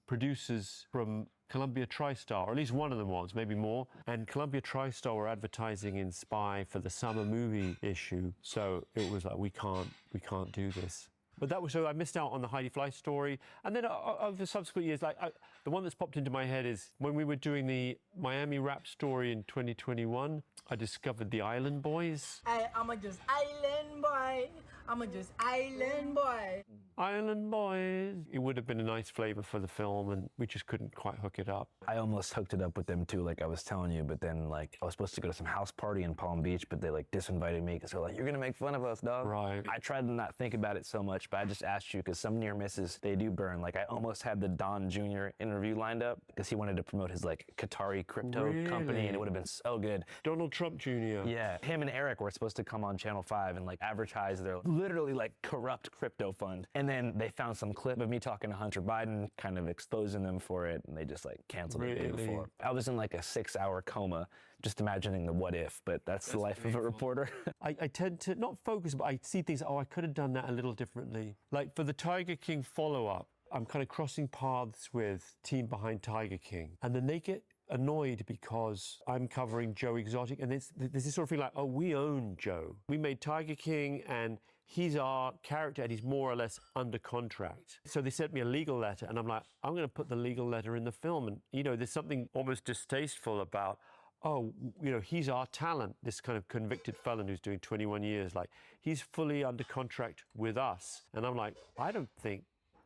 producers from Columbia TriStar, or at least one of them was, maybe more. And Columbia TriStar were advertising in Spy for the summer movie issue. So it was like, we can't do this. But that was, so I missed out on the Heidi Fleiss story. And then over the subsequent years, like the one that's popped into my head is when we were doing the Miami rap story in 2021, I discovered the Island Boys. I'm a just island boy. I'm a just island boy. Island Boys. It would have been a nice flavor for the film, and we just couldn't quite hook it up. I almost hooked it up with them too, like I was telling you, but then like I was supposed to go to some house party in Palm Beach, but they like disinvited me because they're like, you're gonna make fun of us, dog. Right. I tried to not think about it so much, but I just asked you because some near misses, they do burn. Like I almost had the Don Jr. interview lined up because he wanted to promote his like Qatari crypto company, and it would have been so good. Donald Trump Jr. Yeah, him and Eric were supposed to come on Channel 5 and like advertise their literally like corrupt crypto fund. And then they found some clip of me talking to Hunter Biden, kind of exposing them for it, and they just like canceled it the day before. I was in like a 6-hour coma, just imagining the what if, but that's the life of a reporter. I tend to not focus, but I see things, oh, I could have done that a little differently. Like for the Tiger King follow-up, I'm kind of crossing paths with team behind Tiger King, and then they get annoyed because I'm covering Joe Exotic, and there's this sort of feeling like, oh, we own Joe. We made Tiger King, and he's our character, and he's more or less under contract. So they sent me a legal letter, and I'm like, I'm going to put the legal letter in the film. And, you know, there's something almost distasteful about, oh, you know, he's our talent, this kind of convicted felon who's doing 21 years. Like, he's fully under contract with us. And I'm like, I don't think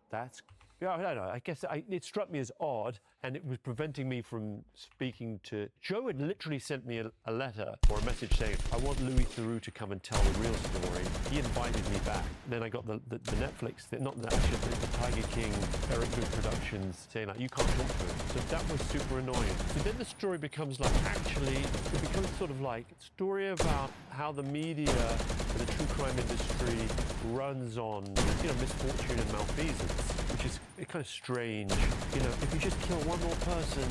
that's... Yeah, I don't know. I guess it struck me as odd, and it was preventing me from speaking to... Joe had literally sent me a letter or a message saying, I want Louis Theroux to come and tell the real story. He invited me back. Then I got the Netflix, not the Tiger King, Eric Good Productions, saying, like, you can't talk to him. So that was super annoying. So then the story becomes like, actually, it becomes sort of like a story about how the media and the true crime industry runs on, you know, misfortune and malfeasance, which is kind of strange. You know, if you just kill one more person,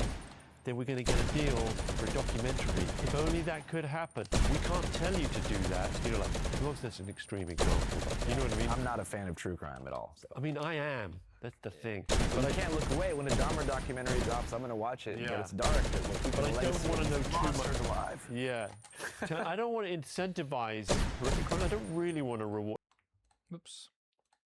then we're going to get a deal for a documentary. If only that could happen. We can't tell you to do that. You know, like, of course that's an extreme example, but you know what I mean? I'm not a fan of true crime at all. So. I mean, I am. That's the thing. But I can't look away. When a Dahmer documentary drops, I'm going to watch it. Yeah. But it's dark. But I don't want to know too much. Alive. Yeah. I don't want to incentivize. I don't really want to reward. Oops.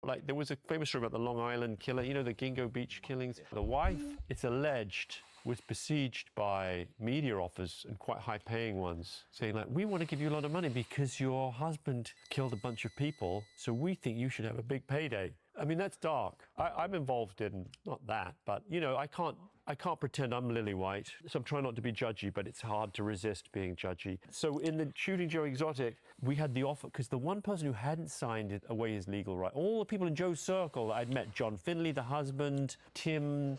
Like, there was a famous story about the Long Island killer, you know, the Gingo Beach killings. The wife, it's alleged, was besieged by media offers, and quite high-paying ones, saying, like, we want to give you a lot of money because your husband killed a bunch of people, so we think you should have a big payday. I mean, that's dark. I'm involved in, not that, but, you know, I can't pretend I'm lily white, so I'm trying not to be judgy, but it's hard to resist being judgy. So in the shooting Joe Exotic, we had the offer, because the one person who hadn't signed away his legal right, all the people in Joe's circle that I'd met, John Finley, the husband, Tim,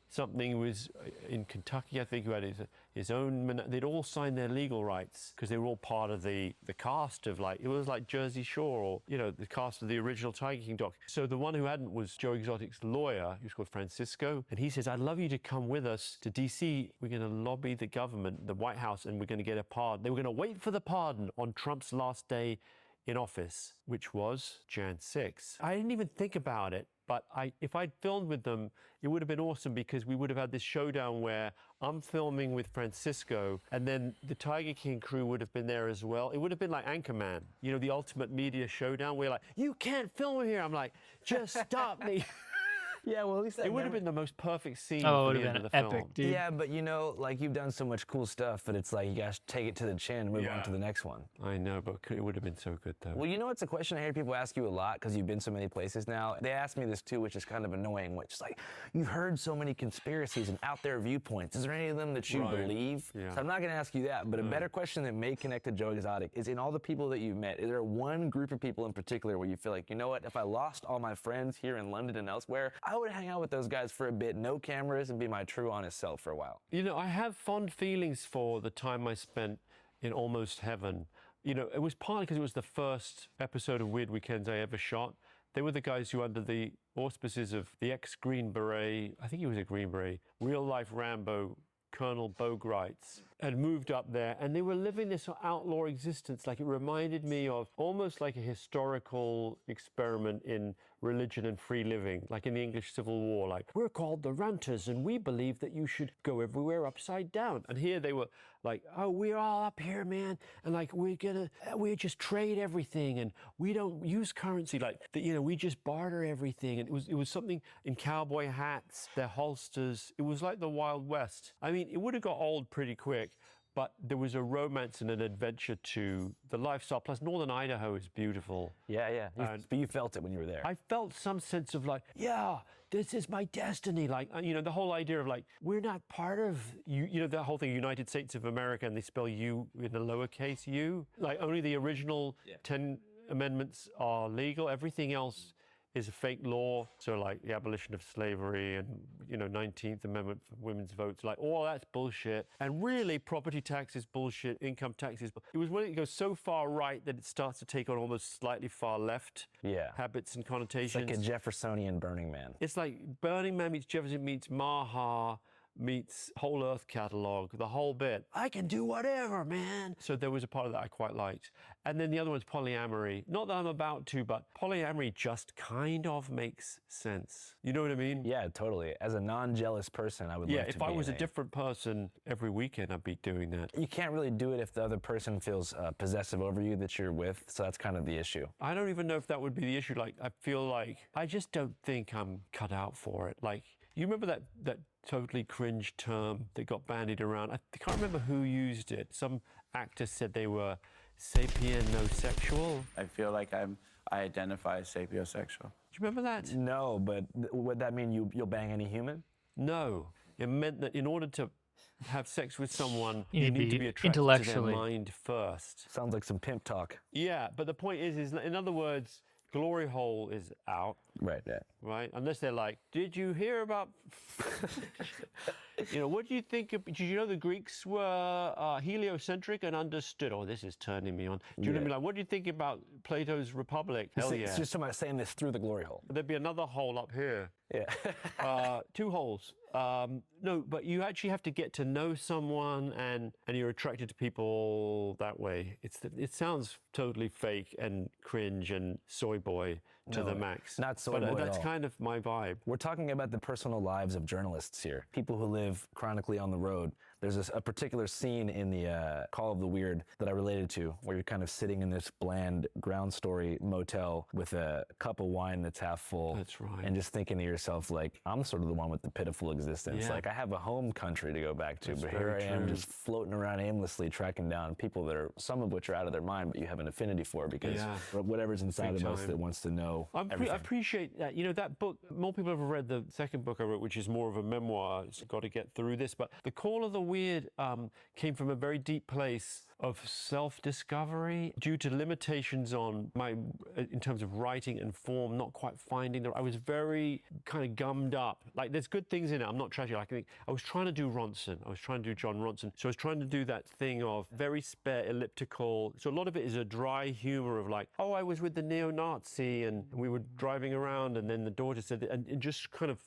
something. He was in Kentucky, I think, who had his own. They'd all signed their legal rights because they were all part of the cast of, like, it was like Jersey Shore, or, you know, the cast of the original Tiger King doc. So the one who hadn't was Joe Exotic's lawyer. He was called Francisco, and he says, "I'd love you to come with us to DC. We're going to lobby the government, the White House, and we're going to get a pardon." They were going to wait for the pardon on Trump's last day in office, which was Jan 6. I didn't even think about it, but if I'd filmed with them, it would have been awesome, because we would have had this showdown where I'm filming with Francisco, and then the Tiger King crew would have been there as well. It would have been like Anchorman, you know, the ultimate media showdown, where like, "You can't film here." I'm like, "Just stop me." Yeah, well, at least it would have been the most perfect scene Oh, for it the would end have of been the epic, film. dude. Yeah, but you know, like, you've done so much cool stuff, but it's like you guys take it to the chin and move on to the next one. I know, but it would have been so good, though. Well, you know, it's a question I hear people ask you a lot because you've been so many places now. They ask me this too, which is kind of annoying, which is like, you've heard so many conspiracies and out there viewpoints. Is there any of them that you believe? Yeah. So I'm not going to ask you that, but a better question that may connect to Joe Exotic is, in all the people that you've met, is there one group of people in particular where you feel like, you know what, if I lost all my friends here in London and elsewhere, I would hang out with those guys for a bit, no cameras, and be my true, honest self for a while? You know, I have fond feelings for the time I spent in Almost Heaven. You know, it was partly because it was the first episode of Weird Weekends I ever shot. They were the guys who, under the auspices of the ex-Green Beret, I think he was a Green Beret, real-life Rambo, Colonel Bogreitz, had moved up there, and they were living this outlaw existence. Like, it reminded me of almost like a historical experiment in religion and free living, like in the English Civil War. Like, "We're called the Ranters, and we believe that you should go everywhere upside down." And here they were like, "Oh, we're all up here, man, and like we just trade everything, and we don't use currency. Like, you know, we just barter everything." And it was something in cowboy hats, their holsters. It was like the Wild West. I mean, it would have got old pretty quick, but there was a romance and an adventure to the lifestyle. Plus, Northern Idaho is beautiful. Yeah. But you felt it when you were there. I felt some sense of like, yeah, this is my destiny. Like, you know, the whole idea of like, we're not part of, you know, the whole thing, United States of America, and they spell you with a lowercase u. Like, only the original 10 amendments are legal. Everything else is a fake law. So like the abolition of slavery and, you know, 19th Amendment for women's votes, like all that's bullshit. And really, property tax is bullshit, income tax is bullshit. It was when it goes so far right that it starts to take on almost slightly far left habits and connotations. It's like a Jeffersonian Burning Man. It's like Burning Man meets Jefferson meets Maha meets Whole Earth Catalog, the whole bit. I can do whatever, man. So there was a part of that I quite liked. And then the other one's polyamory. Not that I'm about to, but polyamory just kind of makes sense. You know what I mean? Yeah, totally. As a non-jealous person, I would love to be if I was a in different person every weekend, I'd be doing that. You can't really do it if the other person feels possessive over you that you're with, so that's kind of the issue. I don't even know if that would be the issue. Like, I feel like, I just don't think I'm cut out for it. Like, you remember that totally cringe term that got bandied around? I can't remember who used it. Some actor said they were sapienosexual. I feel like I identify as sapiosexual. Do you remember that? No, but would that mean you'll bang any human? No. It meant that in order to have sex with someone, you need to be attracted to intellectually. their mind first. Sounds like some pimp talk. Yeah, but the point is in other words, glory hole is out. Right. Right? Unless they're like, did you hear about... You know, what do you think of... Did you know the Greeks were heliocentric and understood? Oh, this is turning me on. Do you know what I mean? Like, what do you think about Plato's Republic? Hell yeah. It's just somebody saying this through the glory hole. There'd be another hole up here. Yeah. 2 holes. No, but you actually have to get to know someone, and you're attracted to people that way. It sounds totally fake and cringe and soy boy to the max. Not soy boy But at that's all. kind of my vibe. We're talking about the personal lives of journalists here, people who live chronically on the road. There's a particular scene in the Call of the Weird that I related to, where you're kind of sitting in this bland ground story motel with a cup of wine that's half full. That's right. And just thinking to yourself, like, I'm sort of the one with the pitiful existence. Yeah. Like, I have a home country to go back to, That's but here very I am true. just floating around aimlessly, tracking down people that are, some of which are out of their mind, but you have an affinity for because whatever's inside Big of us time. that wants to know I everything. appreciate that. You know, that book, more people have read the second book I wrote, which is more of a memoir. It's got to get through this. But The Call of the Weird came from a very deep place of self-discovery due to limitations on in terms of writing and form, not quite finding I was very kind of gummed up. Like, there's good things in it, I'm not trashing it. I was trying to do Ronson, I was trying to do John Ronson, so I was trying to do that thing of very spare, elliptical, so a lot of it is a dry humor of like, oh, I was with the neo-Nazi and we were driving around and then the daughter said, and just kind of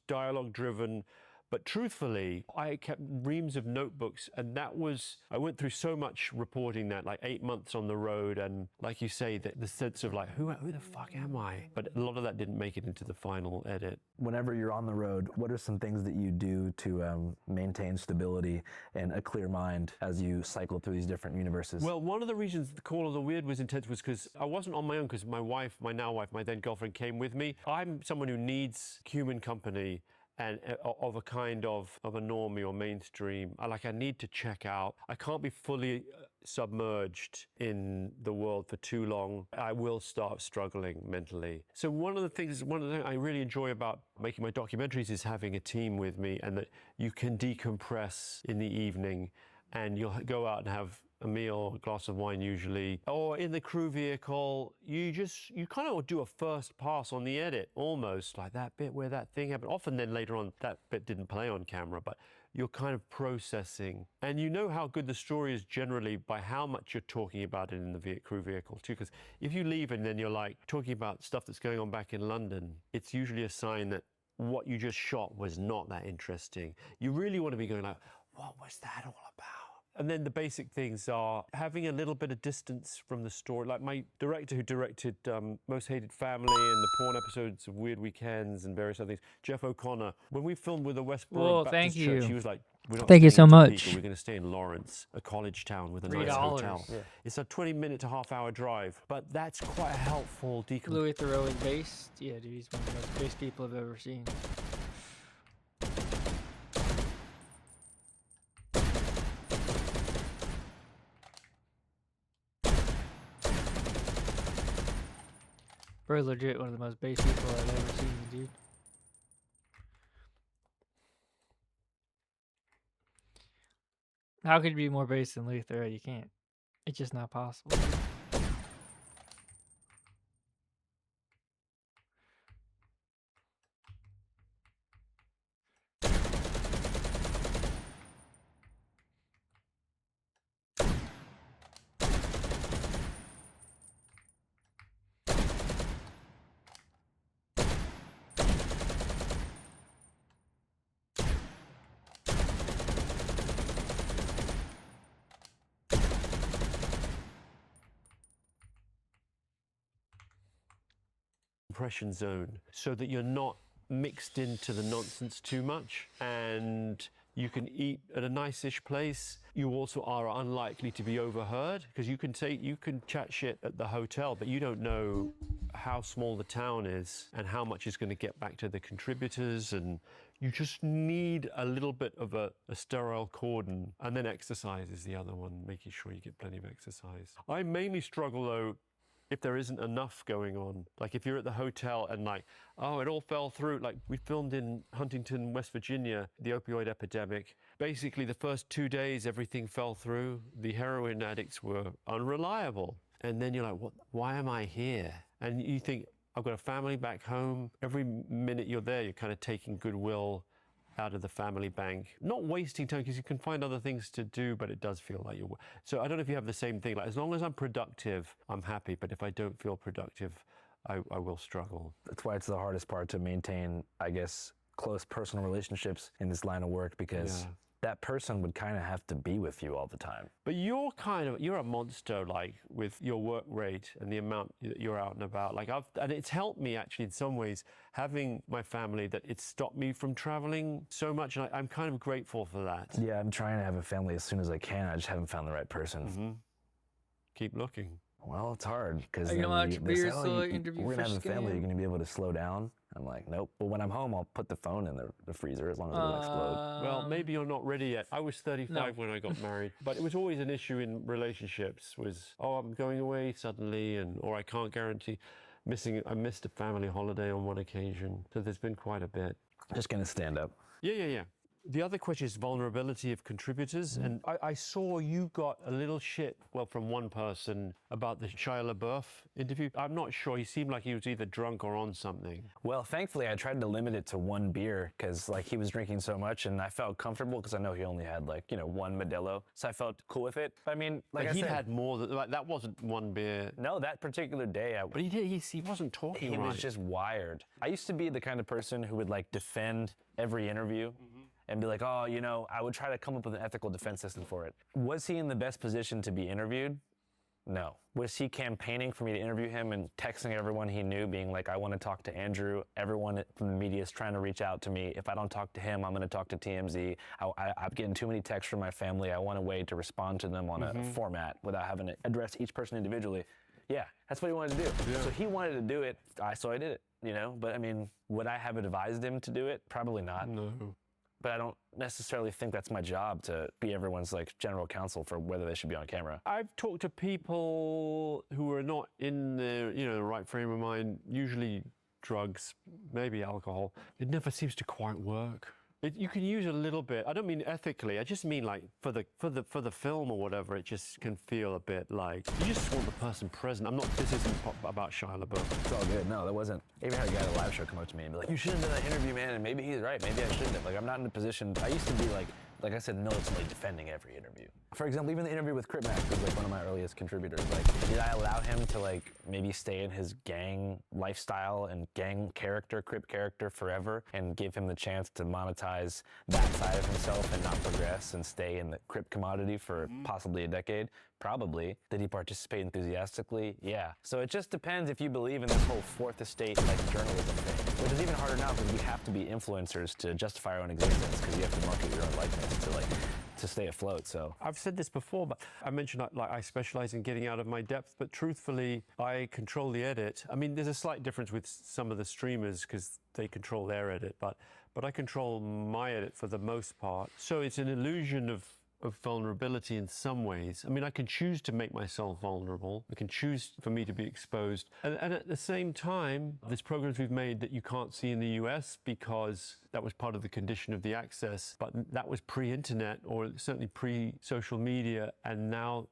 dialogue driven. But truthfully, I kept reams of notebooks, and I went through so much reporting that, like 8 months on the road, and like you say, the sense of like, who the fuck am I? But a lot of that didn't make it into the final edit. Whenever you're on the road, what are some things that you do to maintain stability and a clear mind as you cycle through these different universes? Well, one of the reasons the Call of the Weird was intense was because I wasn't on my own, because my now wife, my then girlfriend, came with me. I'm someone who needs human company, and of a kind of a normie or mainstream. I need to check out. I can't be fully submerged in the world for too long. I will start struggling mentally. So one of the things I really enjoy about making my documentaries is having a team with me, and that you can decompress in the evening, and you'll go out and have a meal, a glass of wine usually, or in the crew vehicle, you kind of do a first pass on the edit, almost like that bit where that thing happened. Often then later on, that bit didn't play on camera, but you're kind of processing. And you know how good the story is generally by how much you're talking about it in the crew vehicle too, because if you leave and then you're like talking about stuff that's going on back in London, it's usually a sign that what you just shot was not that interesting. You really want to be going like, what was that all about? And then the basic things are having a little bit of distance from the story. Like my director who directed Most Hated Family and the porn episodes of Weird Weekends and various other things, Jeff O'Connor, when we filmed with the Westboro Baptist Church, he was like, we're not Thank you staying so in much. Topeka, we're going to stay in Lawrence, a college town with a nice $3. hotel. Yeah. It's a 20-minute to half-hour drive, but that's quite a helpful decompression. Louis Theroux is based. Yeah, dude, he's one of the most based people I've ever seen. Very legit, one of the most base people I've ever seen, dude. How could you be more base than Louis Theroux? You can't. It's just not possible. Compression zone so that you're not mixed into the nonsense too much, and you can eat at a nice-ish place. You also are unlikely to be overheard, because you can chat shit at the hotel, but you don't know how small the town is and how much is going to get back to the contributors, and you just need a little bit of a sterile cordon. And then exercise is the other one, making sure you get plenty of exercise. I mainly struggle though if there isn't enough going on. Like if you're at the hotel and like, oh, it all fell through. Like we filmed in Huntington, West Virginia, the opioid epidemic. Basically the first 2 days, everything fell through. The heroin addicts were unreliable. And then you're like, what? Why am I here? And you think, I've got a family back home. Every minute you're there, you're kind of taking goodwill out of the family bank. Not wasting time, because you can find other things to do, but it does feel like you're... So I don't know if you have the same thing. Like, as long as I'm productive, I'm happy. But if I don't feel productive, I will struggle. That's why it's the hardest part to maintain, I guess, close personal relationships in this line of work, because that person would kind of have to be with you all the time. But you're a monster, like, with your work rate and the amount that you're out and about. Like, and it's helped me, actually, in some ways, having my family, that it's stopped me from traveling so much, and I'm kind of grateful for that. Yeah, I'm trying to have a family as soon as I can. I just haven't found the right person. Mm-hmm. Keep looking. Well, it's hard, because we're gonna have a family, you're gonna be able to slow down. I'm like, nope. But when I'm home, I'll put the phone in the freezer as long as it doesn't explode. Well, maybe you're not ready yet. I was 35 when I got married, but it was always an issue in relationships. Was, oh, I'm going away suddenly, or I can't guarantee. I missed a family holiday on one occasion, so there's been quite a bit. Just gonna stand up. Yeah. The other question is vulnerability of contributors. And I saw you got a little shit, well, from one person about the Shia LaBeouf interview. I'm not sure. He seemed like he was either drunk or on something. Well, thankfully, I tried to limit it to one beer because like he was drinking so much, and I felt comfortable because I know he only had like, you know, one Modelo. So I felt cool with it. I mean, like but I he said, had more than, like, that wasn't one beer. No, that particular day. But he wasn't talking He right. was just wired. I used to be the kind of person who would like defend every interview and be like, oh, you know, I would try to come up with an ethical defense system for it. Was he in the best position to be interviewed? No. Was he campaigning for me to interview him and texting everyone he knew, being like, I want to talk to Andrew. Everyone from the media is trying to reach out to me. If I don't talk to him, I'm going to talk to TMZ. I'm getting too many texts from my family. I want a way to respond to them on a format without having to address each person individually. Yeah, that's what he wanted to do. Yeah. So he wanted to do it, so I did it, you know? But I mean, would I have advised him to do it? Probably not. No. But I don't necessarily think that's my job to be everyone's like general counsel for whether they should be on camera. I've talked to people who are not in the, you know, the right frame of mind, usually drugs, maybe alcohol. It never seems to quite work. You can use a little bit. I don't mean ethically. I just mean like for the film or whatever. It just can feel a bit like you just want the person present. This isn't about Shia LaBeouf. It's all good. No, that wasn't. I even had a guy at a live show come up to me and be like, "You shouldn't have done that interview, man." And maybe he's right. Maybe I shouldn't have. Like, I'm not in a position. I used to be like I said, militantly defending every interview. For example, even the interview with Crip Mac was like one of my earliest contributors. Like, did I allow him to like maybe stay in his gang lifestyle and gang character, Crip character forever, and give him the chance to monetize that side of himself and not progress and stay in the Crip commodity for possibly a decade? Probably. Did he participate enthusiastically? Yeah. So it just depends if you believe in this whole fourth estate like journalism thing, which is even harder now because we have to be influencers to justify our own existence because you have to market your own likeness to stay afloat. So I've said this before, but I mentioned like I specialize in getting out of my depth, but truthfully, I control the edit. I mean, there's a slight difference with some of the streamers because they control their edit, but I control my edit for the most part. So it's an illusion of vulnerability in some ways. I mean, I can choose to make myself vulnerable. I can choose for me to be exposed. And at the same time, there's programs we've made that you can't see in the US because that was part of the condition of the access, but that was pre-internet or certainly pre-social media. And now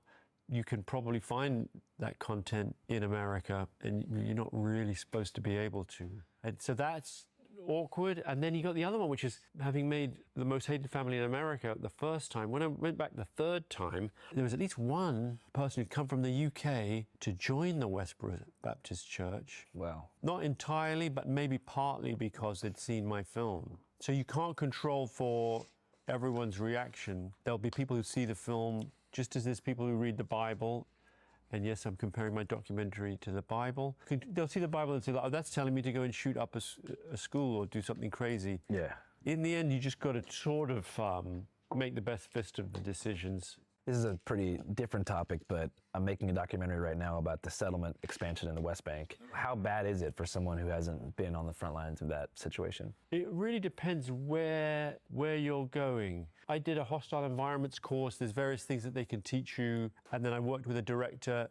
you can probably find that content in America and you're not really supposed to be able to. And so that's awkward. And then you got the other one, which is having made The Most Hated Family in America the first time. When I went back the third time, there was at least one person who'd come from the UK to join the Westboro Baptist Church. Wow. Not entirely, but maybe partly because they'd seen my film. So you can't control for everyone's reaction. There'll be people who see the film just as there's people who read the Bible. And yes, I'm comparing my documentary to the Bible. They'll see the Bible and say, oh, that's telling me to go and shoot up a school or do something crazy. Yeah. In the end, you just got to sort of make the best fist of the decisions. This is a pretty different topic, but I'm making a documentary right now about the settlement expansion in the West Bank. How bad is it for someone who hasn't been on the front lines of that situation? It really depends where you're going. I did a hostile environments course. There's various things that they can teach you. And then I worked with a director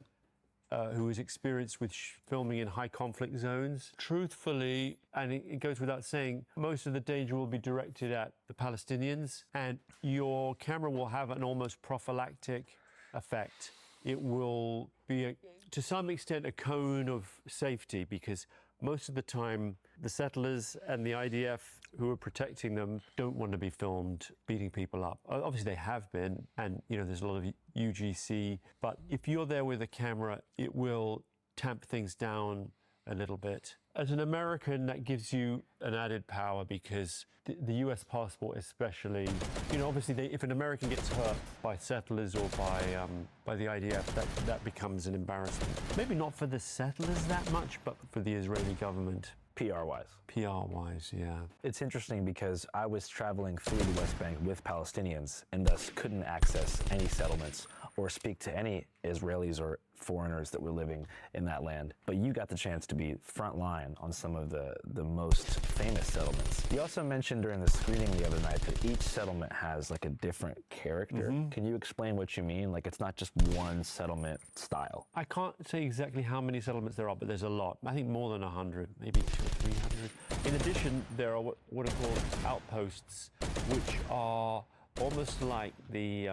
who was experienced with filming in high conflict zones. Truthfully, and it goes without saying, most of the danger will be directed at the Palestinians, and your camera will have an almost prophylactic effect. It will be, to some extent, a cone of safety, because most of the time, the settlers and the IDF who are protecting them don't want to be filmed beating people up. Obviously, they have been, and you know there's a lot of UGC. But if you're there with a camera, it will tamp things down a little bit. As an American, that gives you an added power because the US passport especially, you know, obviously if an American gets hurt by settlers or by the IDF, that becomes an embarrassment. Maybe not for the settlers that much, but for the Israeli government. PR-wise. PR-wise, yeah. It's interesting because I was traveling through the West Bank with Palestinians and thus couldn't access any settlements or speak to any Israelis or foreigners that were living in that land. But you got the chance to be front line on some of the most famous settlements. You also mentioned during the screening the other night that each settlement has like a different character. Can you explain what you mean? Like it's not just one settlement style. I can't say exactly how many settlements there are, but there's a lot. I think more than 100, maybe 200 or 300. In addition, there are what are called outposts, which are almost like the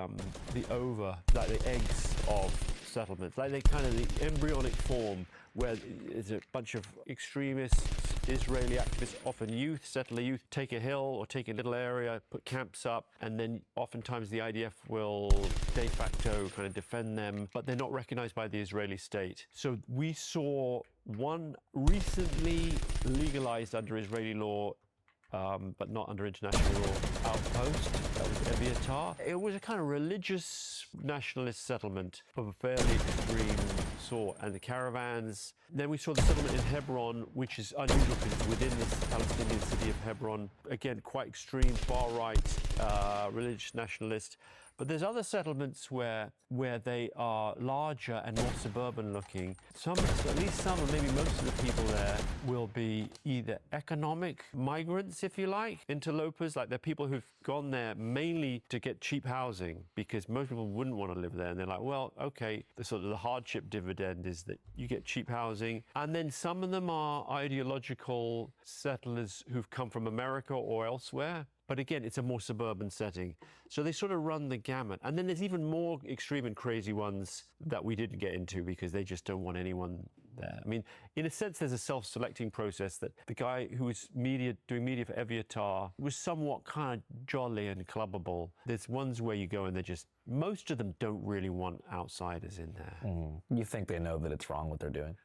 ova, like the eggs of settlements, like they kind of the embryonic form where there's a bunch of extremists, Israeli activists, often youth, settler youth, take a hill or take a little area, put camps up, and then oftentimes the IDF will de facto kind of defend them, but they're not recognized by the Israeli state. So we saw one recently legalized under Israeli law, but not under international law, outpost. That was Eviatar. It was a kind of religious nationalist settlement of a fairly extreme sort, and the caravans. Then we saw the settlement in Hebron, which is unusual because it's within this Palestinian city of Hebron. Again, quite extreme, far-right, religious nationalist. But there's other settlements where they are larger and more suburban looking. At least some, or maybe most of the people there will be either economic migrants, if you like, interlopers, like they're people who've gone there mainly to get cheap housing, because most people wouldn't want to live there. And they're like, well, okay, the sort of the hardship dividend is that you get cheap housing. And then some of them are ideological settlers who've come from America or elsewhere. But again, it's a more suburban setting. So they sort of run the gamut. And then there's even more extreme and crazy ones that we didn't get into because they just don't want anyone there. I mean, in a sense, there's a self-selecting process that the guy who was doing media for Eviatar was somewhat kind of jolly and clubbable. There's ones where you go and most of them don't really want outsiders in there. You think they know that it's wrong what they're doing?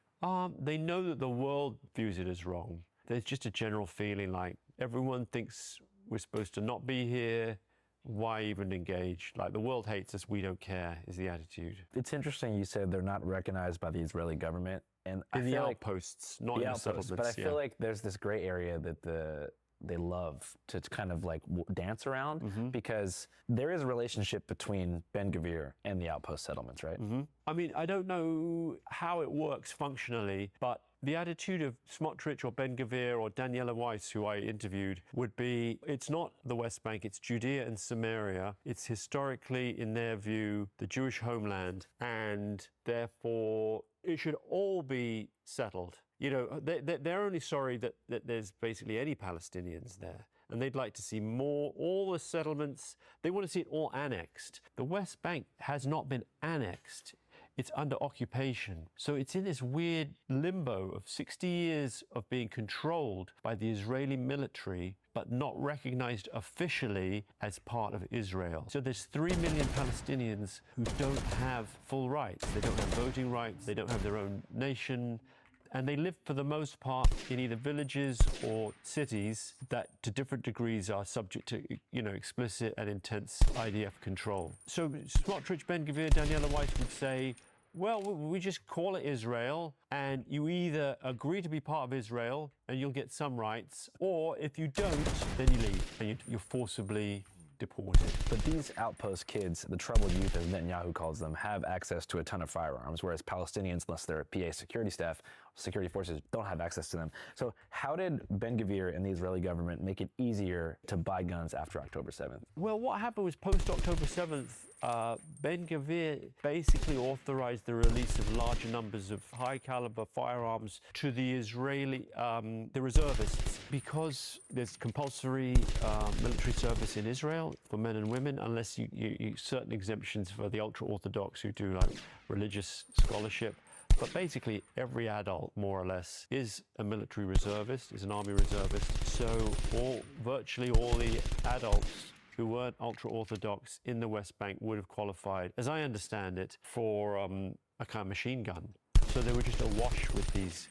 They know that the world views it as wrong. There's just a general feeling like everyone thinks we're supposed to not be here. Why even engage? Like, the world hates us, we don't care, is the attitude. It's interesting you said they're not recognized by the Israeli government. And in the outposts, not in the settlements. But I feel like there's this gray area that they love to kind of like dance around, because there is a relationship between Ben Gvir and the outpost settlements, right? I mean, I don't know how it works functionally, but the attitude of Smotrich or Ben Gvir or Daniela Weiss, who I interviewed, would be, it's not the West Bank, it's Judea and Samaria. It's historically, in their view, the Jewish homeland, and therefore it should all be settled. You know, they're only sorry that there's basically any Palestinians there. And they'd like to see more, all the settlements, they want to see it all annexed. The West Bank has not been annexed. It's under occupation. So it's in this weird limbo of 60 years of being controlled by the Israeli military, but not recognized officially as part of Israel. So there's 3 million Palestinians who don't have full rights. They don't have voting rights. They don't have their own nation. And they live, for the most part, in either villages or cities that, to different degrees, are subject to, explicit and intense IDF control. So Smotrich, Ben Gvir, Daniela Weiss would say, well, we just call it Israel, and you either agree to be part of Israel and you'll get some rights, or if you don't, then you leave and you're forcibly deported. But these outpost kids, the troubled youth, as Netanyahu calls them, have access to a ton of firearms, whereas Palestinians, unless they're PA security staff, security forces, don't have access to them. So how did Ben Gvir and the Israeli government make it easier to buy guns after October 7th? Well, what happened was post-October 7th, Ben Gvir basically authorized the release of larger numbers of high-caliber firearms to the Israeli, the reservists, because there's compulsory military service in Israel for men and women, unless you certain exemptions for the ultra-Orthodox who do like religious scholarship. But basically, every adult, more or less, is a military reservist, is an army reservist. So virtually all the adults who weren't ultra-Orthodox in the West Bank would have qualified, as I understand it, for a kind of machine gun. So they were just awash with these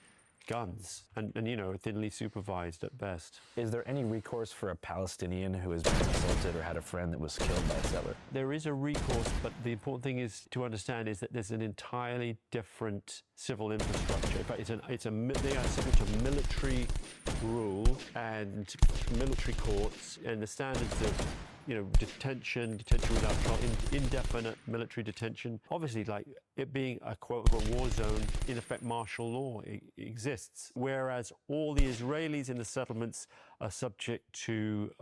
guns and thinly supervised at best. Is there any recourse for a Palestinian who has been assaulted or had a friend that was killed by a settler? There is a recourse, but the important thing is to understand is that there's an entirely different civil infrastructure. In fact, they are subject to military rule and military courts, and the standards of detention without trial, indefinite military detention. Obviously, like it being a quote-unquote war zone, in effect, martial law exists. Whereas all the Israelis in the settlements are subject to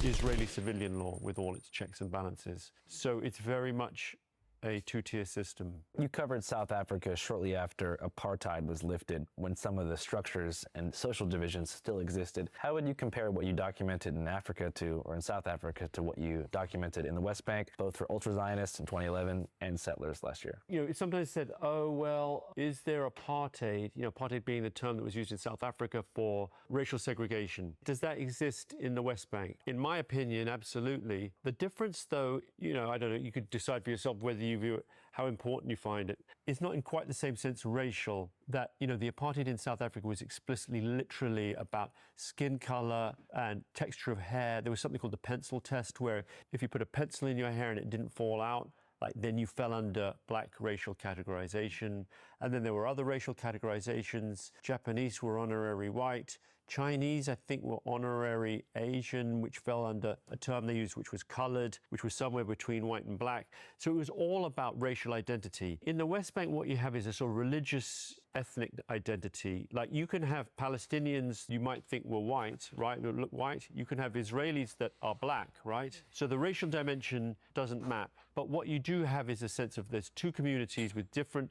Israeli civilian law with all its checks and balances. So it's very much a two-tier system. You covered South Africa shortly after apartheid was lifted, when some of the structures and social divisions still existed. How would you compare what you documented in Africa to, or in South Africa, to what you documented in the West Bank, both for ultra-Zionists in 2011 and settlers last year? You know, it's sometimes said, oh, well, is there apartheid? You know, apartheid being the term that was used in South Africa for racial segregation. Does that exist in the West Bank? In my opinion, absolutely. The difference, though, you know, I don't know, you could decide for yourself whether you view it, how important you find it. It's not in quite the same sense racial, that, you know, the apartheid in South Africa was explicitly, literally about skin color and texture of hair. There was something called the pencil test, where if you put a pencil in your hair and it didn't fall out, like, then you fell under black racial categorization. And then there were other racial categorizations. Japanese were honorary white. Chinese, I think, were honorary Asian, which fell under a term they used, which was colored, which was somewhere between white and black. So it was all about racial identity. In the West Bank, what you have is a sort of religious ethnic identity. Like, you can have Palestinians you might think were white, right, that look white. You can have Israelis that are black, right? So the racial dimension doesn't map. But what you do have is a sense of there's two communities with different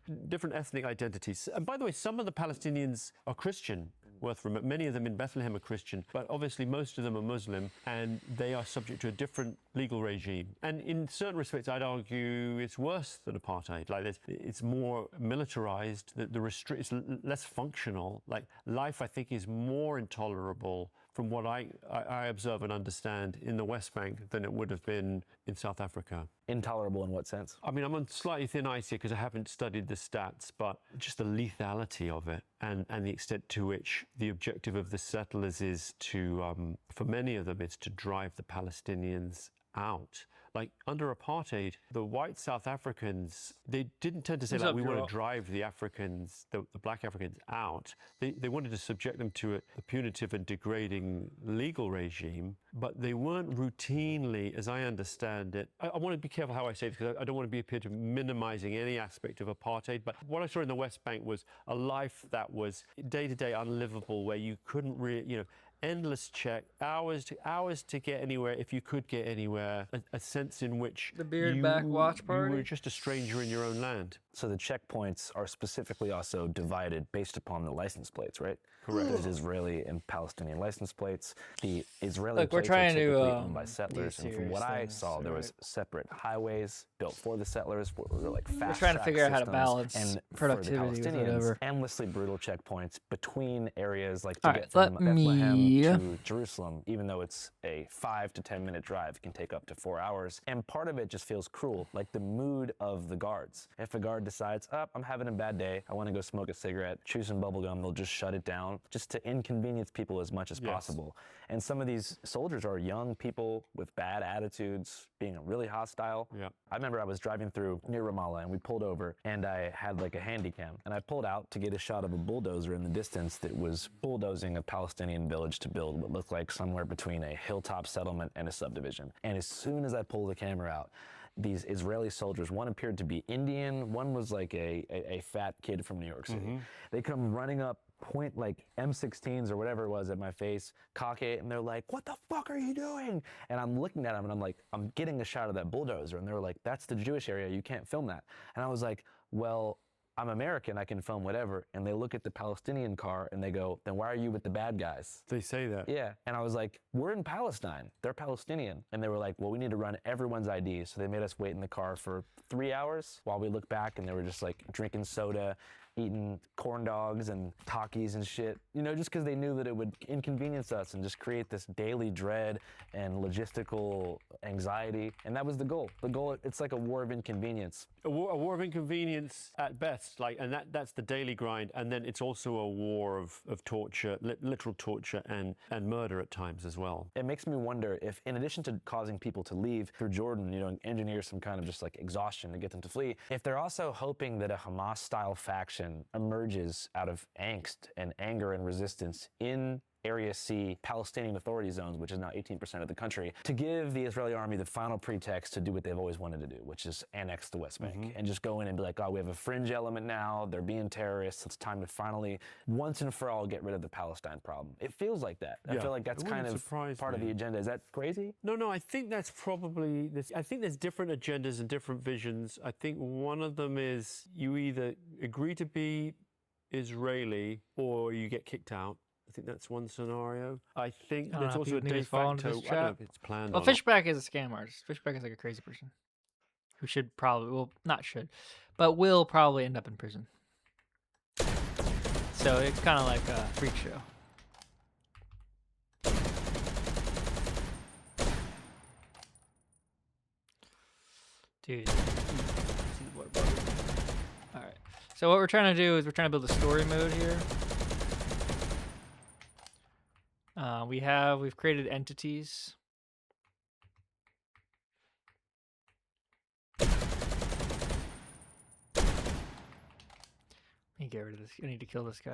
ethnic identities. And by the way, some of the Palestinians are Christian. Many of them in Bethlehem are Christian, but obviously most of them are Muslim, and they are subject to a different legal regime. And in certain respects, I'd argue it's worse than apartheid. Like, it's more militarized, it's less functional. Like, life, I think, is more intolerable from what I observe and understand in the West Bank than it would have been in South Africa. Intolerable in what sense? I mean, I'm on slightly thin ice here because I haven't studied the stats, but just the lethality of it and the extent to which the objective of the settlers is to, for many of them, it's to drive the Palestinians out. Like, under apartheid, the white South Africans, they didn't tend to say, like, we want to drive the Africans, the black Africans out. They wanted to subject them to a punitive and degrading legal regime, but they weren't routinely, as I understand it, I want to be careful how I say this because I don't want to be appeared to minimizing any aspect of apartheid, but what I saw in the West Bank was a life that was day-to-day unlivable, where you couldn't really, you know, endless check, hours to get anywhere, if you could get anywhere, a sense in which the beard back watch party, you were just a stranger in your own land. So the checkpoints are specifically also divided based upon the license plates, right? Correct. There's Israeli and Palestinian license plates. The Israeli plates we're trying are typically to owned by settlers, and from what I saw, there was separate highways built for the settlers, were like fast. We're trying to figure out how to systems, balance and productivity for the with Palestinians, whatever. endlessly brutal checkpoints between areas, like to All get right, from let Bethlehem me- to Jerusalem, even though it's a 5 to 10 minute drive, it can take up to 4 hours. And part of it just feels cruel, like the mood of the guards. If a guard decides, I'm having a bad day, I want to go smoke a cigarette, chew some bubble gum, they'll just shut it down, just to inconvenience people as much as possible. And some of these soldiers are young people with bad attitudes, being really hostile. Yeah. I remember I was driving through near Ramallah, and we pulled over, and I had like a handy cam, and I pulled out to get a shot of a bulldozer in the distance that was bulldozing a Palestinian village to build what looked like somewhere between a hilltop settlement and a subdivision. And as soon as I pulled the camera out, these Israeli soldiers, one appeared to be Indian, one was like a fat kid from New York City. They come running up, point like M16s or whatever it was at my face, cock it, and they're like, "What the fuck are you doing?" And I'm looking at them, and I'm like, I'm getting a shot of that bulldozer, and they were like, "That's the Jewish area, you can't film that." And I was like, well, I'm American, I can film whatever. And they look at the Palestinian car and they go, "Then why are you with the bad guys?" They say that. Yeah. And I was like, we're in Palestine. They're Palestinian. And they were like, well, we need to run everyone's ID. So they made us wait in the car for 3 hours while we looked back, and they were just like drinking soda, eating corn dogs and Takis and shit, you know, just because they knew that it would inconvenience us and just create this daily dread and logistical anxiety. And that was the goal. The goal, it's like a war of inconvenience. A war of inconvenience at best, like, and that's the daily grind. And then it's also a war of torture, literal torture and murder at times as well. It makes me wonder if, in addition to causing people to leave through Jordan, you know, engineer some kind of just like exhaustion to get them to flee, if they're also hoping that a Hamas-style faction emerges out of angst and anger and resistance in Area C Palestinian Authority zones, which is now 18% of the country, to give the Israeli army the final pretext to do what they've always wanted to do, which is annex the West Bank and just go in and be like, oh, we have a fringe element now, they're being terrorists, it's time to finally, once and for all, get rid of the Palestine problem. It feels like that. I feel like that's kind of part of the agenda. Is that crazy? No, I think that's probably, I think there's different agendas and different visions. I think one of them is you either agree to be Israeli or you get kicked out. I think that's one scenario. I think there's also a de facto, I don't know if it's planned Well, or not. Fishback is a scam artist. Fishback is like a crazy person who should probably, well, not should, but will probably end up in prison. So it's kind of like a freak show. Dude. All right. So what we're trying to do is we're trying to build a story mode here. We've created entities. Let me get rid of this. I need to kill this guy.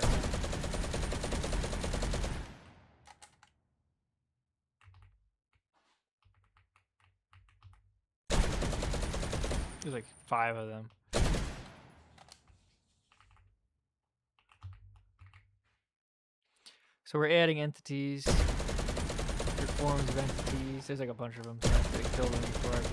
There's like 5 of them. So we're adding entities, different forms of entities. There's like a bunch of them, so I have to kill them before I can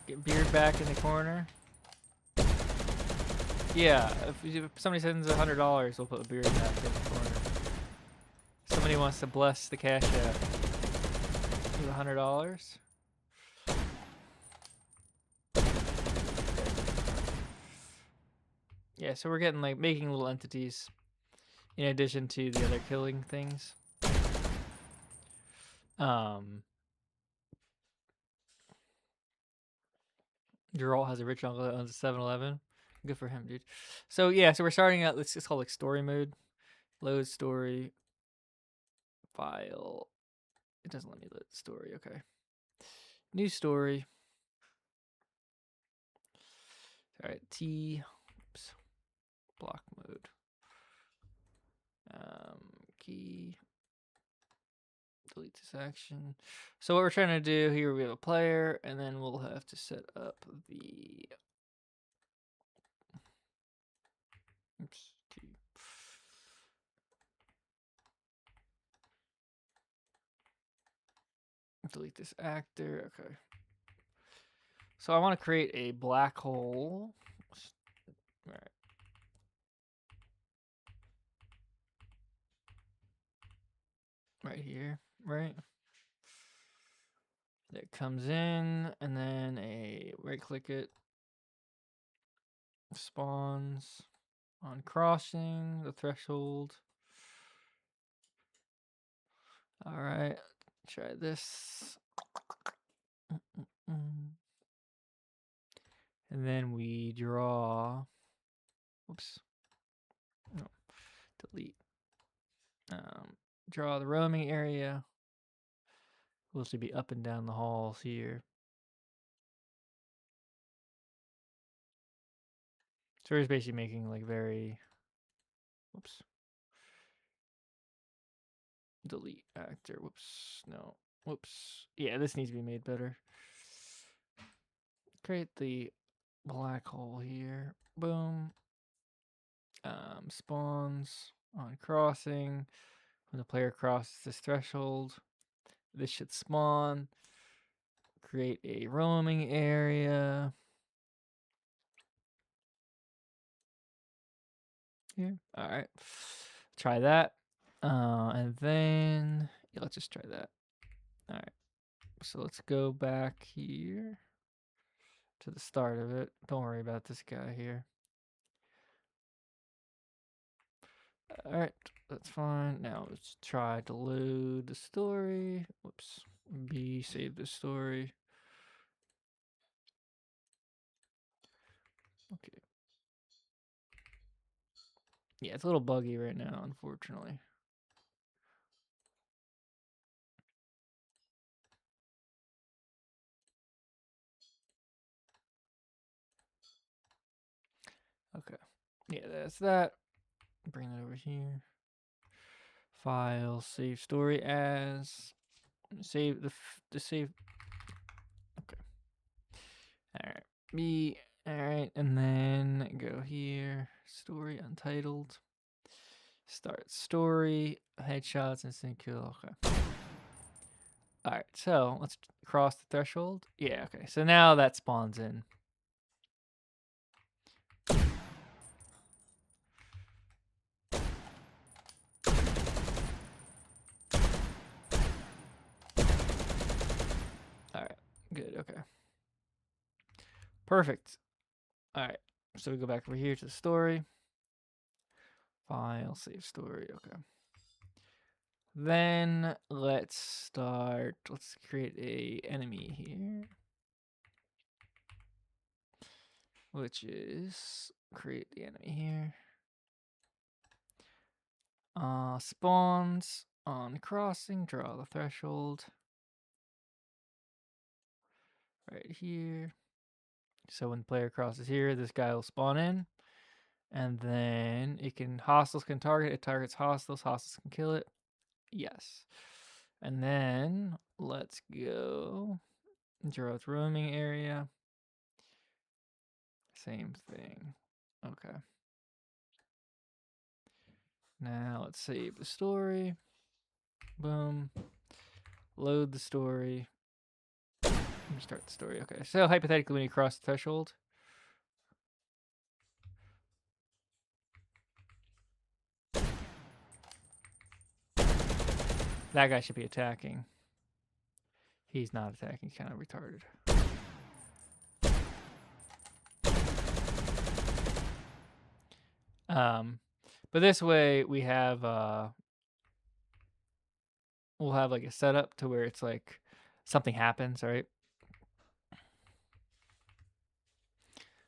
get Beard back in the corner. Yeah, if somebody sends $100, we'll put Beard back in the corner. If somebody wants to bless the Cash App, do $100. Yeah, so we're getting like making little entities in addition to the other killing things. Geralt has a rich uncle that owns a 7-Eleven. Good for him, dude. So yeah, so we're starting out. It's called like story mode. Load story. File. It doesn't let me load story. Okay. New story. All right. T. Oops. Block mode. Key. Delete this action. So what we're trying to do here, we have a player, and then we'll have to set up the. Oops. Key. Delete this actor. Okay. So I want to create a black hole. All right. Right here, right? That comes in, and then a right click it. Spawns on crossing the threshold. All right, try this. And then we draw. Oops. No. Delete. Draw the roaming area. Will to be up and down the halls here. So we're just basically making like very. Whoops. Delete actor. Whoops. No. Whoops. Yeah, this needs to be made better. Create the black hole here. Boom. Spawns on crossing. When the player crosses this threshold, this should spawn. Create a roaming area. Here. All right. Try that. And then yeah, let's just try that. All right. So let's go back here to the start of it. Don't worry about this guy here. All right, that's fine. Now let's try to load the story. Whoops. B, save the story. Okay. Yeah, it's a little buggy right now, unfortunately. Okay. Yeah, that's that. Bring that over here. File, save story as. Save the save. Okay. All right. Me. All right, and then go here. Story untitled. Start story. Headshots, instant kill. Okay. All right, so let's cross the threshold. Yeah. Okay. So now that spawns in. All right. Good. Okay. Perfect. All right. So we go back over here to the story. File, save story. Okay. Then let's start. Let's create a enemy here, which is create the enemy here. Spawns on crossing. Draw the threshold. Right here. So when the player crosses here, this guy will spawn in. And then hostiles can target. It targets hostiles. Hostiles can kill it. Yes. And then let's go draw its roaming area. Same thing. Okay. Now let's save the story. Boom. Load the story. Start the story. Okay. So hypothetically, when you cross the threshold, that guy should be attacking. He's not attacking. He's kind of retarded. But this way we have we'll have like a setup to where it's like something happens, right?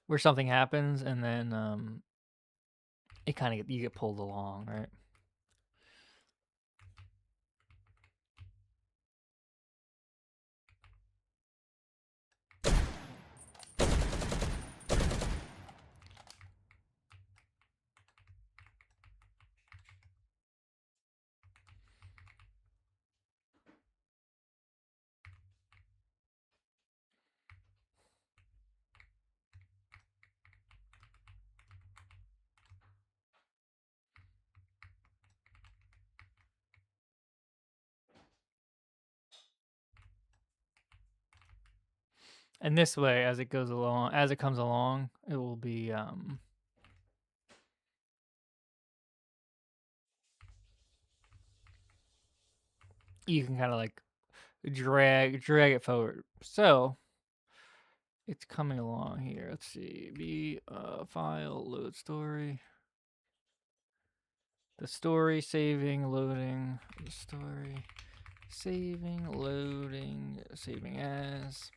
Where something happens and then it kind of you get pulled along, right? And this way, as it goes along, as it comes along, it will be you can kind of like drag it forward. So it's coming along here. Let's see. File, load story. The story, saving, loading. The story, saving, loading, saving as.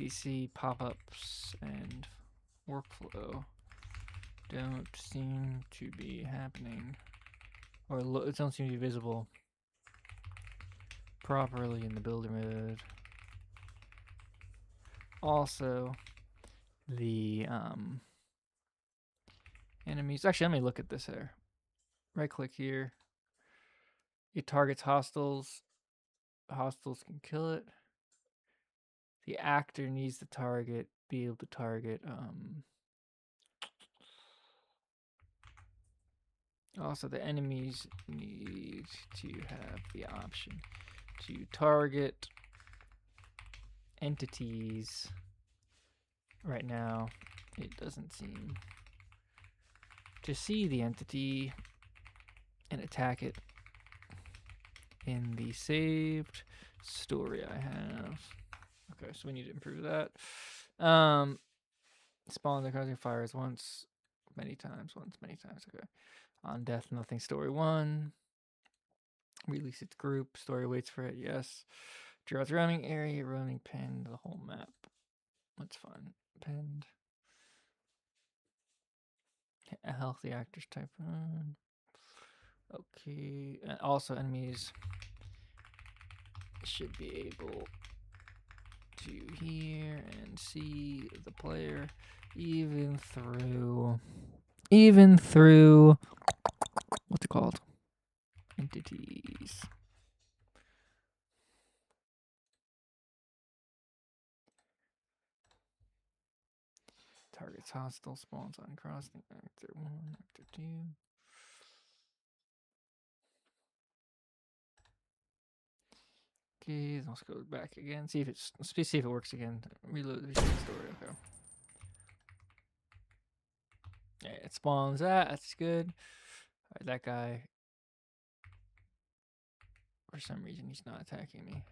etc pop-ups and workflow don't seem to be happening, or it don't seem to be visible properly in the builder mode. Also, the enemies. Actually, let me look at this here. Right click here. It targets hostiles. Hostiles can kill it. The actor needs to be able to target. Also, the enemies need to have the option to target entities. Right now, it doesn't seem to see the entity and attack it in the saved story I have. Okay, so we need to improve that. Spawn the causing fires once, many times. Okay. On death, nothing. Story 1. Release its group. Story waits for it. Yes. Draw its roaming area. Roaming pinned the whole map. That's fine. Pinned. A healthy actors type on. Okay. Also, enemies should be able to hear and see the player. Even through, what's it called? Entities. Targets hostile, spawns on crossing, actor 1, actor 2. Okay, let's go back again. See if it works again. Reload the Visual Story. Okay. Yeah, it spawns that. That's good. All right, that guy. For some reason, he's not attacking me.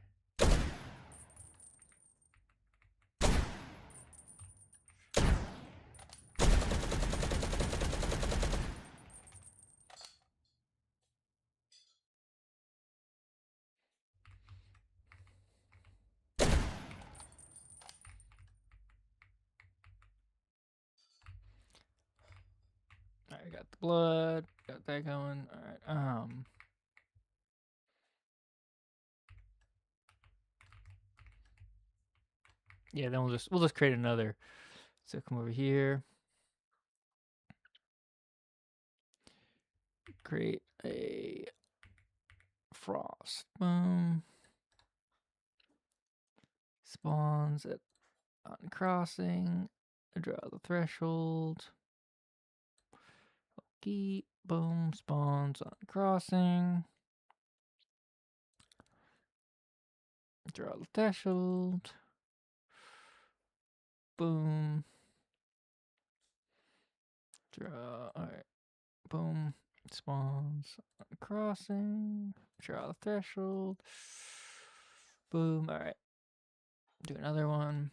Alright, got the blood, got that going. Alright, yeah, then we'll just create another. So come over here. Create a frost. Boom. Spawns at on crossing. Draw the threshold. Okay, boom, spawns on crossing. Draw the threshold. Boom. Draw, alright. Boom. Spawns on crossing. Draw the threshold. Boom. Alright. Do another one.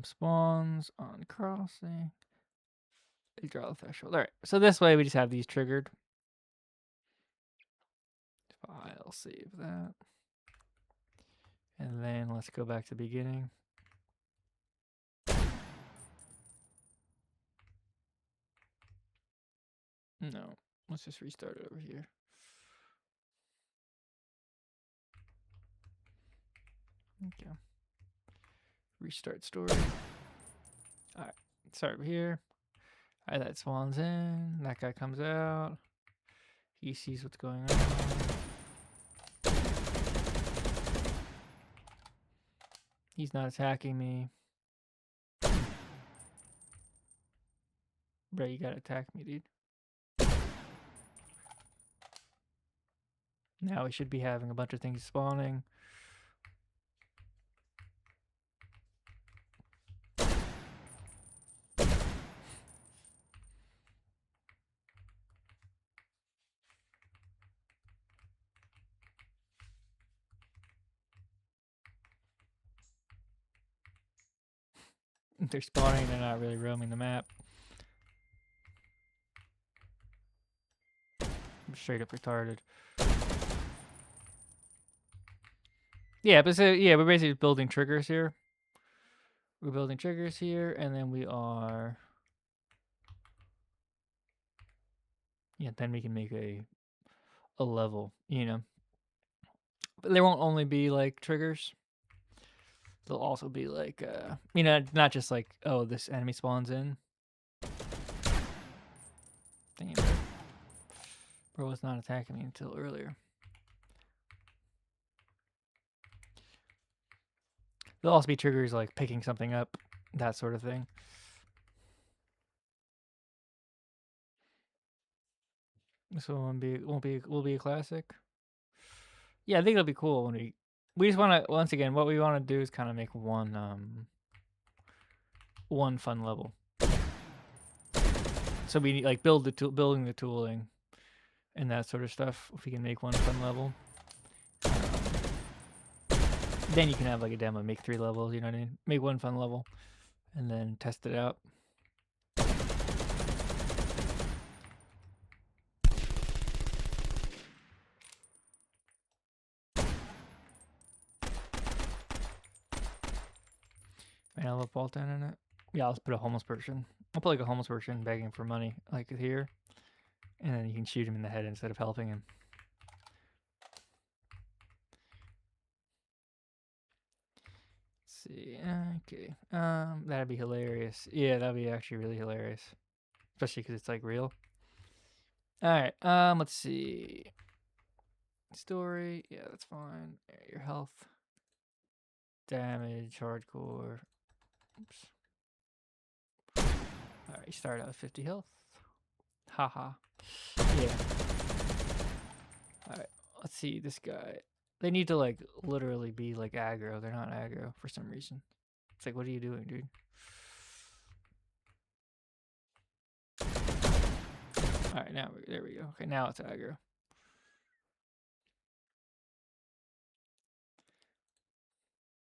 Spawns on crossing. Draw the threshold. Alright. So this way we just have these triggered. File, save that. And then let's go back to the beginning. No, let's just restart it over here. Okay. Restart story. Alright, start over here. Alright, that spawns in. That guy comes out. He sees what's going on. He's not attacking me. Bro, you gotta attack me, dude. Now we should be having a bunch of things spawning. They're spawning, they're not really roaming the map. I'm straight up retarded. Yeah, but so yeah, we're basically building triggers here. We're building triggers here, and then we are. Yeah, then we can make a level, you know. But there won't only be like triggers. There'll also be like you know, not just like, oh, this enemy spawns in. Damn. Bro was not attacking me until earlier. There'll also be triggers like picking something up, that sort of thing. This one will be a classic. Yeah, I think it'll be cool when we just want to, once again, what we want to do is kind of make one fun level. So we need, like, building the tooling and that sort of stuff. If we can make one fun level, then you can have like a demo, make 3 levels. You know what I mean? Make one fun level, and then test it out. And I'll put Paul in it. Yeah, I'll put a homeless person. I'll put like a homeless person begging for money, like here, and then you can shoot him in the head instead of helping him. see. Okay. That'd be hilarious. Yeah, that'd be actually really hilarious, especially because it's like real. All right. Let's see. Story. Yeah, that's fine. Your health. Damage. Hardcore. Oops. All right. You start out with 50 health. Haha. Yeah. All right. Let's see this guy. They need to like literally be like aggro. They're not aggro for some reason. It's like, what are you doing, dude? All right, now there we go. Okay, now it's aggro.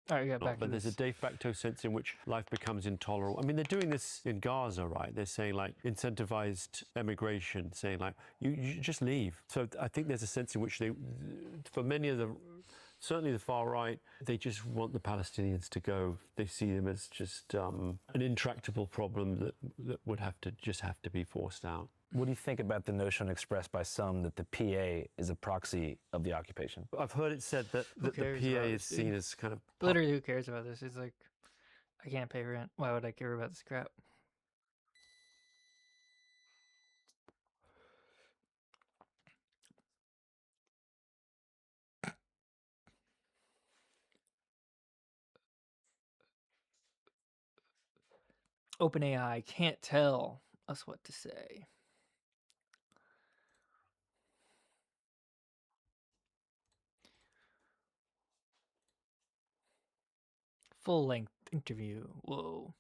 All right, yeah, back But to there's this. a de facto sense in which life becomes intolerable. I mean, they're doing this in Gaza, right? They're saying like incentivized emigration, saying like you just leave. So I think there's a sense in which they, for many of the, certainly the far right, they just want the Palestinians to go. They see them as just an intractable problem that would have to be forced out. What do you think about the notion expressed by some that the PA is a proxy of the occupation? I've heard it said that the PA is seen as kind of... Literally, who cares about this? It's like, I can't pay rent. Why would I care about this crap? OpenAI can't tell us what to say. Full-length interview. Whoa.